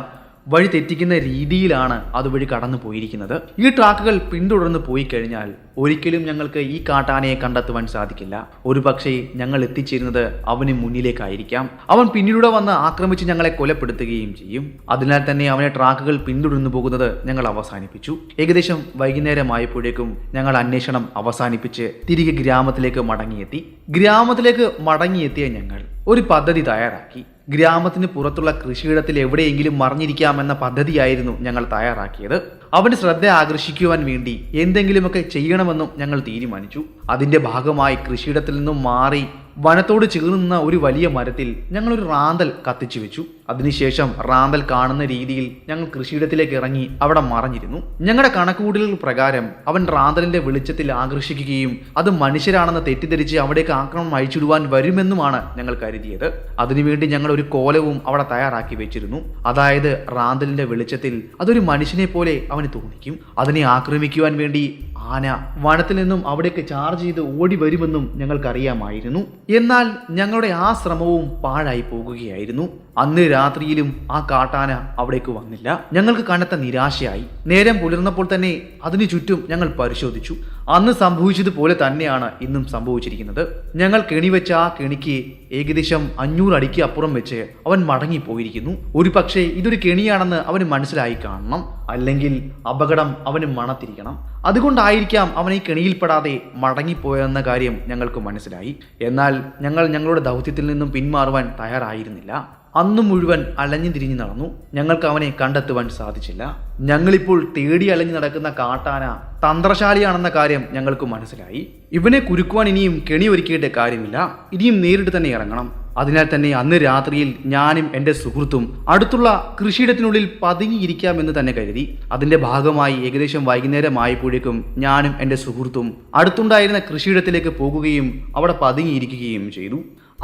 വഴി തെറ്റിക്കുന്ന രീതിയിലാണ് അതുവഴി കടന്നു പോയിരിക്കുന്നത്. ഈ ട്രാക്കുകൾ പിന്തുടർന്ന് പോയി കഴിഞ്ഞാൽ ഒരിക്കലും ഞങ്ങൾക്ക് ഈ കാട്ടാനയെ കണ്ടെത്തുവാൻ സാധിക്കില്ല. ഒരു പക്ഷേ ഞങ്ങൾ എത്തിച്ചേരുന്നത് അവന് മുന്നിലേക്കായിരിക്കാം. അവൻ പിന്നിലൂടെ വന്ന് ആക്രമിച്ച് ഞങ്ങളെ കൊലപ്പെടുത്തുകയും ചെയ്യും. അതിനാൽ തന്നെ അവനെ ട്രാക്കുകൾ പിന്തുടർന്നു പോകുന്നത് ഞങ്ങൾ അവസാനിപ്പിച്ചു. ഏകദേശം വൈകുന്നേരമായപ്പോഴേക്കും ഞങ്ങൾ അന്വേഷണം അവസാനിപ്പിച്ച് തിരികെ ഗ്രാമത്തിലേക്ക് മടങ്ങിയെത്തിയ ഞങ്ങൾ ഒരു പദ്ധതി തയ്യാറാക്കി. ഗ്രാമത്തിന് പുറത്തുള്ള കൃഷിയിടത്തിൽ എവിടെയെങ്കിലും മറിഞ്ഞിരിക്കാമെന്ന പദ്ധതിയായിരുന്നു ഞങ്ങൾ തയ്യാറാക്കിയത്. അവന്റെ ശ്രദ്ധ ആകർഷിക്കുവാൻ വേണ്ടി എന്തെങ്കിലുമൊക്കെ ചെയ്യണമെന്നും ഞങ്ങൾ തീരുമാനിച്ചു. അതിന്റെ ഭാഗമായി കൃഷിയിടത്തിൽ നിന്നും മാറി വനത്തോട് ചേർന്ന ഒരു വലിയ മരത്തിൽ ഞങ്ങൾ ഒരു റാന്തൽ കത്തിച്ചു വെച്ചു. അതിനുശേഷം റാന്തൽ കാണുന്ന രീതിയിൽ ഞങ്ങൾ കൃഷിയിടത്തിലേക്ക് ഇറങ്ങി അവിടെ മറഞ്ഞിരുന്നു. ഞങ്ങളുടെ കണക്കുകൂട്ടലുകൾ പ്രകാരം അവൻ റാന്തലിന്റെ വെളിച്ചത്തിൽ ആകർഷിക്കുകയും അത് മനുഷ്യരാണെന്ന് തെറ്റിദ്ധരിച്ച് അവിടേക്ക് ആക്രമണം അയച്ചിടുവാൻ വരുമെന്നുമാണ് ഞങ്ങൾ കരുതിയത്. അതിനുവേണ്ടി ഞങ്ങൾ ഒരു കോലവും അവിടെ തയ്യാറാക്കി വെച്ചിരുന്നു. അതായത് റാന്തലിന്റെ വെളിച്ചത്തിൽ അതൊരു മനുഷ്യനെ പോലെ അവന് തോന്നിക്കും. അതിനെ ആക്രമിക്കുവാൻ വേണ്ടി ആന വനത്തിൽ നിന്നും അവിടേക്ക് ചാർജ് ചെയ്ത് ഓടി വരുമെന്നും ഞങ്ങൾക്കറിയാമായിരുന്നു. എന്നാൽ ഞങ്ങളുടെ ആ ശ്രമവും പാഴായി പോകുകയായിരുന്നു. അന്ന് രാത്രിയിലും ആ കാട്ടാന അവിടേക്ക് വന്നില്ല. ഞങ്ങൾക്ക് കനത്ത നിരാശയായി. നേരം പുലർന്നപ്പോൾ തന്നെ അതിനു ചുറ്റും ഞങ്ങൾ പരിശോധിച്ചു. അന്ന് സംഭവിച്ചതുപോലെ തന്നെയാണ് ഇന്നും സംഭവിച്ചിരിക്കുന്നത്. ഞങ്ങൾ കെണിവെച്ച ആ കെണിക്ക് ഏകദേശം 500 അടിക്ക് അപ്പുറം വെച്ച് അവൻ മടങ്ങിപ്പോയിരിക്കുന്നു. ഒരു പക്ഷേ ഇതൊരു കെണിയാണെന്ന് അവന് മനസ്സിലായി കാണണം, അല്ലെങ്കിൽ അപകടം അവന് മണത്തിരിക്കണം. അതുകൊണ്ടായിരിക്കാം അവൻ ഈ കെണിയിൽപ്പെടാതെ മടങ്ങിപ്പോയെന്ന കാര്യം ഞങ്ങൾക്ക് മനസ്സിലായി. എന്നാൽ ഞങ്ങൾ ഞങ്ങളുടെ ദൗത്യത്തിൽ നിന്നും പിന്മാറുവാൻ തയ്യാറായിരുന്നില്ല. അന്നു മുഴുവൻ അലഞ്ഞു തിരിഞ്ഞു നടന്നു. ഞങ്ങൾക്ക് അവനെ കണ്ടെത്തുവാൻ സാധിച്ചില്ല. ഞങ്ങളിപ്പോൾ തേടി അലഞ്ഞു നടക്കുന്ന കാട്ടാന തന്ത്രശാലിയാണെന്ന കാര്യം ഞങ്ങൾക്ക് മനസ്സിലായി. ഇവനെ കുരുക്കുവാൻ ഇനിയും കെണി ഒരുക്കിയിട്ട് കാര്യമില്ല, ഇനിയും നേരിട്ട് തന്നെ ഇറങ്ങണം. അതിനാൽ തന്നെ അന്ന് രാത്രിയിൽ ഞാനും എൻ്റെ സുഹൃത്തും അടുത്തുള്ള കൃഷിയിടത്തിനുള്ളിൽ പതുങ്ങിയിരിക്കാമെന്ന് തന്നെ കരുതി. അതിൻ്റെ ഭാഗമായി ഏകദേശം വൈകുന്നേരമായപ്പോഴേക്കും ഞാനും എൻ്റെ സുഹൃത്തും അടുത്തുണ്ടായിരുന്ന കൃഷിയിടത്തിലേക്ക് പോകുകയും അവിടെ പതുങ്ങിയിരിക്കുകയും ചെയ്തു.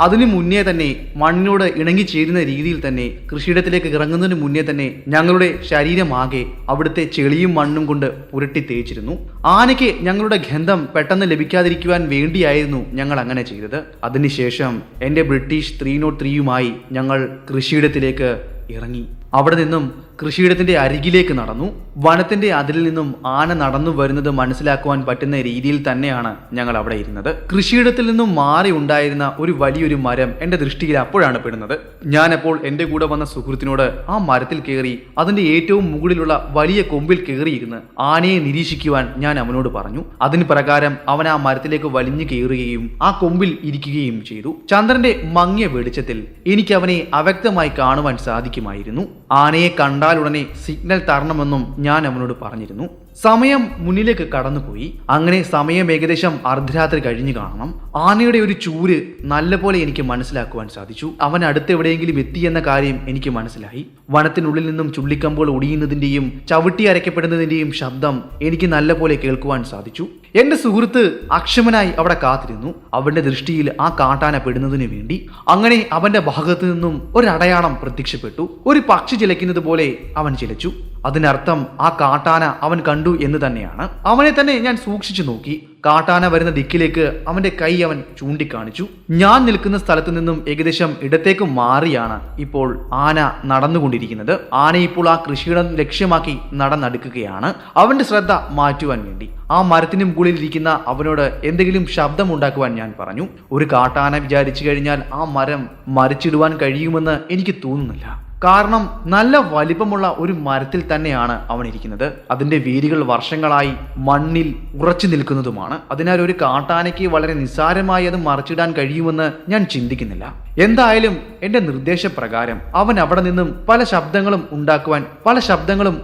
അതിനു മുന്നേ തന്നെ മണ്ണിനോട് ഇണങ്ങിച്ചേരുന്ന രീതിയിൽ തന്നെ കൃഷിയിടത്തിലേക്ക് ഇറങ്ങുന്നതിന് മുന്നേ തന്നെ ഞങ്ങളുടെ ശരീരമാകെ അവിടുത്തെ ചെളിയും മണ്ണും കൊണ്ട് പുരട്ടി തേച്ചിരുന്നു. ആനയ്ക്ക് ഞങ്ങളുടെ ഗന്ധം പെട്ടെന്ന് ലഭിക്കാതിരിക്കുവാൻ വേണ്ടിയായിരുന്നു ഞങ്ങൾ അങ്ങനെ ചെയ്തത്. അതിനുശേഷം എൻ്റെ ബ്രിട്ടീഷ് 303യുമായി ഞങ്ങൾ കൃഷിയിടത്തിലേക്ക് ഇറങ്ങി. അവിടെ നിന്നും കൃഷിയിടത്തിന്റെ അരികിലേക്ക് നടന്നു. വനത്തിന്റെ അതിരിൽ നിന്നും ആന നടന്നു വരുന്നത് മനസ്സിലാക്കുവാൻ പറ്റുന്ന രീതിയിൽ തന്നെയാണ് ഞങ്ങൾ അവിടെ ഇരുന്നത്. കൃഷിയിടത്തിൽ നിന്നും മാറി ഉണ്ടായിരുന്ന ഒരു വലിയൊരു മരം എന്റെ ദൃഷ്ടിയിൽ അപ്പോഴാണ് പെടുന്നത്. ഞാനപ്പോൾ എന്റെ കൂടെ വന്ന സുഹൃത്തിനോട് ആ മരത്തിൽ കയറി അതിന്റെ ഏറ്റവും മുകളിലുള്ള വലിയ കൊമ്പിൽ കയറിയിരുന്ന് ആനയെ നിരീക്ഷിക്കുവാൻ ഞാൻ അവനോട് പറഞ്ഞു. അതിന് പ്രകാരം അവൻ ആ മരത്തിലേക്ക് വലിഞ്ഞു കയറുകയും ആ കൊമ്പിൽ ഇരിക്കുകയും ചെയ്തു. ചന്ദ്രന്റെ മങ്ങിയ വെളിച്ചത്തിൽ എനിക്ക് അവനെ അവ്യക്തമായി കാണുവാൻ സാധിക്കുമായിരുന്നു. ആനയെ കണ്ടാലുടനെ സിഗ്നൽ തരണമെന്നും ഞാൻ അവനോട് പറഞ്ഞിരുന്നു. സമയം മുന്നിലേക്ക് കടന്നുപോയി. അങ്ങനെ സമയം ഏകദേശം അർദ്ധരാത്രി കഴിഞ്ഞു കാണണം. ആനയുടെ ഒരു ചൂര് നല്ലപോലെ എനിക്ക് മനസ്സിലാക്കുവാൻ സാധിച്ചു. അവൻ അടുത്തെവിടെയെങ്കിലും എത്തിയെന്ന കാര്യം എനിക്ക് മനസ്സിലായി. വനത്തിനുള്ളിൽ നിന്നും ചുള്ളിക്കമ്പുകൾ ഒടിയുന്നതിന്റെയും ചവിട്ടി അരയ്ക്കപ്പെടുന്നതിന്റെയും ശബ്ദം എനിക്ക് നല്ലപോലെ കേൾക്കുവാൻ സാധിച്ചു. എന്റെ സുഹൃത്ത് അക്ഷമനായി അവിടെ കാത്തിരുന്നു, അവന്റെ ദൃഷ്ടിയിൽ ആ കാട്ടാന പെടുന്നതിന് വേണ്ടി. അങ്ങനെ അവന്റെ ഭാഗത്തു നിന്നും ഒരടയാളം പ്രത്യക്ഷപ്പെട്ടു. ഒരു പക്ഷി ചിലയ്ക്കുന്നത് പോലെ അവൻ ചിലച്ചു. അതിനർത്ഥം ആ കാട്ടാന അവൻ കണ്ടു എന്ന് തന്നെയാണ്. അവനെ തന്നെ ഞാൻ സൂക്ഷിച്ചു നോക്കി. കാട്ടാന വരുന്ന ദിക്കിലേക്ക് അവന്റെ കൈ അവൻ ചൂണ്ടിക്കാണിച്ചു. ഞാൻ നിൽക്കുന്ന സ്ഥലത്തു നിന്നും ഏകദേശം ഇടത്തേക്ക് മാറിയാണ് ഇപ്പോൾ ആന നടന്നുകൊണ്ടിരിക്കുന്നത്. ആന ഇപ്പോൾ ആ കൃഷിയിടം ലക്ഷ്യമാക്കി നടന്നെടുക്കുകയാണ്. അവന്റെ ശ്രദ്ധ മാറ്റുവാൻ വേണ്ടി ആ മരത്തിന് മുകളിൽ ഇരിക്കുന്ന അവനോട് എന്തെങ്കിലും ശബ്ദം ഉണ്ടാക്കുവാൻ ഞാൻ പറഞ്ഞു. ഒരു കാട്ടാന വിചാരിച്ചു കഴിഞ്ഞാൽ ആ മരം മറിച്ചിടുവാൻ കഴിയുമെന്ന് എനിക്ക് തോന്നുന്നില്ല. കാരണം നല്ല വലിപ്പമുള്ള ഒരു മരത്തിൽ തന്നെയാണ് അവൻ ഇരിക്കുന്നത്. അതിന്റെ വേരുകൾ വർഷങ്ങളായി മണ്ണിൽ ഉറച്ചു നിൽക്കുന്നതുമാണ്. അതിനാൽ ഒരു കാട്ടാനയ്ക്ക് വളരെ നിസ്സാരമായി അത് മറിച്ചിടാൻ കഴിയുമെന്ന് ഞാൻ ചിന്തിക്കുന്നില്ല. എന്തായാലും എന്റെ നിർദ്ദേശപ്രകാരം അവൻ അവിടെ നിന്നും പല ശബ്ദങ്ങളും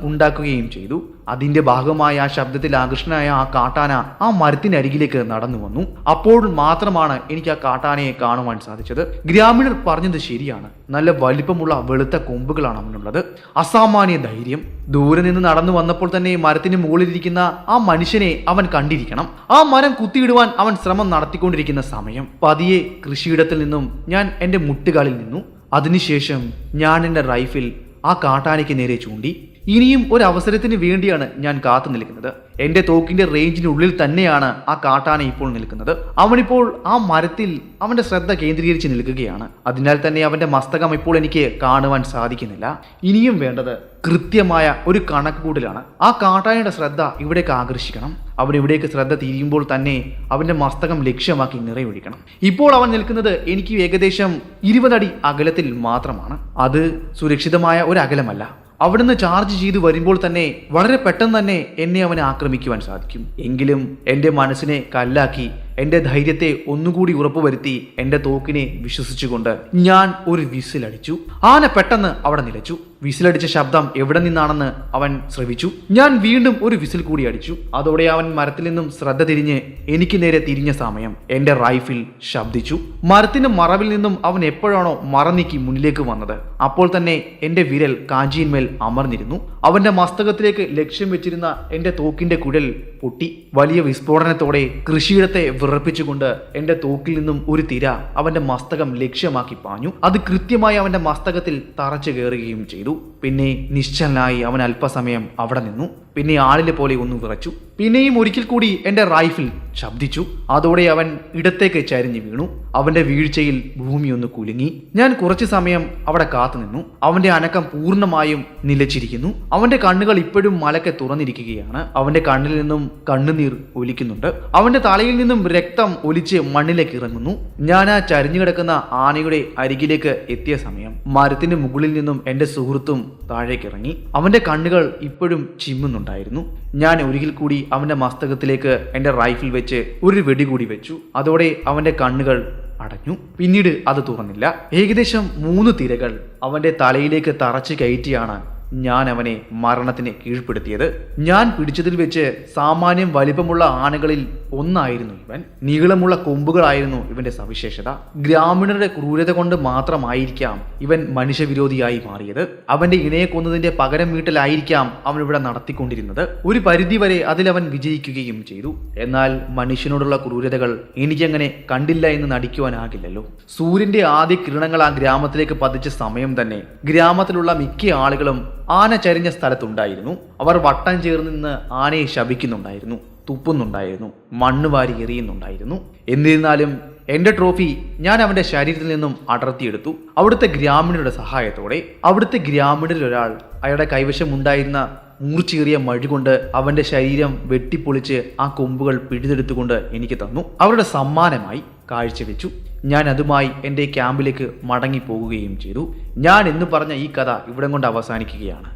ഉണ്ടാക്കുകയും ചെയ്തു. അതിന്റെ ഭാഗമായ ആ ശബ്ദത്തിൽ ആകർഷണനായ ആ കാട്ടാന ആ മരത്തിനരികിലേക്ക് നടന്നു വന്നു. അപ്പോൾ മാത്രമാണ് എനിക്ക് ആ കാട്ടാനയെ കാണുവാൻ സാധിച്ചത്. ഗ്രാമീണർ പറഞ്ഞത് ശരിയാണ്. നല്ല വലിപ്പമുള്ള വെളുത്ത കൊമ്പുകളാണ് അവനുള്ളത്. അസാമാന്യ ധൈര്യം. ദൂരെ നിന്ന് നടന്നു വന്നപ്പോൾ തന്നെ മരത്തിന് മുകളിലിരിക്കുന്ന ആ മനുഷ്യനെ അവൻ കണ്ടിരിക്കണം. ആ മരം കുത്തിയിടുവാൻ അവൻ ശ്രമം നടത്തിക്കൊണ്ടിരിക്കുന്ന സമയം പതിയെ കൃഷിയിടത്തിൽ നിന്നും ഞാൻ എന്റെ മുട്ടുകാലിൽ നിന്നു. അതിനുശേഷം ഞാൻ എന്റെ റൈഫിൽ ആ കാട്ടാനയ്ക്ക് നേരെ ചൂണ്ടി. ഇനിയും ഒരു അവസരത്തിന് വേണ്ടിയാണ് ഞാൻ കാത്തു നിൽക്കുന്നത്. എന്റെ തോക്കിന്റെ റേഞ്ചിനുള്ളിൽ തന്നെയാണ് ആ കാട്ടാന ഇപ്പോൾ നിൽക്കുന്നത്. അവനിപ്പോൾ ആ മരത്തിൽ അവന്റെ ശ്രദ്ധ കേന്ദ്രീകരിച്ച് നിൽക്കുകയാണ്. അതിനാൽ തന്നെ അവന്റെ മസ്തകം ഇപ്പോൾ എനിക്ക് കാണുവാൻ സാധിക്കുന്നില്ല. ഇനിയും വേണ്ടത് കൃത്യമായ ഒരു കണക്കുകൂടലാണ്. ആ കാട്ടാനയുടെ ശ്രദ്ധ ഇവിടേക്ക് ആകർഷിക്കണം. അവൻ ഇവിടേക്ക് ശ്രദ്ധ തിരിയുമ്പോൾ തന്നെ അവന്റെ മസ്തകം ലക്ഷ്യമാക്കി നിറയൊഴിക്കണം. ഇപ്പോൾ അവൻ നിൽക്കുന്നത് എനിക്ക് ഏകദേശം 20 അടി അകലത്തിൽ മാത്രമാണ്. അത് സുരക്ഷിതമായ ഒരു അകലമല്ല. അവിടുന്ന് ചാർജ് ചെയ്ത് വരുമ്പോൾ തന്നെ വളരെ പെട്ടെന്ന് തന്നെ എന്നെ അവനെ ആക്രമിക്കുവാൻ സാധിക്കും. എങ്കിലും എൻ്റെ മനസ്സിനെ കല്ലാക്കി എന്റെ ധൈര്യത്തെ ഒന്നുകൂടി ഉറപ്പുവരുത്തി എന്റെ തോക്കിനെ വിശ്വസിച്ചുകൊണ്ട് ഞാൻ ഒരു വിസിലടിച്ചു. ആന പെട്ടെന്ന് അവിടെ നിലച്ചു. വിസിലടിച്ച ശബ്ദം എവിടെ നിന്നാണെന്ന് അവൻ ശ്രവിച്ചു. ഞാൻ വീണ്ടും ഒരു വിസിൽ കൂടി അടിച്ചു. അതോടെ അവൻ മരത്തിൽ നിന്നും ശ്രദ്ധ തിരിഞ്ഞ് എനിക്ക് നേരെ തിരിഞ്ഞ സമയം എന്റെ റൈഫിൽ ശബ്ദിച്ചു. മരത്തിന്റെ മറവിൽ നിന്നും അവൻ എപ്പോഴാണോ മറനീക്കി മുന്നിലേക്ക് വന്നത് അപ്പോൾ തന്നെ എന്റെ വിരൽ കാഞ്ചിയിന്മേൽ അമർന്നിരുന്നു. അവന്റെ മസ്തകത്തിലേക്ക് ലക്ഷ്യം വെച്ചിരുന്ന എന്റെ തോക്കിന്റെ കുഴൽ പൊട്ടി. വലിയ വിസ്ഫോടനത്തോടെ കൃഷിയിടത്തെ വിറപ്പിച്ചുകൊണ്ട് എന്റെ തോക്കിൽ നിന്നും ഒരു തിര അവന്റെ മസ്തകം ലക്ഷ്യമാക്കി പാഞ്ഞു. അത് കൃത്യമായി അവന്റെ മസ്തകത്തിൽ തറച്ചു കയറുകയും ചെയ്തു. പിന്നെ നിശ്ചലനായി അവൻ അല്പസമയം അവിടെ നിന്നു. പിന്നെ ആളിലെ പോലെ ഒന്ന് വിറച്ചു. പിന്നെയും ഒരിക്കൽ കൂടി എന്റെ റൈഫിൽ ശബ്ദിച്ചു. അതോടെ അവൻ ഇടത്തേക്ക് ചരിഞ്ഞു വീണു. അവന്റെ വീഴ്ചയിൽ ഭൂമി ഒന്ന് കുലുങ്ങി. ഞാൻ കുറച്ചു സമയം അവിടെ കാത്തു നിന്നു. അവന്റെ അനക്കം പൂർണ്ണമായും നിലച്ചിരിക്കുന്നു. അവന്റെ കണ്ണുകൾ ഇപ്പോഴും മലക്കെ തുറന്നിരിക്കുകയാണ്. അവന്റെ കണ്ണിൽ നിന്നും കണ്ണുനീർ ഒലിക്കുന്നുണ്ട്. അവന്റെ തലയിൽ നിന്നും രക്തം ഒലിച്ച് മണ്ണിലേക്ക് ഇറങ്ങുന്നു. ഞാൻ ആ ചരിഞ്ഞു കിടക്കുന്ന ആനയുടെ അരികിലേക്ക് എത്തിയ സമയം മരത്തിന് മുകളിൽ നിന്നും എന്റെ സുഹൃത്തും താഴേക്ക് ഇറങ്ങി. അവന്റെ കണ്ണുകൾ ഇപ്പോഴും ചിമ്മുന്നുണ്ടായിരുന്നു. ഞാൻ ഒരിക്കൽ കൂടി അവന്റെ മസ്തകത്തിലേക്ക് എന്റെ റൈഫിൽ വെച്ച് ഒരു വെടി കൂടി വെച്ചു. അതോടെ അവന്റെ കണ്ണുകൾ അടഞ്ഞു. പിന്നീട് അത് തുറന്നില്ല. ഏകദേശം 3 തിരകൾ അവന്റെ തലയിലേക്ക് തറച്ചു കയറ്റിയാണ് ഞാൻ അവനെ മരണത്തിന് കീഴ്പ്പെടുത്തിയത്. ഞാൻ പിടിച്ചതിൽ വെച്ച് സാമാന്യം വലിപ്പമുള്ള ആനകളിൽ ഒന്നായിരുന്നു ഇവൻ. നീളമുള്ള കൊമ്പുകളായിരുന്നു ഇവന്റെ സവിശേഷത. ഗ്രാമീണരുടെ ക്രൂരത കൊണ്ട് മാത്രമായിരിക്കാം ഇവൻ മനുഷ്യവിരോധിയായി മാറിയത്. അവന്റെ ഇണയെ കൊന്നതിന്റെ പകരം വീട്ടലായിരിക്കാം അവൻ ഇവിടെ നടത്തിക്കൊണ്ടിരുന്നത്. ഒരു പരിധിവരെ അതിലവൻ വിജയിക്കുകയും ചെയ്തു. എന്നാൽ മനുഷ്യനോടുള്ള ക്രൂരതകൾ എനിക്കങ്ങനെ കണ്ടില്ല എന്ന് നടിക്കുവാനാകില്ലല്ലോ. സൂര്യന്റെ ആദ്യ കിരണങ്ങൾ ആ ഗ്രാമത്തിലേക്ക് പതിച്ച സമയം തന്നെ ഗ്രാമത്തിലുള്ള മിക്ക ആളുകളും ആന ചരിഞ്ഞ സ്ഥലത്തുണ്ടായിരുന്നു. അവർ വട്ടം ചേർന്ന് നിന്ന് ആനയെ ശപിക്കുന്നുണ്ടായിരുന്നു, തുപ്പുന്നുണ്ടായിരുന്നു, മണ്ണ് വാരി എറിയുന്നുണ്ടായിരുന്നു. എന്നിരുന്നാലും എന്റെ ട്രോഫി ഞാൻ അവന്റെ ശരീരത്തിൽ നിന്നും അടർത്തിയെടുത്തു. അവിടുത്തെ ഗ്രാമീണരുടെ സഹായത്തോടെ അവിടുത്തെ ഗ്രാമീണരിൽ ഒരാൾ അയാളുടെ കൈവശം ഉണ്ടായിരുന്ന മൂർച്ചേറിയ മഴ കൊണ്ട് അവന്റെ ശരീരം വെട്ടിപ്പൊളിച്ച് ആ കൊമ്പുകൾ പിടിതെടുത്തുകൊണ്ട് എനിക്ക് തന്നു. അവരുടെ സമ്മാനമായി കാഴ്ചവെച്ചു. ഞാൻ അതുമായി എൻ്റെ ക്യാമ്പിലേക്ക് മടങ്ങിപ്പോകുകയും ചെയ്തു. ഞാൻ എന്ന് പറഞ്ഞ ഈ കഥ ഇവിടം കൊണ്ട് അവസാനിക്കുകയാണ്.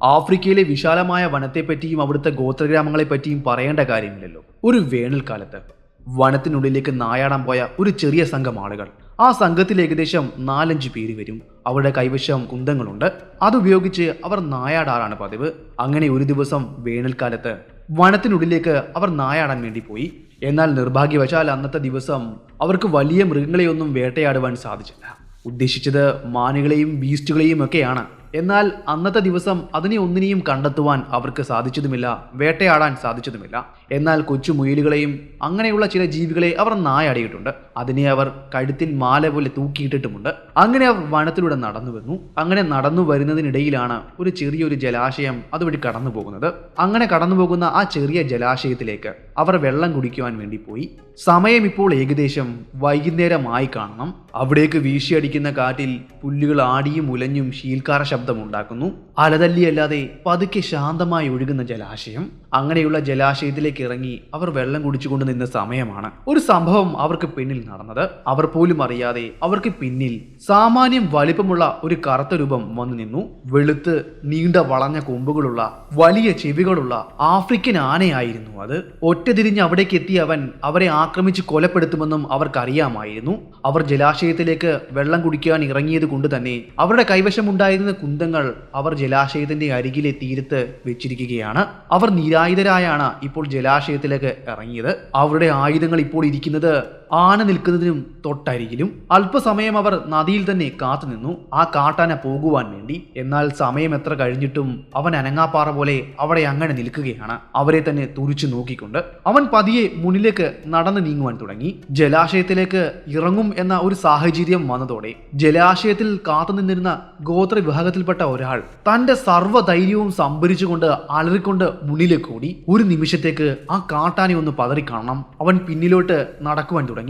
ആഫ്രിക്കയിലെ വിശാലമായ വനത്തെപ്പറ്റിയും അവിടുത്തെ ഗോത്രഗ്രാമങ്ങളെപ്പറ്റിയും പറയേണ്ട കാര്യമില്ലല്ലോ. ഒരു വേനൽക്കാലത്ത് വനത്തിനുള്ളിലേക്ക് നായാടാൻ പോയ ഒരു ചെറിയ സംഘം ആളുകൾ. ആ സംഘത്തിൽ ഏകദേശം 4-5 പേര് വരും. അവരുടെ കൈവശം കുന്തങ്ങളുണ്ട്. അതുപയോഗിച്ച് അവർ നായാടാറാണ് പതിവ്. അങ്ങനെ ഒരു ദിവസം വേനൽക്കാലത്ത് വനത്തിനുള്ളിലേക്ക് അവർ നായാടാൻ വേണ്ടി പോയി. എന്നാൽ നിർഭാഗ്യവശാൽ അന്നത്തെ ദിവസം അവർക്ക് വലിയ മൃഗങ്ങളെയൊന്നും വേട്ടയാടുവാൻ സാധിച്ചില്ല. ഉദ്ദേശിച്ചത് മാനുകളെയും ബീസ്റ്റുകളെയും ഒക്കെയാണ്. എന്നാൽ അന്നത്തെ ദിവസം അതിനെ ഒന്നിനെയും കണ്ടെത്തുവാൻ അവർക്ക് സാധിച്ചതുമില്ല, വേട്ടയാടാൻ സാധിച്ചതുമില്ല. എന്നാൽ കൊച്ചു മുയലുകളെയും അങ്ങനെയുള്ള ചില ജീവികളെ അവർ നായാടിയിട്ടുണ്ട്. അതിനെ അവർ കഴുത്തിൽ മാല പോലെ തൂക്കിയിട്ടിട്ടുമുണ്ട്. അങ്ങനെ അവർ വനത്തിലൂടെ നടന്നു വന്നു. അങ്ങനെ നടന്നു വരുന്നതിനിടയിലാണ് ഒരു ചെറിയൊരു ജലാശയം അതുവഴി കടന്നു പോകുന്നത്. അങ്ങനെ കടന്നു പോകുന്ന ആ ചെറിയ ജലാശയത്തിലേക്ക് അവർ വെള്ളം കുടിക്കുവാൻ വേണ്ടി പോയി. സമയം ഇപ്പോൾ ഏകദേശം വൈകുന്നേരമായി കാണണം. അവിടേക്ക് വീശിയടിക്കുന്ന കാറ്റിൽ പുല്ലുകൾ ആടിയും ഉലഞ്ഞും ശീൽക്കാര ശബ്ദമുണ്ടാക്കുന്നു. അലതല്ലിയല്ലാതെ പതുക്കെ ശാന്തമായി ഒഴുകുന്ന ജലാശയം. അങ്ങനെയുള്ള ജലാശയത്തിലേക്ക് ഇറങ്ങി അവർ വെള്ളം കുടിച്ചുകൊണ്ട് നിന്ന സമയമാണ് ഒരു സംഭവം അവർക്ക് പിന്നിൽ നടന്നത്. അവർ പോലും അറിയാതെ അവർക്ക് പിന്നിൽ സാമാന്യം വലിപ്പമുള്ള ഒരു കറുത്ത രൂപം വന്നു നിന്നു. വെളുത്ത് നീണ്ട വളഞ്ഞ കൊമ്പുകളുള്ള വലിയ ചെവികളുള്ള ആഫ്രിക്കൻ ആനയായിരുന്നു അത്. ഒറ്റതിരിഞ്ഞ് അവിടേക്ക് എത്തിയ അവൻ അവരെ ആക്രമിച്ച് കൊലപ്പെടുത്തുമെന്നും അവർക്കറിയാമായിരുന്നു. അവർ ജലാശയത്തിലേക്ക് വെള്ളം കുടിക്കാൻ ഇറങ്ങിയത് കൊണ്ട് തന്നെ അവരുടെ കൈവശമുണ്ടായിരുന്ന കുന്തങ്ങൾ അവർ ജലാശയത്തിന്റെ അരികിലെ തീരത്ത് വെച്ചിരിക്കുകയാണ്. അവർ നിരായുധരായാണ് ഇപ്പോൾ ജലാശയത്തിലേക്ക് ഇറങ്ങിയത്. അവരുടെ ആയുധങ്ങൾ ഇപ്പോൾ ഇരിക്കുന്നത് ആന നിൽക്കുന്നതിനും തൊട്ടരികിലും. അല്പസമയം അവർ നദിയിൽ തന്നെ കാത്തുനിന്നു, ആ കാട്ടാന പോകുവാൻ വേണ്ടി. എന്നാൽ സമയം എത്ര കഴിഞ്ഞിട്ടും അവൻ അനങ്ങാപ്പാറ പോലെ അവിടെ അങ്ങനെ നിൽക്കുകയാണ്, അവരെ തന്നെ തുറിച്ചു നോക്കിക്കൊണ്ട്. അവൻ പതിയെ മുന്നിലേക്ക് നടന്നു നീങ്ങുവാൻ തുടങ്ങി. ജലാശയത്തിലേക്ക് ഇറങ്ങും എന്ന ഒരു സാഹചര്യം വന്നതോടെ ജലാശയത്തിൽ കാത്തുനിന്നിരുന്ന ഗോത്ര വിഭാഗത്തിൽപ്പെട്ട ഒരാൾ തന്റെ സർവ്വധൈര്യവും സംഭരിച്ചുകൊണ്ട് അലറിക്കൊണ്ട് മുന്നിലേക്ക് ഓടി. ഒരു നിമിഷത്തേക്ക് ആ കാട്ടാനെ ഒന്ന് പതറിക്കാണണം. അവൻ പിന്നിലോട്ട് നടക്കുവാൻ തുടങ്ങി.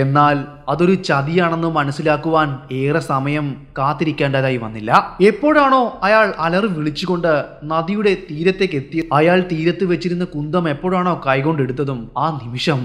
എന്നാൽ അതൊരു ചതിയാണെന്ന് മനസ്സിലാക്കുവാൻ ഏറെ സമയം കാത്തിരിക്കേണ്ടതായി വന്നില്ല. എപ്പോഴാണോ അയാൾ അലറി വിളിച്ചുകൊണ്ട് നദിയുടെ തീരത്തേക്ക് എത്തി, അയാൾ തീരത്ത് വെച്ചിരുന്ന കുന്തം എപ്പോഴാണോ കൈകൊണ്ടെടുത്തതും ആ നിമിഷം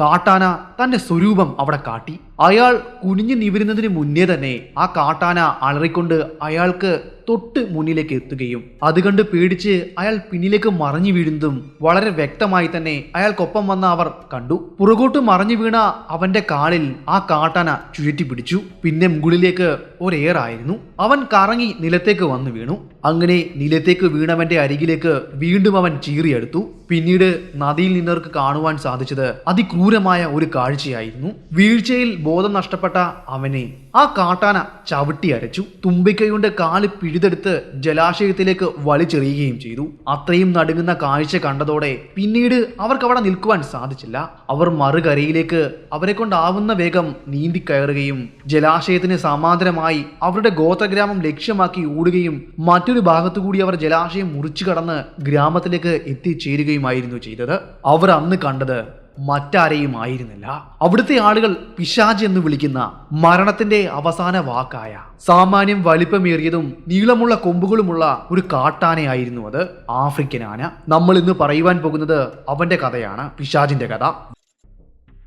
കാട്ടാന തന്റെ സ്വരൂപം അവിടെ കാട്ടി. അയാൾ കുനിഞ്ഞു നിവരുന്നതിന് മുന്നേ തന്നെ ആ കാട്ടാന അലറിക്കൊണ്ട് അയാൾക്ക് തൊട്ട് മുന്നിലേക്ക് എത്തുകയും അത് കണ്ട് പേടിച്ച് അയാൾ പിന്നിലേക്ക് മറിഞ്ഞു വീഴുന്നതും വളരെ വ്യക്തമായി തന്നെ അയാൾക്കൊപ്പം വന്ന അവർ കണ്ടു. പുറകോട്ട് മറിഞ്ഞു വീണ അവന്റെ കാലിൽ ആ കാട്ടാന ചുഴറ്റി പിടിച്ചു. പിന്നെ മുകളിലേക്ക് ഒരേറായിരുന്നു. അവൻ കറങ്ങി നിലത്തേക്ക് വന്നു വീണു. അങ്ങനെ നിലത്തേക്ക് വീണവന്റെ അരികിലേക്ക് വീണ്ടും അവൻ ചീറിയെടുത്തു. പിന്നീട് നദിയിൽ നിന്നവർക്ക് കാണുവാൻ സാധിച്ചത് അതിക്രൂരമായ ഒരു കാഴ്ചയായിരുന്നു. വീഴ്ചയിൽ ബോധം നഷ്ടപ്പെട്ട അവനെ ആ കാട്ടാന ചവിട്ടി അരച്ചു. തുമ്പിക്കൈകൊണ്ട് കാല് പിഴുതെടുത്ത് ജലാശയത്തിലേക്ക് വലിച്ചെറിയുകയും ചെയ്തു. അത്രയും നടുങ്ങുന്ന കാഴ്ച കണ്ടതോടെ പിന്നീട് അവർക്ക് അവിടെ നിൽക്കുവാൻ സാധിച്ചില്ല. അവർ മറുകരയിലേക്ക് അവരെ കൊണ്ടാവുന്ന വേഗം നീന്തി കയറുകയും ജലാശയത്തിന് സമാന്തരമായി അവരുടെ ഗോത്രഗ്രാമം ലക്ഷ്യമാക്കി ഓടുകയും മറ്റൊരു ഭാഗത്തുകൂടി അവർ ജലാശയം മുറിച്ചു കടന്ന് ഗ്രാമത്തിലേക്ക് എത്തിച്ചേരുകയുമായിരുന്നു ചെയ്തത്. അവർ അന്ന് കണ്ടത് മറ്റാരെയും ആയിരുന്നില്ല, അവിടുത്തെ ആളുകൾ പിശാച് എന്ന് വിളിക്കുന്ന മരണത്തിന്റെ അവസാന വാക്കായ സാമാന്യം വലിപ്പമേറിയതും നീളമുള്ള കൊമ്പുകളുമുള്ള ഒരു കാട്ടാനയായിരുന്നു അത്, ആഫ്രിക്കൻ ആന. നമ്മൾ ഇന്ന് പറയുവാൻ പോകുന്നത് അവന്റെ കഥയാണ്, പിശാചിന്റെ കഥ.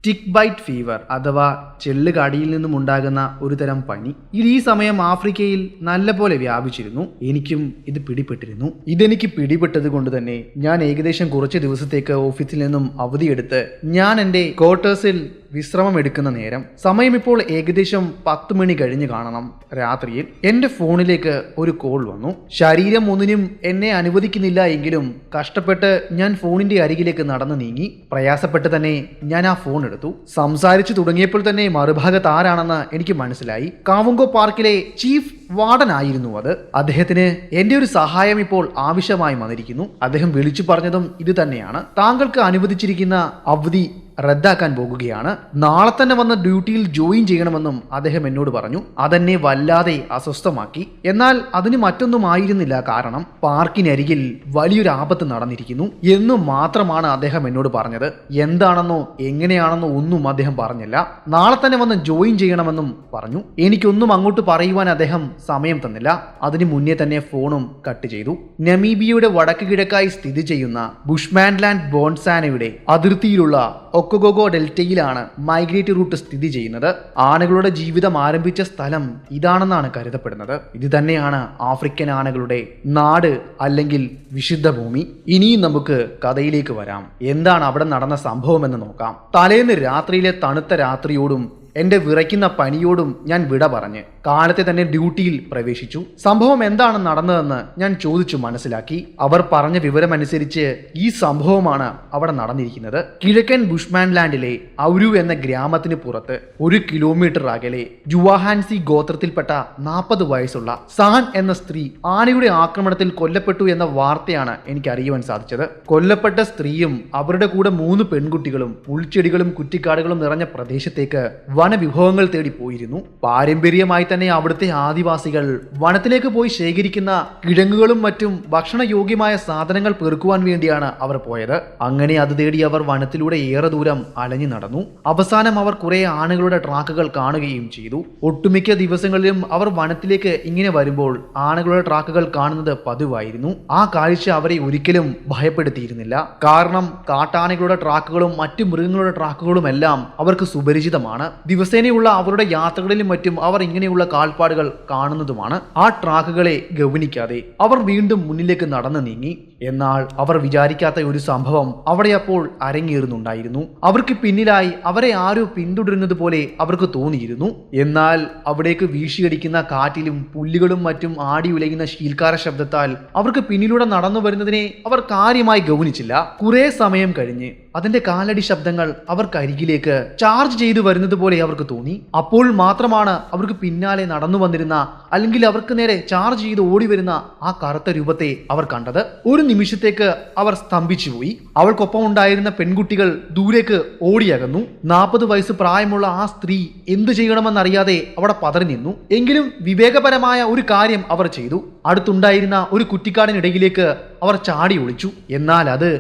ടിക് ബൈറ്റ് ഫീവർ അഥവാ ചെള്ളുകടിയിൽ നിന്നും ഉണ്ടാകുന്ന ഒരു തരം പനി ഇത് ഈ സമയം ആഫ്രിക്കയിൽ നല്ലപോലെ വ്യാപിച്ചിരുന്നു. എനിക്കും ഇത് പിടിപെട്ടിരുന്നു. ഇതെനിക്ക് പിടിപെട്ടത് കൊണ്ട് തന്നെ ഞാൻ ഏകദേശം കുറച്ച് ദിവസത്തേക്ക് ഓഫീസിൽ നിന്നും അവധിയെടുത്ത് ഞാൻ എൻ്റെ ക്വാർട്ടേഴ്സിൽ വിശ്രമം എടുക്കുന്ന നേരം. സമയം ഇപ്പോൾ ഏകദേശം 10 മണി കഴിഞ്ഞ് കാണണം. രാത്രിയിൽ എൻ്റെ ഫോണിലേക്ക് ഒരു കോൾ വന്നു. ശരീരം ഒന്നിനും എന്നെ അനുവദിക്കുന്നില്ല എങ്കിലും കഷ്ടപ്പെട്ട് ഞാൻ ഫോണിന്റെ അരികിലേക്ക് നടന്നു നീങ്ങി. പ്രയാസപ്പെട്ട് തന്നെ ഞാൻ ആ ഫോൺ എടുത്തു. സംസാരിച്ചു തുടങ്ങിയപ്പോൾ തന്നെ മറുഭാഗത്ത് ആരാണെന്ന് എനിക്ക് മനസ്സിലായി. കാവുങ്കോ പാർക്കിലെ ചീഫ് വാർഡൻ ആയിരുന്നു അത്. അദ്ദേഹത്തിന് എന്റെ ഒരു സഹായം ഇപ്പോൾ ആവശ്യമായി വന്നിരിക്കുന്നു. അദ്ദേഹം വിളിച്ചു പറഞ്ഞതും ഇത് തന്നെയാണ്. താങ്കൾക്ക് അനുവദിച്ചിരിക്കുന്ന അവധി റദ്ദാക്കാൻ പോകുകയാണ്. നാളെ തന്നെ വന്ന് ഡ്യൂട്ടിയിൽ ജോയിൻ ചെയ്യണമെന്നും അദ്ദേഹം എന്നോട് പറഞ്ഞു. അതെന്നെ വല്ലാതെ അസ്വസ്ഥമാക്കി. എന്നാൽ അതിന് മറ്റൊന്നും ആയിരുന്നില്ല. കാരണം പാർക്കിനരികിൽ വലിയൊരു ആപത്ത് നടന്നിരിക്കുന്നു എന്നു മാത്രമാണ് അദ്ദേഹം എന്നോട് പറഞ്ഞത്. എന്താണെന്നോ എങ്ങനെയാണെന്നോ ഒന്നും അദ്ദേഹം പറഞ്ഞില്ല. നാളെ തന്നെ വന്ന് ജോയിൻ ചെയ്യണമെന്നും പറഞ്ഞു. എനിക്കൊന്നും അങ്ങോട്ട് പറയുവാൻ അദ്ദേഹം സമയം തന്നില്ല. അതിനു മുന്നേ തന്നെ ഫോണും കട്ട് ചെയ്തു. നമീബിയയുടെ വടക്ക് കിഴക്കായി സ്ഥിതി ചെയ്യുന്ന ബുഷ്മാൻലാൻഡ് ബോൺസാനയുടെ അതിർത്തിയിലുള്ള ഒക്കഗോഗോ ഡെൽറ്റയിലാണ് മൈഗ്രേറ്റ് റൂട്ട് സ്ഥിതി ചെയ്യുന്നത്. ആനകളുടെ ജീവിതം ആരംഭിച്ച സ്ഥലം ഇതാണെന്നാണ് കരുതപ്പെടുന്നത്. ഇത് തന്നെയാണ് ആഫ്രിക്കൻ ആനകളുടെ നാട് അല്ലെങ്കിൽ വിശുദ്ധ ഭൂമി. ഇനിയും നമുക്ക് കഥയിലേക്ക് വരാം. എന്താണ് അവിടെ നടന്ന സംഭവമെന്ന് നോക്കാം. തലേന്ന് രാത്രിയിലെ തണുത്ത രാത്രിയോടും എന്റെ വിറയ്ക്കുന്ന പനിയോടും ഞാൻ വിട പറഞ്ഞ് കാലത്തെ തന്നെ ഡ്യൂട്ടിയിൽ പ്രവേശിച്ചു. സംഭവം എന്താണ് നടന്നതെന്ന് ഞാൻ ചോദിച്ചു മനസ്സിലാക്കി. അവർ പറഞ്ഞ വിവരമനുസരിച്ച് ഈ സംഭവമാണ് അവിടെ നടന്നിരിക്കുന്നത്. കിഴക്കൻ ബുഷ്മാൻലാൻഡിലെ ഔരു എന്ന ഗ്രാമത്തിന് പുറത്ത് 1 കിലോമീറ്റർ അകലെ ജുവാഹാൻസി ഗോത്രത്തിൽപ്പെട്ട 40 വയസ്സുള്ള സാൻ എന്ന സ്ത്രീ ആനയുടെ ആക്രമണത്തിൽ കൊല്ലപ്പെട്ടു എന്ന വാർത്തയാണ് എനിക്ക് അറിയുവാൻ സാധിച്ചത്. കൊല്ലപ്പെട്ട സ്ത്രീയും അവരുടെ കൂടെ 3 പെൺകുട്ടികളും പുൽച്ചെടികളും കുറ്റിക്കാടുകളും നിറഞ്ഞ പ്രദേശത്തേക്ക് വനവിഭവങ്ങൾ തേടി പോയിരുന്നു. പാരമ്പര്യമായി തന്നെ അവിടുത്തെ ആദിവാസികൾ വനത്തിലേക്ക് പോയി ശേഖരിക്കുന്ന കിഴങ്ങുകളും മറ്റും ഭക്ഷണയോഗ്യമായ സാധനങ്ങൾ പെറുക്കുവാൻ വേണ്ടിയാണ് അവർ പോയത്. അങ്ങനെ അത് തേടി അവർ വനത്തിലൂടെ ഏറെ ദൂരം അലഞ്ഞു നടന്നു. അവസാനം അവർ കുറെ ആനകളുടെ ട്രാക്കുകൾ കാണുകയും ചെയ്തു. ഒട്ടുമിക്ക ദിവസങ്ങളിലും അവർ വനത്തിലേക്ക് ഇങ്ങനെ വരുമ്പോൾ ആനകളുടെ ട്രാക്കുകൾ കാണുന്നത് പതിവായിരുന്നു. ആ കാഴ്ച അവരെ ഒരിക്കലും ഭയപ്പെടുത്തിയിരുന്നില്ല. കാരണം കാട്ടാനകളുടെ ട്രാക്കുകളും മറ്റു മൃഗങ്ങളുടെ ട്രാക്കുകളും എല്ലാം അവർക്ക് സുപരിചിതമാണ്. ദിവസേനയുള്ള അവരുടെ യാത്രകളിലും മറ്റും അവർ ഇങ്ങനെയുള്ള കാൽപ്പാടുകൾ കാണുന്നതുമാണ്. ആ ട്രാക്കുകളെ ഗൗനിക്കാതെ അവർ വീണ്ടും മുന്നിലേക്ക് നടന്നു നീങ്ങി. എന്നാൽ അവർ വിചാരിക്കാത്ത ഒരു സംഭവം അവിടെ അപ്പോൾ അരങ്ങേറുന്നുണ്ടായിരുന്നു. അവർക്ക് പിന്നിലായി അവരെ ആരോ പിന്തുടരുന്നത് പോലെ അവർക്ക് തോന്നിയിരുന്നു. എന്നാൽ അവിടേക്ക് വീശിയടിക്കുന്ന കാറ്റിലും പുല്ലുകളും മറ്റും ആടി ഉലയുന്ന ശീൽക്കാര ശബ്ദത്താൽ അവർക്ക് പിന്നിലൂടെ നടന്നു വരുന്നതിനെ അവർ കാര്യമായി ഗൗനിച്ചില്ല. കുറെ സമയം കഴിഞ്ഞ് അതിന്റെ കാലടി ശബ്ദങ്ങൾ അവർക്കരികിലേക്ക് ചാർജ് ചെയ്തു വരുന്നത് പോലെ അവർക്ക് തോന്നി. അപ്പോൾ മാത്രമാണ് അവർക്ക് പിന്നാലെ നടന്നു വന്നിരുന്ന അല്ലെങ്കിൽ അവർക്ക് നേരെ ചാർജ് ചെയ്ത് ഓടി വരുന്ന ആ കറുത്ത രൂപത്തെ അവർ കണ്ടത്. ഒരു നിമിഷത്തേക്ക് അവർ സ്തംഭിച്ചുപോയി. അവൾക്കൊപ്പം ഉണ്ടായിരുന്ന പെൺകുട്ടികൾ ദൂരേക്ക് ഓടിയകന്നു. 40 വയസ്സ് പ്രായമുള്ള ആ സ്ത്രീ എന്തു ചെയ്യണമെന്നറിയാതെ അവിടെ പതറി നിന്നു. എങ്കിലും വിവേകപരമായ ഒരു കാര്യം അവർ ചെയ്തു. അടുത്തുണ്ടായിരുന്ന ഒരു കുറ്റിക്കാടിനിടയിലേക്ക് അവർ ചാടി ഒളിച്ചു. എന്നാൽ അത്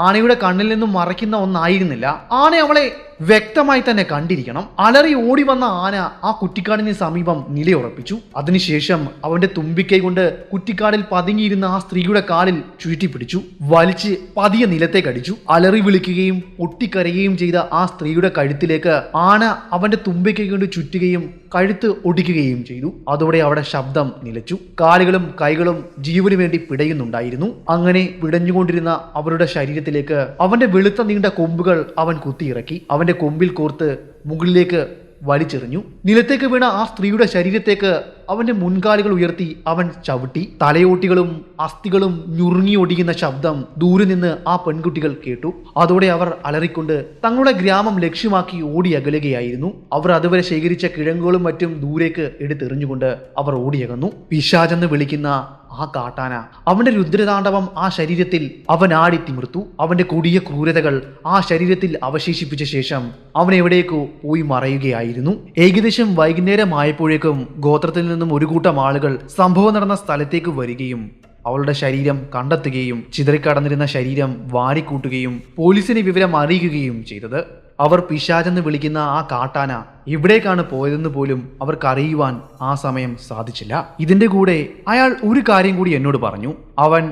ആനയുടെ കണ്ണിൽ നിന്നും മറയ്ക്കുന്ന ഒന്നായിരുന്നില്ല. ആന അവളെ വ്യക്തമായി തന്നെ കണ്ടിരിക്കണം. അലറി ഓടി വന്ന ആന ആ കുറ്റിക്കാടിന് സമീപം നിലയുറപ്പിച്ചു. അതിനുശേഷം അവന്റെ തുമ്പിക്കൈ കൊണ്ട് കുറ്റിക്കാടിൽ പതുങ്ങിയിരുന്ന ആ സ്ത്രീയുടെ കാലിൽ ചുറ്റിപ്പിടിച്ചു. വലിച്ച് പതിയെ നിലത്തേക്ക് അടിച്ചു. അലറി വിളിക്കുകയും പൊട്ടിക്കരയുകയും ചെയ്ത ആ സ്ത്രീയുടെ കഴുത്തിലേക്ക് ആന അവന്റെ തുമ്പിക്കൈ കൊണ്ട് ചുറ്റുകയും കഴുത്ത് ഒടിക്കുകയും ചെയ്തു. അതോടെ അവിടെ ശബ്ദം നിലച്ചു. കാലുകളും കൈകളും ജീവന് വേണ്ടി പിടയുന്നുണ്ടായിരുന്നു. അങ്ങനെ പിടഞ്ഞുകൊണ്ടിരുന്ന അവരുടെ ശരീരത്തിലേക്ക് അവന്റെ വെളുത്ത നീണ്ട കൊമ്പുകൾ അവൻ കുത്തിയിറക്കി. അവന്റെ കൊമ്പിൽ കോർത്ത് മുകളിലേക്ക് വലിച്ചെറിഞ്ഞു. നിലത്തേക്ക് വീണ ആ സ്ത്രീയുടെ ശരീരത്തേക്ക് അവന്റെ മുൻകാലുകൾ ഉയർത്തി അവൻ ചവിട്ടി. തലയോട്ടികളും അസ്ഥികളും ഞുറുങ്ങി ഒടിയുന്ന ശബ്ദം ദൂരെ നിന്ന് ആ പെൺകുട്ടികൾ കേട്ടു. അതോടെ അവർ അലറിക്കൊണ്ട് തങ്ങളുടെ ഗ്രാമം ലക്ഷ്യമാക്കി ഓടി അകലുകയായിരുന്നു. അവർ അതുവരെ ശേഖരിച്ച കിഴങ്ങുകളും മറ്റും ദൂരേക്ക് എടുത്തെറിഞ്ഞുകൊണ്ട് അവർ ഓടിയകന്നു. പിശാചെന്ന് വിളിക്കുന്ന ആ കാട്ടാന അവന്റെ രുദ്രതാണ്ഡവം ആ ശരീരത്തിൽ അവൻ ആടി തിമിർത്തു. അവന്റെ കൊടിയ ക്രൂരതകൾ ആ ശരീരത്തിൽ അവശേഷിപ്പിച്ച ശേഷം അവൻ എവിടേക്കോ പോയി മറയുകയായിരുന്നു. ഏകദേശം വൈകുന്നേരമായപ്പോഴേക്കും ഗോത്രത്തിൽ നിന്നും ഒരു കൂട്ടം ആളുകൾ സംഭവം നടന്ന സ്ഥലത്തേക്ക് വരികയും അവളുടെ ശരീരം കണ്ടെത്തുകയും ചിതറിക്കടന്നിരുന്ന ശരീരം വാരിക്കൂട്ടുകയും പോലീസിനെ വിവരം അറിയിക്കുകയും ചെയ്തത്. അവർ പിശാചെന്ന് വിളിക്കുന്ന ആ കാട്ടാന എവിടേക്കാണ് പോയതെന്ന് പോലും അവർക്ക് അറിയുവാൻ ആ സമയം സാധിച്ചില്ല. ഇതിന്റെ കൂടെ അയാൾ ഒരു കാര്യം കൂടി എന്നോട് പറഞ്ഞു. അവൻ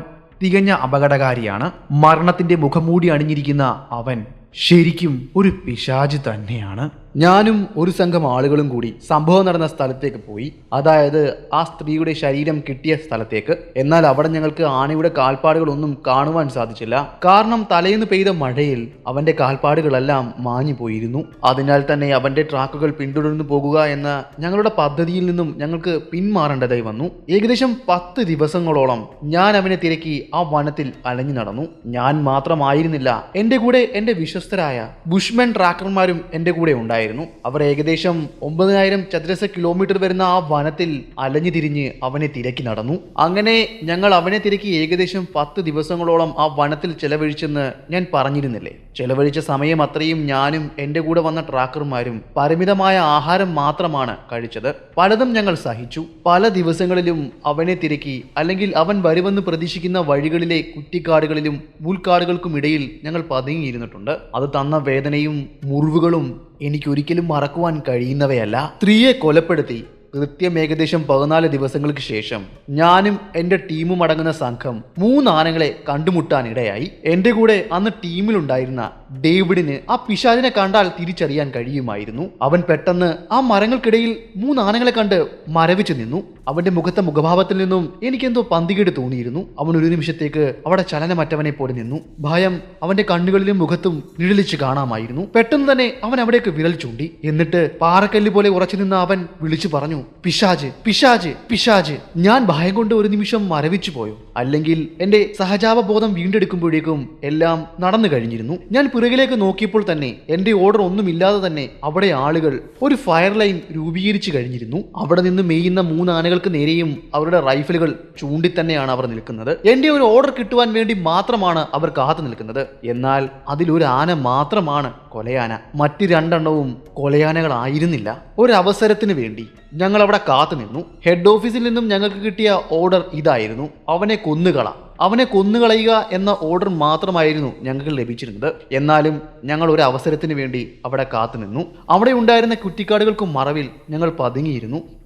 തികഞ്ഞ അപകടകാരിയാണ്. മരണത്തിന്റെ മുഖംമൂടി അണിഞ്ഞിരിക്കുന്ന അവൻ ശരിക്കും ഒരു പിശാച് തന്നെയാണ്. ഞാനും ഒരു സംഘം ആളുകളും കൂടി സംഭവം നടന്ന സ്ഥലത്തേക്ക് പോയി. അതായത് ആ സ്ത്രീയുടെ ശരീരം കിട്ടിയ സ്ഥലത്തേക്ക്. എന്നാൽ അവിടെ ഞങ്ങൾക്ക് ആനയുടെ കാൽപ്പാടുകളൊന്നും കാണുവാൻ സാധിച്ചില്ല. കാരണം തലേന്ന് പെയ്ത മഴയിൽ അവന്റെ കാൽപ്പാടുകളെല്ലാം മാഞ്ഞു പോയിരുന്നു. അതിനാൽ തന്നെ അവന്റെ ട്രാക്കുകൾ പിന്തുടർന്നു പോകുക എന്ന ഞങ്ങളുടെ പദ്ധതിയിൽ നിന്നും ഞങ്ങൾക്ക് പിന്മാറേണ്ടതായി വന്നു. ഏകദേശം 10 ദിവസങ്ങളോളം ഞാൻ അവനെ തിരക്കി ആ വനത്തിൽ അലഞ്ഞു നടന്നു. ഞാൻ മാത്രമായിരുന്നില്ല, എന്റെ കൂടെ എന്റെ വിശ്വസ്തരായ ബുഷ്മെൻ ട്രാക്കർമാരും എന്റെ കൂടെ ഉണ്ടായിരുന്നു. ഉണ്ടായിരുന്നു. അവർ ഏകദേശം 9000 ചതുരശ്ര കിലോമീറ്റർ വരുന്ന ആ വനത്തിൽ അലഞ്ഞു തിരിഞ്ഞ് അവനെ തിരക്കി നടന്നു. അങ്ങനെ ഞങ്ങൾ അവനെ തിരക്കി ഏകദേശം 10 ദിവസങ്ങളോളം ആ വനത്തിൽ ചെലവഴിച്ചെന്ന് ഞാൻ പറഞ്ഞിരുന്നില്ലേ. ചെലവഴിച്ച സമയം അത്രയും ഞാനും എൻ്റെ കൂടെ വന്ന ട്രാക്കർമാരും പരിമിതമായ ആഹാരം മാത്രമാണ് കഴിച്ചത്. പലതും ഞങ്ങൾ സഹിച്ചു. പല ദിവസങ്ങളിലും അവനെ തിരക്കി, അല്ലെങ്കിൽ അവൻ വരുമെന്ന് പ്രതീക്ഷിക്കുന്ന വഴികളിലെ കുറ്റിക്കാടുകളിലും മുൾക്കാടുകൾക്കുമിടയിൽ ഞങ്ങൾ പതുങ്ങിയിരുന്നിട്ടുണ്ട്. അത് തന്ന വേദനയും മുറിവുകളും എനിക്കൊരിക്കലും മറക്കുവാൻ കഴിയുന്നവയല്ല. സ്ത്രീയെ കൊലപ്പെടുത്തി കൃത്യം ഏകദേശം 14 ദിവസങ്ങൾക്ക് ശേഷം ഞാനും എൻ്റെ ടീമും അടങ്ങുന്ന സംഘം 3 ആനകളെ കണ്ടുമുട്ടാനിടയായി. എൻ്റെ കൂടെ അന്ന് ടീമിലുണ്ടായിരുന്ന ഡേവിഡിന് ആ പിശാചിനെ കണ്ടാൽ തിരിച്ചറിയാൻ കഴിയുമായിരുന്നു. അവൻ പെട്ടെന്ന് ആ മരങ്ങൾക്കിടയിൽ 3 ആനകളെ കണ്ട് മരവിച്ചു നിന്നു. അവന്റെ മുഖത്തെ മുഖഭാവത്തിൽ നിന്നും എനിക്കെന്തോ പന്തികേട് തോന്നിയിരുന്നു. അവൻ ഒരു നിമിഷത്തേക്ക് അവിടെ ചലനമറ്റവനെ പോലെ നിന്നു. ഭയം അവന്റെ കണ്ണുകളിലും മുഖത്തും നിഴലിച്ച് കാണാമായിരുന്നു. പെട്ടെന്ന് തന്നെ അവൻ അവിടേക്ക് വിരൽ ചൂണ്ടി. എന്നിട്ട് പാറക്കല്ല് പോലെ ഉറച്ചു നിന്ന അവൻ വിളിച്ചു പറഞ്ഞു, പിശാച്, പിശാച്, പിശാച്. ഞാൻ ഭയം കൊണ്ട് ഒരു നിമിഷം മരവിച്ചു പോയോ, അല്ലെങ്കിൽ എന്റെ സഹജാവബോധം വീണ്ടെടുക്കുമ്പോഴേക്കും എല്ലാം നടന്നു കഴിഞ്ഞിരുന്നു. ഞാൻ പിറകിലേക്ക് നോക്കിയപ്പോൾ തന്നെ എന്റെ ഓർഡർ ഒന്നുമില്ലാതെ തന്നെ അവിടെ ആളുകൾ ഒരു ഫയർ ലൈൻ രൂപീകരിച്ചു കഴിഞ്ഞിരുന്നു. അവിടെ നിന്ന് മേയുന്ന 3 ആനകൾക്ക് നേരെയും അവരുടെ റൈഫിലുകൾ ചൂണ്ടി തന്നെയാണ് അവർ നിൽക്കുന്നത്. എന്റെ ഒരു ഓർഡർ കിട്ടുവാൻ വേണ്ടി മാത്രമാണ് അവർ കാത്തു നിൽക്കുന്നത്. എന്നാൽ അതിലൊരു ആന മാത്രമാണ് കൊലയാന. മറ്റ് 2 എണ്ണവും കൊലയാനകളായിരുന്നില്ല. ഒരവസരത്തിന് വേണ്ടി ഞങ്ങൾ അവിടെ കാത്തു നിന്നു. ഹെഡ് ഓഫീസിൽ നിന്നും ഞങ്ങൾക്ക് കിട്ടിയ ഓർഡർ ഇതായിരുന്നു: അവനെ കൊന്നുകളയുക എന്ന ഓർഡർ മാത്രമായിരുന്നു ഞങ്ങൾക്ക് ലഭിച്ചിരുന്നത്. എന്നാലും ഞങ്ങൾ ഒരു അവസരത്തിന് വേണ്ടി അവിടെ കാത്തു നിന്നു. അവിടെ ഉണ്ടായിരുന്ന കുറ്റിക്കാടുകൾക്ക് മറവിൽ ഞങ്ങൾ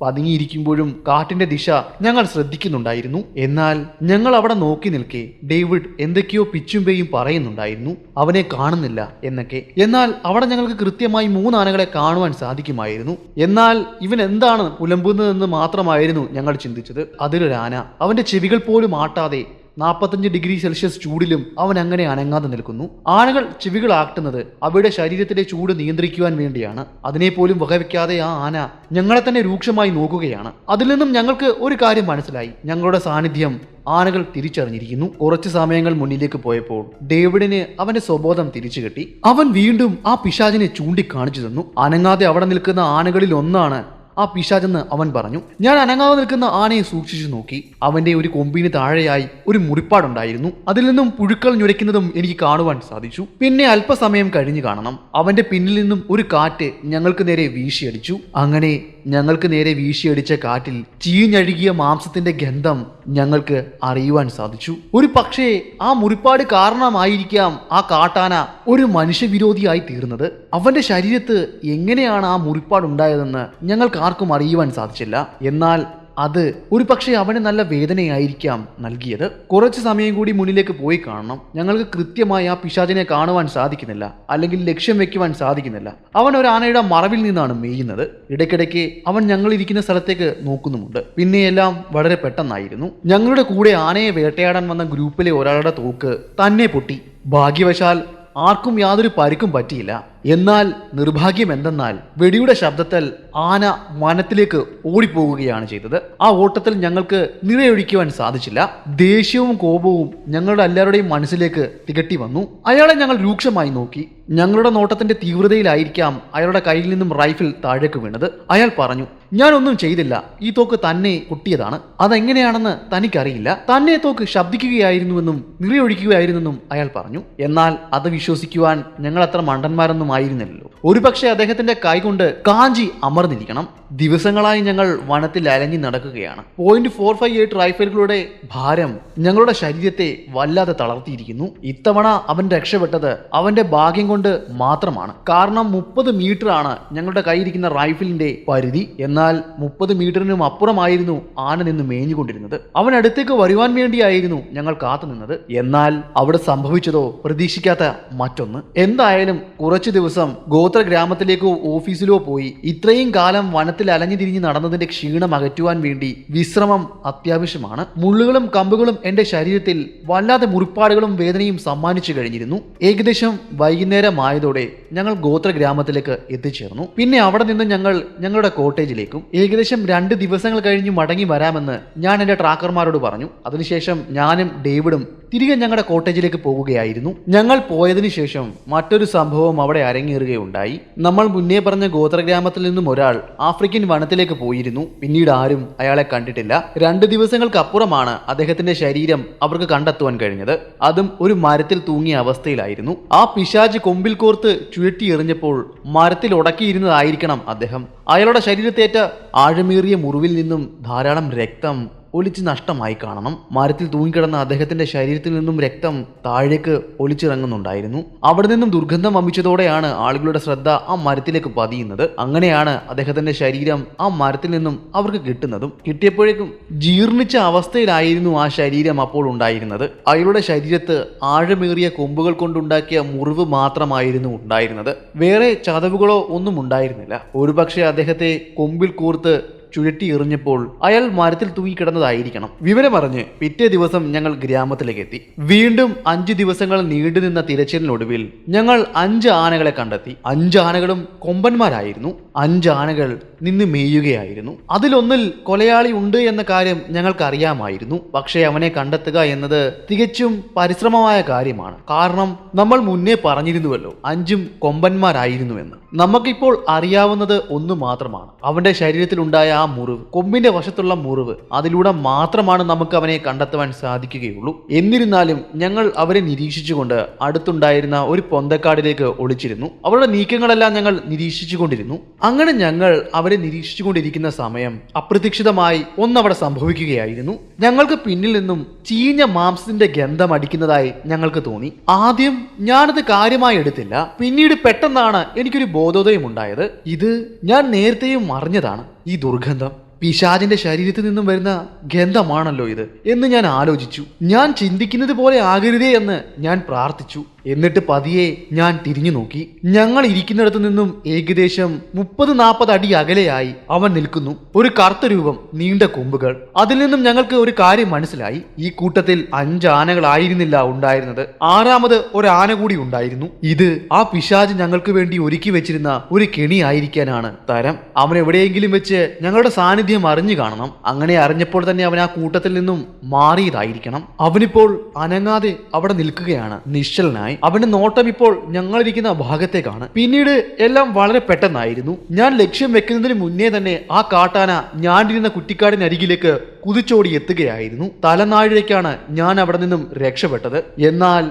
പതുങ്ങിയിരിക്കുമ്പോഴും കാട്ടിന്റെ ദിശ ഞങ്ങൾ ശ്രദ്ധിക്കുന്നുണ്ടായിരുന്നു. എന്നാൽ ഞങ്ങൾ അവിടെ നോക്കി നിൽക്കെ ഡേവിഡ് എന്തൊക്കെയോ പിച്ചും പേയും പറയുന്നുണ്ടായിരുന്നു. അവനെ കാണുന്നില്ല എന്നൊക്കെ. എന്നാൽ അവിടെ ഞങ്ങൾക്ക് കൃത്യമായി 3 ആനകളെ കാണുവാൻ സാധിക്കുമായിരുന്നു. എന്നാൽ ഇവൻ എന്താണ് പുലമ്പുന്നതെന്ന് മാത്രമായിരുന്നു ഞങ്ങൾ ചിന്തിച്ചത്. അതിലൊരു ആന അവന്റെ ചെവികൾ പോലും ആട്ടാതെ 45 ഡിഗ്രി സെൽഷ്യസ് ചൂടിലും അവൻ അങ്ങനെ അനങ്ങാതെ നിൽക്കുന്നു. ആനകൾ ചെവികളാട്ടുന്നത് അവയുടെ ശരീരത്തിലെ ചൂട് നിയന്ത്രിക്കുവാൻ വേണ്ടിയാണ്. അതിനെപ്പോലും വകവെക്കാതെ ആ ആന ഞങ്ങളെ തന്നെ രൂക്ഷമായി നോക്കുകയാണ്. അതിൽ നിന്നും ഞങ്ങൾക്ക് ഒരു കാര്യം മനസ്സിലായി: ഞങ്ങളുടെ സാന്നിധ്യം ആനകൾ തിരിച്ചറിഞ്ഞിരിക്കുന്നു. കുറച്ച് സമയങ്ങൾ മുന്നിലേക്ക് പോയപ്പോൾ ഡേവിഡിന് അവന്റെ സ്വബോധം തിരിച്ചു കിട്ടി. അവൻ വീണ്ടും ആ പിശാചിനെ ചൂണ്ടിക്കാണിച്ചു തന്നു. അനങ്ങാതെ അവിടെ നിൽക്കുന്ന ആനകളിൽ ഒന്നാണ് ആ പിശാചെന്ന് അവൻ പറഞ്ഞു. ഞാൻ അനങ്ങാതെ നിൽക്കുന്ന ആനയെ സൂക്ഷിച്ചു നോക്കി. അവന്റെ ഒരു കൊമ്പിന് താഴെയായി ഒരു മുറിപ്പാടുണ്ടായിരുന്നു. അതിൽ നിന്നും പുഴുക്കൾ ഞുരയ്ക്കുന്നതും എനിക്ക് കാണുവാൻ സാധിച്ചു. പിന്നെ അല്പസമയം കഴിഞ്ഞു കാണണം, അവന്റെ പിന്നിൽ നിന്നും ഒരു കാറ്റ് ഞങ്ങൾക്ക് നേരെ വീശിയടിച്ചു. അങ്ങനെ ഞങ്ങൾക്ക് നേരെ വീശിയടിച്ച കാറ്റിൽ ചീഞ്ഞഴുകിയ മാംസത്തിന്റെ ഗന്ധം ഞങ്ങൾക്ക് അറിയുവാൻ സാധിച്ചു. ഒരു പക്ഷേ ആ മുറിപ്പാട് കാരണമായിരിക്കാം ആ കാട്ടാന ഒരു മനുഷ്യവിരോധിയായി തീർന്നത്. അവന്റെ ശരീരത്ത് എങ്ങനെയാണ് ആ മുറിപ്പാടുണ്ടായതെന്ന് ഞങ്ങൾക്ക് ആർക്കും അറിയുവാൻ സാധിച്ചില്ല. എന്നാൽ അത് ഒരു പക്ഷേ അവന് നല്ല വേദനയായിരിക്കാം നൽകിയത്. കുറച്ച് സമയം കൂടി മുന്നിലേക്ക് പോയി കാണണം. ഞങ്ങൾക്ക് കൃത്യമായി ആ പിശാചിനെ കാണുവാൻ സാധിക്കുന്നില്ല, അല്ലെങ്കിൽ ലക്ഷ്യം വെക്കുവാൻ സാധിക്കുന്നില്ല. അവൻ ഒരു ആനയുടെ മറവിൽ നിന്നാണ് മേയുന്നത്. ഇടയ്ക്കിടയ്ക്ക് അവൻ ഞങ്ങൾ ഇരിക്കുന്ന സ്ഥലത്തേക്ക് നോക്കുന്നുമുണ്ട്. പിന്നെയെല്ലാം വളരെ പെട്ടെന്നായിരുന്നു. ഞങ്ങളുടെ കൂടെ ആനയെ വേട്ടയാടാൻ വന്ന ഗ്രൂപ്പിലെ ഒരാളുടെ തോക്ക് തന്നെ പൊട്ടി. ഭാഗ്യവശാൽ ആർക്കും യാതൊരു പരിക്കും പറ്റിയില്ല. എന്നാൽ നിർഭാഗ്യം എന്തെന്നാൽ വെടിയുടെ ശബ്ദത്തിൽ ആന വനത്തിലേക്ക് ഓടിപ്പോവുകയാണ് ചെയ്തത്. ആ ഓട്ടത്തിൽ ഞങ്ങൾക്ക് നിറയൊഴിക്കുവാൻ സാധിച്ചില്ല. ദേഷ്യവും കോപവും ഞങ്ങളുടെ എല്ലാവരുടെയും മനസ്സിലേക്ക് തികട്ടി വന്നു. അയാളെ ഞങ്ങൾ രൂക്ഷമായി നോക്കി. ഞങ്ങളുടെ നോട്ടത്തിന്റെ തീവ്രതയിലായിരിക്കാം അയാളുടെ കയ്യിൽ നിന്നും റൈഫിൾ താഴേക്ക് വീണത്. അയാൾ പറഞ്ഞു, ഞാനൊന്നും ചെയ്തില്ല, ഈ തോക്ക് തന്നെ പൊട്ടിയതാണ്. അതെങ്ങനെയാണെന്ന് തനിക്കറിയില്ല. തന്നെ തോക്ക് ശബ്ദിക്കുകയായിരുന്നുവെന്നും നിറയൊഴിക്കുകയായിരുന്നെന്നും അയാൾ പറഞ്ഞു. എന്നാൽ അത് വിശ്വസിക്കുവാൻ ഞങ്ങൾ അത്ര മണ്ടന്മാരൊന്നും ആയിരുന്നില്ലല്ലോ. ഒരുപക്ഷെ അദ്ദേഹത്തിന്റെ കൈകൊണ്ട് കാഞ്ചി അമർന്നിരിക്കണം. ദിവസങ്ങളായി ഞങ്ങൾ വനത്തിൽ അലഞ്ഞു നടക്കുകയാണ്. .458 റൈഫിലുകളുടെ ഭാരം ഞങ്ങളുടെ ശരീരത്തെ വല്ലാതെ തളർത്തിയിരിക്കുന്നു. ഇത്തവണ അവൻ രക്ഷപ്പെട്ടത് അവന്റെ ഭാഗ്യം കൊണ്ട് മാത്രമാണ്. കാരണം 30 മീറ്റർ ആണ് ഞങ്ങളുടെ കയ്യിരിക്കുന്ന റൈഫിലിന്റെ പരിധി. എന്നാൽ 30 മീറ്ററിനും അപ്പുറമായിരുന്നു ആന നിന്ന് മേഞ്ഞുകൊണ്ടിരുന്നത്. അവൻ അടുത്തേക്ക് വരുവാൻ വേണ്ടിയായിരുന്നു ഞങ്ങൾ കാത്തുനിന്നത്. എന്നാൽ അവിടെ സംഭവിച്ചതോ പ്രതീക്ഷിക്കാത്ത മറ്റൊന്ന്. എന്തായാലും കുറച്ചു ദിവസം ഗോത്ര ഗ്രാമത്തിലേക്കോ ഓഫീസിലോ പോയി ഇത്രയും കാലം വനത്തിൽ അലഞ്ഞു തിരിഞ്ഞ് നടന്നതിന്റെ ക്ഷീണം അകറ്റുവാൻ വേണ്ടി വിശ്രമം അത്യാവശ്യമാണ്. മുള്ളുകളും കമ്പുകളും എന്റെ ശരീരത്തിൽ വല്ലാതെ മുറിപ്പാടുകളും വേദനയും സമ്മാനിച്ചു കഴിഞ്ഞിരുന്നു. ഏകദേശം വൈകുന്നേരമായതോടെ ഞങ്ങൾ ഗോത്ര ഗ്രാമത്തിലേക്ക് എത്തിച്ചേർന്നു. പിന്നെ അവിടെ നിന്ന് ഞങ്ങൾ ഞങ്ങളുടെ കോട്ടേജിലേക്കും ഏകദേശം 2 ദിവസങ്ങൾ കഴിഞ്ഞ് മടങ്ങി വരാമെന്ന് ഞാൻ എന്റെ ട്രാക്കർമാരോട് പറഞ്ഞു. അതിനുശേഷം ഞാനും ഡേവിഡും തിരികെ ഞങ്ങളുടെ കോട്ടേജിലേക്ക് പോവുകയായിരുന്നു. ഞങ്ങൾ പോയതിനു ശേഷം മറ്റൊരു സംഭവം അവിടെ അരങ്ങേറുകയുണ്ടായി. നമ്മൾ മുന്നേ പറഞ്ഞ ഗോത്ര ഗ്രാമത്തിൽ നിന്നും ഒരാൾ ആഫ്രിക്കൻ വനത്തിലേക്ക് പോയിരുന്നു. പിന്നീട് ആരും അയാളെ കണ്ടിട്ടില്ല. 2 ദിവസങ്ങൾക്കപ്പുറമാണ് അദ്ദേഹത്തിന്റെ ശരീരം അവർക്ക് കണ്ടെത്തുവാൻ കഴിഞ്ഞത്. അതും ഒരു മരത്തിൽ തൂങ്ങിയ അവസ്ഥയിലായിരുന്നു. ആ പിശാച് കൊമ്പിൽ കോർത്ത് ചുഴറ്റി എറിഞ്ഞപ്പോൾ മരത്തിൽ ഉടക്കിയിരുന്നതായിരിക്കണം അദ്ദേഹം. അയാളുടെ ശരീരത്തേറ്റ ആഴമേറിയ മുറിവിൽ നിന്നും ധാരാളം രക്തം ഒലിച്ച് നഷ്ടമായി കാണണം. മരത്തിൽ തൂങ്ങിക്കിടന്ന അദ്ദേഹത്തിന്റെ ശരീരത്തിൽ നിന്നും രക്തം താഴേക്ക് ഒലിച്ചിറങ്ങുന്നുണ്ടായിരുന്നു. അവിടെ നിന്നും ദുർഗന്ധം വമിച്ചതോടെയാണ് ആളുകളുടെ ശ്രദ്ധ ആ മരത്തിലേക്ക് പതിയുന്നത്. അങ്ങനെയാണ് അദ്ദേഹത്തിന്റെ ശരീരം ആ മരത്തിൽ നിന്നും അവർക്ക് കിട്ടുന്നതും. കിട്ടിയപ്പോഴേക്കും ജീർണിച്ച അവസ്ഥയിലായിരുന്നു ആ ശരീരം അപ്പോൾ ഉണ്ടായിരുന്നത്. അയാളുടെ ശരീരത്ത് ആഴമേറിയ കൊമ്പുകൾ കൊണ്ടുണ്ടാക്കിയ മുറിവ് മാത്രമായിരുന്നു ഉണ്ടായിരുന്നത്. വേറെ ചതവുകളോ ഒന്നും ഉണ്ടായിരുന്നില്ല. ഒരുപക്ഷെ അദ്ദേഹത്തെ കൊമ്പിൽ കോർത്ത് ചുഴറ്റി എറിഞ്ഞപ്പോൾ അയാൾ മരത്തിൽ തൂങ്ങിക്കിടന്നതായിരിക്കണം. വിവരമറിഞ്ഞ് പിറ്റേ ദിവസം ഞങ്ങൾ ഗ്രാമത്തിലേക്ക് എത്തി. വീണ്ടും 5 ദിവസങ്ങൾ നീണ്ടുനിന്ന തിരച്ചിലിനൊടുവിൽ ഞങ്ങൾ 5 ആനകളെ കണ്ടെത്തി. 5 ആനകളും കൊമ്പന്മാരായിരുന്നു. 5 ആനകൾ നിന്ന് മേയുകയായിരുന്നു. അതിലൊന്നിൽ കൊലയാളി ഉണ്ട് എന്ന കാര്യം ഞങ്ങൾക്കറിയാമായിരുന്നു. പക്ഷേ അവനെ കണ്ടെത്തുക എന്നത് തികച്ചും പരിശ്രമമായ കാര്യമാണ്. കാരണം നമ്മൾ മുന്നേ പറഞ്ഞിരുന്നുവല്ലോ, 5ഉം കൊമ്പന്മാരായിരുന്നുവെന്ന്. നമുക്കിപ്പോൾ അറിയാവുന്നത് ഒന്ന് മാത്രമാണ്. അവന്റെ ശരീരത്തിലുണ്ടായ ആ മുറിവ്, കൊമ്പിന്റെ വശത്തുള്ള മുറിവ്, അതിലൂടെ മാത്രമാണ് നമുക്ക് അവനെ കണ്ടെത്തുവാൻ സാധിക്കുകയുള്ളൂ. എന്നിരുന്നാലും ഞങ്ങൾ അവരെ നിരീക്ഷിച്ചുകൊണ്ട് അടുത്തുണ്ടായിരുന്ന ഒരു പൊന്തക്കാടിലേക്ക് ഒളിച്ചിരുന്നു. അവരുടെ നീക്കങ്ങളെല്ലാം ഞങ്ങൾ നിരീക്ഷിച്ചുകൊണ്ടിരുന്നു. അങ്ങനെ ഞങ്ങൾ അവരെ നിരീക്ഷിച്ചുകൊണ്ടിരിക്കുന്ന സമയം അപ്രതീക്ഷിതമായി ഒന്നവിടെ സംഭവിക്കുകയായിരുന്നു. ഞങ്ങൾക്ക് പിന്നിൽ നിന്നും ചീഞ്ഞ മാംസത്തിന്റെ ഗന്ധം അടിക്കുന്നതായി ഞങ്ങൾക്ക് തോന്നി. ആദ്യം ഞാനത് കാര്യമായി എടുത്തില്ല. പിന്നീട് പെട്ടെന്നാണ് എനിക്കൊരു ബോധോദയം ഉണ്ടായത്. ഇത് ഞാൻ നേരത്തെയും അറിഞ്ഞതാണ്. ഈ ദുർഗന്ധം പിശാചിന്റെ ശരീരത്തിൽ നിന്നും വരുന്ന ഗന്ധമാണല്ലോ ഇത് എന്ന് ഞാൻ ആലോചിച്ചു. ഞാൻ ചിന്തിക്കുന്നത് പോലെ ആകരുതേ എന്ന് ഞാൻ പ്രാർത്ഥിച്ചു. എന്നിട്ട് പതിയെ ഞാൻ തിരിഞ്ഞു നോക്കി. ഞങ്ങൾ ഇരിക്കുന്നിടത്തു നിന്നും ഏകദേശം 30-40 അടി അകലെയായി അവൻ നിൽക്കുന്നു. ഒരു കറുത്ത രൂപം, നീണ്ട കൊമ്പുകൾ. അതിൽ നിന്നും ഞങ്ങൾക്ക് ഒരു കാര്യം മനസ്സിലായി. ഈ കൂട്ടത്തിൽ 5 ആനകളായിരുന്നില്ല ഉണ്ടായിരുന്നത്. 6ാമത് ഒരു ആന കൂടി ഉണ്ടായിരുന്നു. ഇത് ആ പിശാച് ഞങ്ങൾക്ക് വേണ്ടി ഒരുക്കി വെച്ചിരുന്ന ഒരു കെണി ആയിരിക്കാനാണ് തരം. അവൻ എവിടെയെങ്കിലും വെച്ച് ഞങ്ങളുടെ സാന്നിധ്യം അറിഞ്ഞു കാണണം. അങ്ങനെ അറിഞ്ഞപ്പോൾ തന്നെ അവൻ ആ കൂട്ടത്തിൽ നിന്നും മാറിയതായിരിക്കണം. അവനിപ്പോൾ അനങ്ങാതെ അവിടെ നിൽക്കുകയാണ്, നിശ്ചലനായി. അവന്റെ നോട്ടം ഇപ്പോൾ ഞങ്ങളിരിക്കുന്ന ഭാഗത്തേക്കാണ്. പിന്നീട് എല്ലാം വളരെ പെട്ടെന്നായിരുന്നു. ഞാൻ ലക്ഷ്യം വെക്കുന്നതിന് മുന്നേ തന്നെ ആ കാട്ടാന ഞാനിരുന്ന കുറ്റിക്കാടിനരികിലേക്ക് കുതിച്ചോടി എത്തുകയായിരുന്നു. തലനാഴിലേക്കാണ് ഞാൻ അവിടെ നിന്നും രക്ഷപ്പെട്ടത്. എന്നാൽ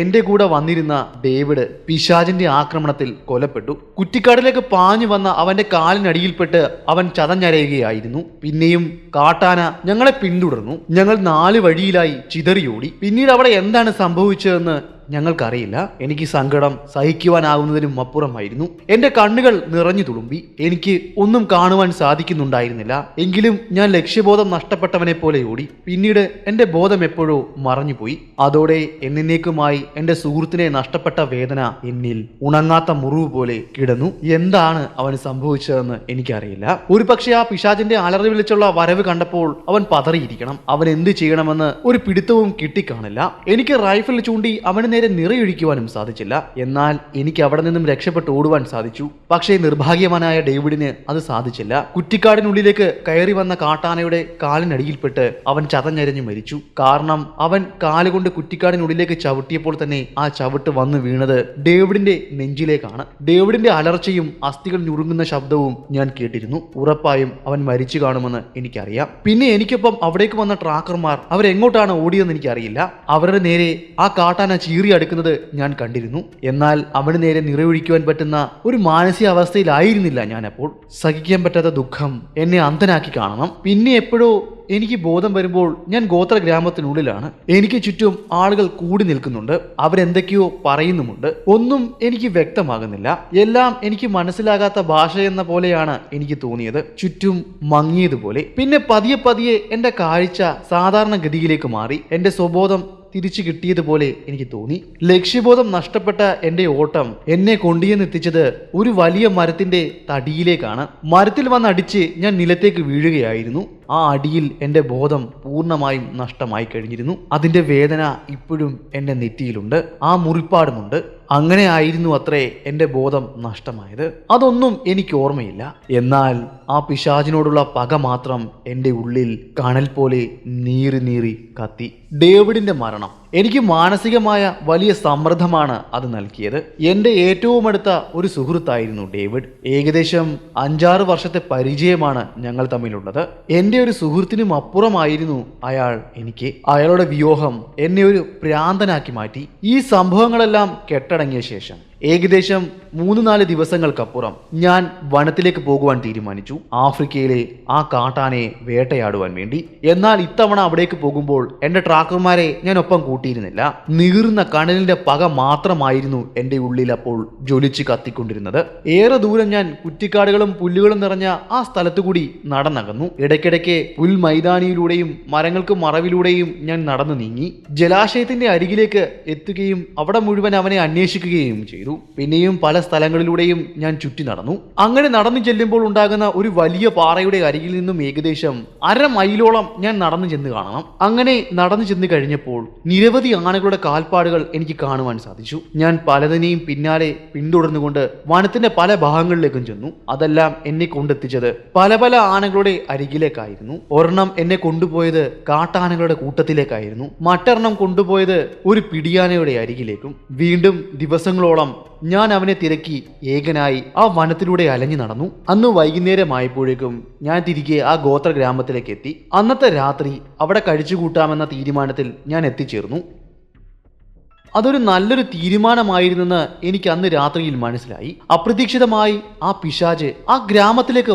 എന്റെ കൂടെ വന്നിരുന്ന ഡേവിഡ് പിശാചിന്റെ ആക്രമണത്തിൽ കൊലപ്പെട്ടു. കുറ്റിക്കാടിലേക്ക് പാഞ്ഞു വന്ന അവന്റെ കാലിനടിയിൽപ്പെട്ട് അവൻ ചതഞ്ഞരയുകയായിരുന്നു. പിന്നെയും കാട്ടാന ഞങ്ങളെ പിന്തുടർന്നു. ഞങ്ങൾ 4 വഴിയിലായി ചിതറിയോടി. പിന്നീട് അവിടെ എന്താണ് സംഭവിച്ചതെന്ന് ഞങ്ങൾക്കറിയില്ല. എനിക്ക് സങ്കടം സഹിക്കുവാനാവുന്നതിനും അപ്പുറമായിരുന്നു. എന്റെ കണ്ണുകൾ നിറഞ്ഞു തുളുമ്പി. എനിക്ക് ഒന്നും കാണുവാൻ സാധിക്കുന്നുണ്ടായിരുന്നില്ല. എങ്കിലും ഞാൻ ലക്ഷ്യബോധം നഷ്ടപ്പെട്ടവനെ പോലെ ഓടി. പിന്നീട് എന്റെ ബോധം എപ്പോഴോ മറഞ്ഞുപോയി. അതോടെ എന്നേക്കുമായി എന്റെ സുഹൃത്തിനെ നഷ്ടപ്പെട്ട വേദന എന്നിൽ ഉണങ്ങാത്ത മുറിവ് പോലെ കിടന്നു. എന്താണ് അവന് സംഭവിച്ചതെന്ന് എനിക്കറിയില്ല. ഒരുപക്ഷെ ആ പിശാചിന്റെ അലറി വിളിച്ചുള്ള വരവ് കണ്ടപ്പോൾ അവൻ പതറിയിരിക്കണം. അവൻ എന്ത് ചെയ്യണമെന്ന് ഒരു പിടുത്തവും കിട്ടിക്കാണില്ല. എനിക്ക് റൈഫിൾ ചൂണ്ടി അവന് നേരെ നിറയൊഴിക്കുവാനും സാധിച്ചില്ല. എന്നാൽ എനിക്ക് അവിടെ നിന്നും രക്ഷപ്പെട്ട് ഓടുവാൻ സാധിച്ചു. പക്ഷേ നിർഭാഗ്യവാനായ ഡേവിഡിന് അത് സാധിച്ചില്ല. കുറ്റിക്കാടിനുള്ളിലേക്ക് കയറി വന്ന കാട്ടാനയുടെ കാലിനടിയിൽപ്പെട്ട് അവൻ ചതഞ്ഞരഞ്ഞു മരിച്ചു. കാരണം അവൻ കാലുകൊണ്ട് കുറ്റിക്കാടിനുള്ളിലേക്ക് ചവിട്ടിയപ്പോൾ തന്നെ ആ ചവിട്ട് വന്ന് വീണത് ഡേവിഡിന്റെ നെഞ്ചിലേക്കാണ്. ഡേവിഡിന്റെ അലർച്ചയും അസ്ഥികൾ ഞുറുങ്ങുന്ന ശബ്ദവും ഞാൻ കേട്ടിരുന്നു. ഉറപ്പായും അവൻ മരിച്ചു കാണുമെന്ന് എനിക്കറിയാം. പിന്നെ എനിക്കൊപ്പം അവിടേക്ക് വന്ന ട്രാക്കർമാർ അവരെങ്ങോട്ടാണ് ഓടിയതെന്ന് എനിക്കറിയില്ല. അവരുടെ നേരെ ആ കാട്ടാന ചീറി അടുക്കുന്നത് ഞാൻ കണ്ടിരുന്നു. എന്നാൽ അവന് നേരെ നിറയൊഴിക്കുവാൻ പറ്റുന്ന ഒരു മാനസികാവസ്ഥയിലായിരുന്നില്ല ഞാൻ അപ്പോൾ. സഹിക്കാൻ പറ്റാത്ത ദുഃഖം എന്നെ അന്ധനാക്കി കാണണം. പിന്നെ എപ്പോഴോ എനിക്ക് ബോധം വരുമ്പോൾ ഞാൻ ഗോത്ര ഗ്രാമത്തിനുള്ളിലാണ്. എനിക്ക് ചുറ്റും ആളുകൾ കൂടി നിൽക്കുന്നുണ്ട്. അവരെന്തൊക്കെയോ പറയുന്നുമുണ്ട്. ഒന്നും എനിക്ക് വ്യക്തമാകുന്നില്ല. എല്ലാം എനിക്ക് മനസ്സിലാകാത്ത ഭാഷയെന്ന പോലെയാണ് എനിക്ക് തോന്നിയത്. ചുറ്റും മങ്ങിയതുപോലെ. പിന്നെ പതിയെ പതിയെ എന്റെ കാഴ്ച സാധാരണ ഗതിയിലേക്ക് മാറി. എന്റെ സ്വബോധം തിരിച്ചു കിട്ടിയതുപോലെ എനിക്ക് തോന്നി. ലക്ഷ്യബോധം നഷ്ടപ്പെട്ട എന്റെ ഓട്ടം എന്നെ കൊണ്ടുവന്നെത്തിച്ചത് ഒരു വലിയ മരത്തിന്റെ തടിയിലേക്കാണ്. മരത്തിൽ വന്നടിച്ച് ഞാൻ നിലത്തേക്ക് വീഴുകയായിരുന്നു. ആ അടിയിൽ എന്റെ ബോധം പൂർണ്ണമായും നഷ്ടമായി കഴിഞ്ഞിരുന്നു. അതിന്റെ വേദന ഇപ്പോഴും എന്റെ നെറ്റിയിലുണ്ട്. ആ മുറിപ്പാടുമുണ്ട്. അങ്ങനെ ആയിരുന്നു അത്രേ എൻ്റെ ബോധം നഷ്ടമായത്. അതൊന്നും എനിക്ക് ഓർമ്മയില്ല. എന്നാൽ ആ പിശാചിനോടുള്ള പക മാത്രം എൻ്റെ ഉള്ളിൽ കനൽ പോലെ നീറി നീറി കത്തി. ഡേവിഡിന്റെ മരണം എനിക്ക് മാനസികമായ വലിയ സമ്മർദ്ദമാണ് അത് നൽകിയത്. എൻ്റെ ഏറ്റവും അടുത്ത ഒരു സുഹൃത്തായിരുന്നു ഡേവിഡ്. ഏകദേശം 5-6 വർഷത്തെ പരിചയമാണ് ഞങ്ങൾ തമ്മിലുള്ളത്. എൻ്റെ ഒരു സുഹൃത്തിനും അപ്പുറമായിരുന്നു അയാൾ എനിക്ക്. അയാളുടെ വിയോഗം എന്നെ ഒരു ഭ്രാന്തനാക്കി മാറ്റി. ഈ സംഭവങ്ങളെല്ലാം കെട്ടടങ്ങിയ ശേഷം ഏകദേശം 3-4 ദിവസങ്ങൾക്കപ്പുറം ഞാൻ വനത്തിലേക്ക് പോകുവാൻ തീരുമാനിച്ചു, ആഫ്രിക്കയിലെ ആ കാട്ടാനയെ വേട്ടയാടുവാൻ വേണ്ടി. എന്നാൽ ഇത്തവണ അവിടേക്ക് പോകുമ്പോൾ എൻ്റെ ട്രാക്കർമാരെ ഞാൻ ഒപ്പം കൂട്ടിയിരുന്നില്ല. നീറുന്ന കനലിന്റെ പക മാത്രമായിരുന്നു എൻ്റെ ഉള്ളിൽ അപ്പോൾ ജ്വലിച്ച് കത്തിക്കൊണ്ടിരുന്നത്. ഏറെ ദൂരം ഞാൻ കുറ്റിക്കാടുകളും പുല്ലുകളും നിറഞ്ഞ ആ സ്ഥലത്തുകൂടി നടന്നകന്നു. ഇടയ്ക്കിടയ്ക്ക് പുൽമൈതാനിയിലൂടെയും മരങ്ങൾക്ക് മറവിലൂടെയും ഞാൻ നടന്നു നീങ്ങി. ജലാശയത്തിന്റെ അരികിലേക്ക് എത്തുകയും അവിടെ മുഴുവൻ അവനെ അന്വേഷിക്കുകയും ചെയ്തു. പിന്നെയും പല സ്ഥലങ്ങളിലൂടെയും ഞാൻ ചുറ്റി നടന്നു. അങ്ങനെ നടന്നു ചെല്ലുമ്പോൾ ഉണ്ടാകുന്ന ഒരു വലിയ പാറയുടെ അരികിൽ നിന്നും ഏകദേശം 1/2 മൈലോളം ഞാൻ നടന്നു ചെന്ന് കാണണം. അങ്ങനെ നടന്നു ചെന്ന് കഴിഞ്ഞപ്പോൾ നിരവധി ആനകളുടെ കാൽപ്പാടുകൾ എനിക്ക് കാണുവാൻ സാധിച്ചു. ഞാൻ പലതിനെയും പിന്നാലെ പിന്തുടർന്നുകൊണ്ട് വനത്തിന്റെ പല ഭാഗങ്ങളിലേക്കും ചെന്നു. അതെല്ലാം എന്നെ കൊണ്ടെത്തിച്ചത് പല പല ആനകളുടെ അരികിലേക്കായിരുന്നു. ഒരെണ്ണം എന്നെ കൊണ്ടുപോയത് കാട്ടാനകളുടെ കൂട്ടത്തിലേക്കായിരുന്നു. മറ്റൊരെണ്ണം കൊണ്ടുപോയത് ഒരു പിടിയാനയുടെ അരികിലേക്കും. വീണ്ടും ദിവസങ്ങളോളം ഞാൻ അവനെ തിരക്കി ഏകനായി ആ വനത്തിലൂടെ അലഞ്ഞു നടന്നു. അന്ന് വൈകുന്നേരമായപ്പോഴേക്കും ഞാൻ തിരികെ ആ ഗോത്ര ഗ്രാമത്തിലേക്ക് എത്തി. അന്നത്തെ രാത്രി അവിടെ കഴിച്ചുകൂട്ടാമെന്ന തീരുമാനത്തിൽ ഞാൻ എത്തിച്ചേർന്നു. അതൊരു നല്ലൊരു തീരുമാനമായിരുന്നെന്ന് എനിക്ക് അന്ന് രാത്രിയിൽ മനസ്സിലായി. അപ്രതീക്ഷിതമായി ആ പിശാച് ആ ഗ്രാമത്തിലേക്ക്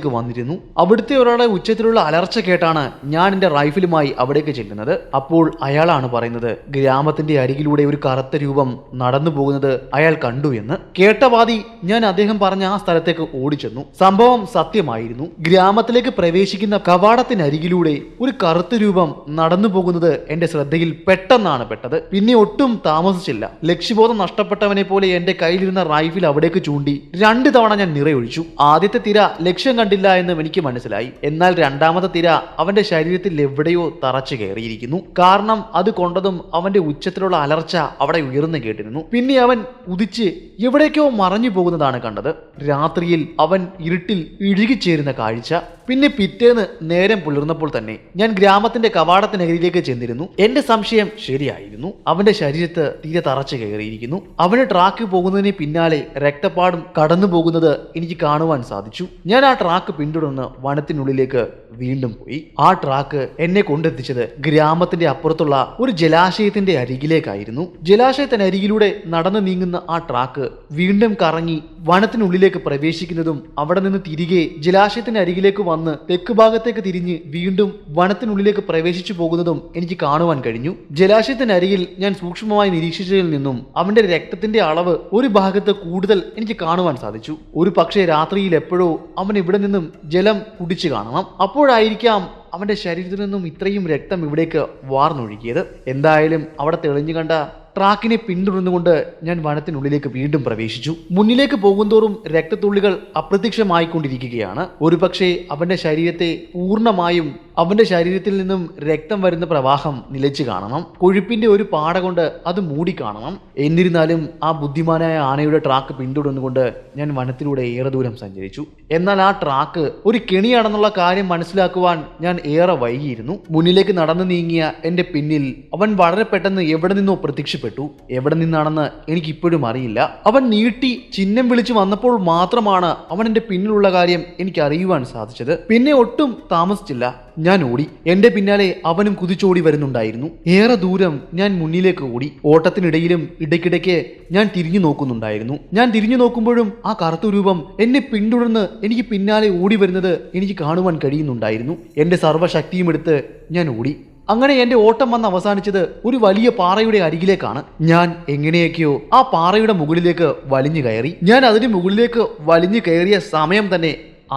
വന്നിരുന്നു. അവിടുത്തെ ഒരാളെ ഉച്ചത്തിലുള്ള അലർച്ച കേട്ടാണ് ഞാൻ എൻ്റെ റൈഫിലുമായി അവിടേക്ക് ചെല്ലുന്നത്. അപ്പോൾ അയാളാണ് പറയുന്നത് ഗ്രാമത്തിന്റെ അരികിലൂടെ ഒരു കറുത്ത രൂപം നടന്നു പോകുന്നത് അയാൾ കണ്ടു എന്ന്. കേട്ടവാദി ഞാൻ അദ്ദേഹം പറഞ്ഞ ആ സ്ഥലത്തേക്ക് ഓടിച്ചെന്നു. സംഭവം സത്യമായിരുന്നു. ഗ്രാമത്തിലേക്ക് പ്രവേശിക്കുന്ന കവാടത്തിനരികിലൂടെ ഒരു കറുത്ത രൂപം നടന്നു പോകുന്നത് എന്റെ ശ്രദ്ധയിൽ പെട്ടെന്നാണ് പെട്ടത്. പിന്നെ ഒട്ടും താമസിച്ചില്ല. ലക്ഷ്യബോധം നഷ്ടപ്പെട്ടവനെ പോലെ എന്റെ കയ്യിലിരുന്ന റൈഫിൽ അവിടേക്ക് ചൂണ്ടി 2 തവണ ഞാൻ നിറയൊഴിച്ചു. ആദ്യത്തെ തിര ലക്ഷ്യം കണ്ടില്ല എന്ന് എനിക്ക് മനസ്സിലായി. എന്നാൽ രണ്ടാമത്തെ തിര അവന്റെ ശരീരത്തിൽ എവിടെയോ തറച്ചു കയറിയിരിക്കുന്നു. കാരണം അത് കൊണ്ടതും അവന്റെ ഉച്ചത്തിലുള്ള അലർച്ച അവിടെ ഉയർന്നു കേട്ടിരുന്നു. പിന്നെ അവൻ ഉദിച്ച് എവിടേക്കോ മറഞ്ഞു പോകുന്നതാണ് കണ്ടത്. രാത്രിയിൽ അവൻ ഇരുട്ടിൽ ഇഴുകിച്ചേരുന്ന കാഴ്ച. പിന്നെ പിറ്റേന്ന് നേരം പുലർന്നപ്പോൾ തന്നെ ഞാൻ ഗ്രാമത്തിന്റെ കവാടത്തിനരികിലേക്ക് ചെന്നിരുന്നു. എന്റെ സംശയം ശരിയായിരുന്നു. അവന്റെ ശരീരത്ത് തീരെ തറച്ചു കയറിയിരിക്കുന്നു. അവന് ട്രാക്ക് പോകുന്നതിന് പിന്നാലെ രക്തപ്പാടും കടന്നു പോകുന്നത് എനിക്ക് കാണുവാൻ സാധിച്ചു. ഞാൻ ആ ട്രാക്ക് പിന്തുടർന്ന് വനത്തിനുള്ളിലേക്ക് വീണ്ടും പോയി. ആ ട്രാക്ക് എന്നെ കൊണ്ടെത്തിച്ചത് ഗ്രാമത്തിന്റെ അപ്പുറത്തുള്ള ഒരു ജലാശയത്തിന്റെ അരികിലേക്കായിരുന്നു. ജലാശയത്തിനരികിലൂടെ നടന്നു നീങ്ങുന്ന ആ ട്രാക്ക് വീണ്ടും കറങ്ങി വനത്തിനുള്ളിലേക്ക് പ്രവേശിക്കുന്നതും അവിടെ നിന്ന് തിരികെ ജലാശയത്തിന്റെ അരികിലേക്ക് വന്ന് തെക്ക് ഭാഗത്തേക്ക് തിരിഞ്ഞ് വീണ്ടും വനത്തിനുള്ളിലേക്ക് പ്രവേശിച്ചു പോകുന്നതും എനിക്ക് കാണുവാൻ കഴിഞ്ഞു. ജലാശയത്തിനരികിൽ ഞാൻ സൂക്ഷ്മമായി നിരീക്ഷിച്ചതിൽ നിന്നും അവന്റെ രക്തത്തിന്റെ അളവ് ഒരു ഭാഗത്ത് കൂടുതൽ എനിക്ക് കാണുവാൻ സാധിച്ചു. ഒരു പക്ഷേ രാത്രിയിൽ എപ്പോഴോ അവൻ ഇവിടെ നിന്നും ജലം കുടിച്ചു കാണണം. അപ്പോഴായിരിക്കാം അവന്റെ ശരീരത്തിൽ നിന്നും ഇത്രയും രക്തം ഇവിടേക്ക് വാർന്നൊഴുകിയത്. എന്തായാലും അവിടെ തെളിഞ്ഞു കണ്ട ട്രാക്കിനെ പിന്തുടർന്നുകൊണ്ട് ഞാൻ വനത്തിനുള്ളിലേക്ക് വീണ്ടും പ്രവേശിച്ചു. മുന്നിലേക്ക് പോകുന്തോറും രക്തത്തുള്ളികൾ അപ്രത്യക്ഷമായിക്കൊണ്ടിരിക്കുകയാണ്. ഒരുപക്ഷെ അവന്റെ ശരീരത്തെ പൂർണ്ണമായും അവന്റെ ശരീരത്തിൽ നിന്നും രക്തം വരുന്ന പ്രവാഹം നിലച്ചു കാണണം. കൊഴുപ്പിന്റെ ഒരു പാട കൊണ്ട് അത് മൂടി കാണണം. എന്നിരുന്നാലും ആ ബുദ്ധിമാനായ ആനയുടെ ട്രാക്ക് പിന്തുടർന്നുകൊണ്ട് ഞാൻ വനത്തിലൂടെ ഏറെ ദൂരം സഞ്ചരിച്ചു. എന്നാൽ ആ ട്രാക്ക് ഒരു കെണിയാണെന്നുള്ള കാര്യം മനസ്സിലാക്കുവാൻ ഞാൻ ഏറെ വൈകിയിരുന്നു. മുന്നിലേക്ക് നടന്നു നീങ്ങിയ എന്റെ പിന്നിൽ അവൻ വളരെ പെട്ടെന്ന് എവിടെ നിന്നോ പ്രത്യക്ഷപ്പെട്ടു. എവിടെ നിന്നാണെന്ന് എനിക്ക് ഇപ്പോഴും അറിയില്ല. അവൻ നീട്ടി ചിഹ്നം വിളിച്ചു വന്നപ്പോൾ മാത്രമാണ് അവൻ എന്റെ പിന്നിലുള്ള കാര്യം എനിക്ക് അറിയുവാൻ സാധിച്ചത്. പിന്നെ ഒട്ടും താമസിച്ചില്ല, ഞാൻ ഓടി. എന്റെ പിന്നാലെ അവനും കുതിച്ചോടി വരുന്നുണ്ടായിരുന്നു. ഏറെ ദൂരം ഞാൻ മുന്നിലേക്ക് ഓടി. ഓട്ടത്തിനിടയിലും ഇടയ്ക്കിടയ്ക്ക് ഞാൻ തിരിഞ്ഞു നോക്കുന്നുണ്ടായിരുന്നു. ഞാൻ തിരിഞ്ഞു നോക്കുമ്പോഴും ആ കറുത്ത രൂപം എന്നെ പിന്തുടർന്ന് എനിക്ക് പിന്നാലെ ഓടി വരുന്നത് എനിക്ക് കാണുവാൻ കഴിയുന്നുണ്ടായിരുന്നു. എന്റെ സർവ്വശക്തിയും എടുത്ത് ഞാൻ ഓടി. അങ്ങനെ എന്റെ ഓട്ടം വന്ന് അവസാനിച്ചത് ഒരു വലിയ പാറയുടെ അരികിലേക്കാണ്. ഞാൻ എങ്ങനെയൊക്കെയോ ആ പാറയുടെ മുകളിലേക്ക് വലിഞ്ഞു കയറി. ഞാൻ അതിന് മുകളിലേക്ക് വലിഞ്ഞു കയറിയ സമയം തന്നെ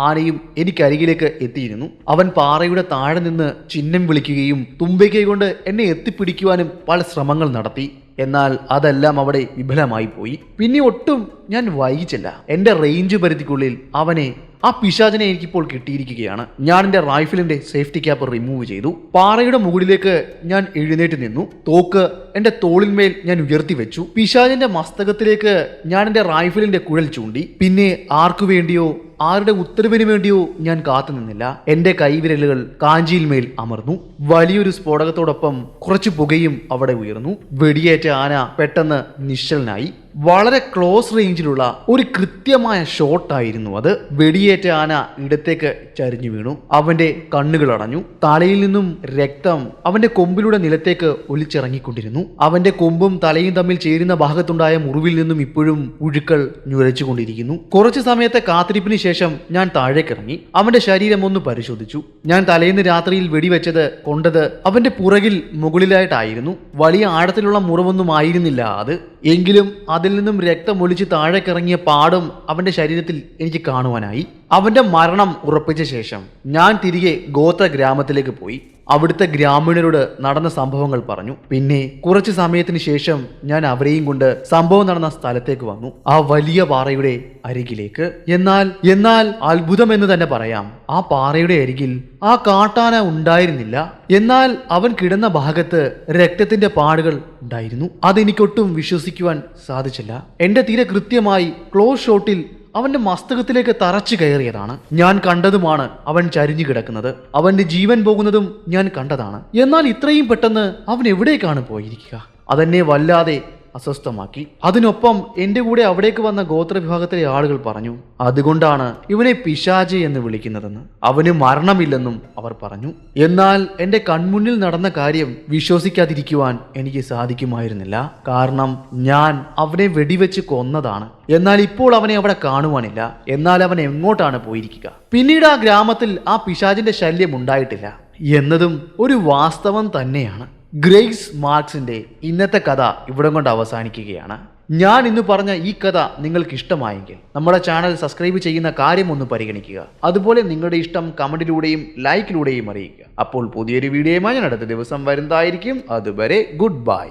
ആനയും എനിക്കരികിലേക്ക് എത്തിയിരുന്നു. അവൻ പാറയുടെ താഴെ നിന്ന് ചിഹ്നം വിളിക്കുകയും തുമ്പിക്കൈ കൊണ്ട് എന്നെ എത്തിപ്പിടിക്കുവാനും പല ശ്രമങ്ങൾ നടത്തി. എന്നാൽ അതെല്ലാം അവിടെ വിഫലമായി പോയി. പിന്നെ ഒട്ടും ഞാൻ വൈകിച്ചില്ല. എന്റെ റേഞ്ച് പരിധിക്കുള്ളിൽ അവനെ ആ പിശാചിനെ എനിക്കിപ്പോൾ കിട്ടിയിരിക്കുകയാണ്. ഞാൻ എൻ്റെ റൈഫിലിന്റെ സേഫ്റ്റി ക്യാപ്പ് റിമൂവ് ചെയ്തു. പാറയുടെ മുകളിലേക്ക് ഞാൻ എഴുന്നേറ്റ് നിന്നു. തോക്ക് എന്റെ തോളിന്മേൽ ഞാൻ ഉയർത്തി വെച്ചു. പിശാചിന്റെ മസ്തകത്തിലേക്ക് ഞാൻ എൻ്റെ റൈഫിലിന്റെ കുഴൽ ചൂണ്ടി. പിന്നെ ആർക്കു വേണ്ടിയോ ആരുടെ ഉത്തരവിന് വേണ്ടിയോ ഞാൻ കാത്തുനിന്നില്ല. എന്റെ കൈവിരലുകൾ കാഞ്ചിയിൽ മേൽ അമർന്നു. വലിയൊരു സ്ഫോടകത്തോടൊപ്പം കുറച്ച് പുകയും അവിടെ ഉയർന്നു. വെടിയേറ്റ ആന പെട്ടെന്ന് നിശ്ചലനായി. വളരെ ക്ലോസ് റേഞ്ചിലുള്ള ഒരു കൃത്യമായ ഷോട്ടായിരുന്നു അത്. വെടിയേറ്റ ആന ഇടത്തേക്ക് ചരിഞ്ഞു വീണു. അവന്റെ കണ്ണുകൾ അടഞ്ഞു. തലയിൽ നിന്നും രക്തം അവന്റെ കൊമ്പിലൂടെ നിലത്തേക്ക് ഒലിച്ചിറങ്ങിക്കൊണ്ടിരുന്നു. അവന്റെ കൊമ്പും തലയും തമ്മിൽ ചേരുന്ന ഭാഗത്തുണ്ടായ മുറിവിൽ നിന്നും ഇപ്പോഴും പുഴുക്കൾ ഞുരച്ചുകൊണ്ടിരിക്കുന്നു. കുറച്ചു സമയത്തെ കാത്തിരിപ്പിന് ശേഷം ഞാൻ താഴേക്കിറങ്ങി. അവന്റെ ശരീരം ഒന്ന് പരിശോധിച്ചു. ഞാൻ തലേന്ന് രാത്രിയിൽ വെടിവെച്ചത് കൊണ്ടത് അവന്റെ പുറകിൽ മുകളിലായിട്ടായിരുന്നു. വലിയ ആഴത്തിലുള്ള മുറിവൊന്നും ആയിരുന്നില്ല അത്. എങ്കിലും അതിൽ നിന്നും രക്തം ഒലിച്ച് താഴേക്കിറങ്ങിയ പാടും അവന്റെ ശരീരത്തിൽ എനിക്ക് കാണുവാനായി. അവന്റെ മരണം ഉറപ്പിച്ച ശേഷം ഞാൻ തിരികെ ഗോത്ര ഗ്രാമത്തിലേക്ക് പോയി. അവിടുത്തെ ഗ്രാമീണരോട് നടന്ന സംഭവങ്ങൾ പറഞ്ഞു. പിന്നെ കുറച്ചു സമയത്തിന് ശേഷം ഞാൻ അവരെയും കൊണ്ട് സംഭവം നടന്ന സ്ഥലത്തേക്ക് വന്നു, ആ വലിയ പാറയുടെ അരികിലേക്ക്. എന്നാൽ അത്ഭുതം എന്ന് തന്നെ പറയാം, ആ പാറയുടെ അരികിൽ ആ കാട്ടാന ഉണ്ടായിരുന്നില്ല. എന്നാൽ അവൻ കിടന്ന ഭാഗത്ത് രക്തത്തിന്റെ പാടുകൾ ഉണ്ടായിരുന്നു. അതെനിക്കൊട്ടും വിശ്വസിക്കുവാൻ സാധിച്ചില്ല. എന്റെ തീരെ കൃത്യമായി ക്ലോസ് ഷോട്ടിൽ അവന്റെ മസ്തകത്തിലേക്ക് തറച്ചു കയറിയതാണ്. ഞാൻ കണ്ടതുമാണ് അവൻ ചരിഞ്ഞു കിടക്കുന്നത്. അവന്റെ ജീവൻ പോകുന്നതും ഞാൻ കണ്ടതാണ്. എന്നാൽ ഇത്രയും പെട്ടെന്ന് അവൻ എവിടേക്കാണ് പോയിരിക്കുക? അതെന്നെ വല്ലാതെ അസ്വസ്ഥമാക്കി. അതിനൊപ്പം എന്റെ കൂടെ അവിടേക്ക് വന്ന ഗോത്രവിഭാഗത്തിലെ ആളുകൾ പറഞ്ഞു, അതുകൊണ്ടാണ് ഇവനെ പിശാച് എന്ന് വിളിക്കുന്നതെന്ന്. അവന് മരണമില്ലെന്നും അവർ പറഞ്ഞു. എന്നാൽ എന്റെ കൺമുന്നിൽ നടന്ന കാര്യം വിശ്വസിക്കാതിരിക്കുവാൻ എനിക്ക് സാധിക്കുമായിരുന്നില്ല. കാരണം ഞാൻ അവനെ വെടിവെച്ച് കൊന്നതാണ്. എന്നാൽ ഇപ്പോൾ അവനെ അവിടെ കാണുവാനില്ല. എന്നാൽ അവൻ എങ്ങോട്ടാണ് പോയിരിക്കുക? പിന്നീട് ആ ഗ്രാമത്തിൽ ആ പിശാചിന്റെ ശല്യം ഉണ്ടായിട്ടില്ല എന്നതും ഒരു വാസ്തവം തന്നെയാണ്. ഗ്രേസ് മാർക്സിന്റെ ഇന്നത്തെ കഥ ഇവിടം കൊണ്ട് അവസാനിക്കുകയാണ്. ഞാൻ ഇന്ന് പറഞ്ഞ ഈ കഥ നിങ്ങൾക്ക് ഇഷ്ടമായെങ്കിൽ നമ്മുടെ ചാനൽ സബ്സ്ക്രൈബ് ചെയ്യുന്ന കാര്യം ഒന്ന് പരിഗണിക്കുക. അതുപോലെ നിങ്ങളുടെ ഇഷ്ടം കമന്റിലൂടെയും ലൈക്കിലൂടെയും അറിയിക്കുക. അപ്പോൾ പുതിയൊരു വീഡിയോയുമായി ഞാൻ അടുത്ത ദിവസം വരുന്നതായിരിക്കും. അതുവരെ ഗുഡ് ബൈ.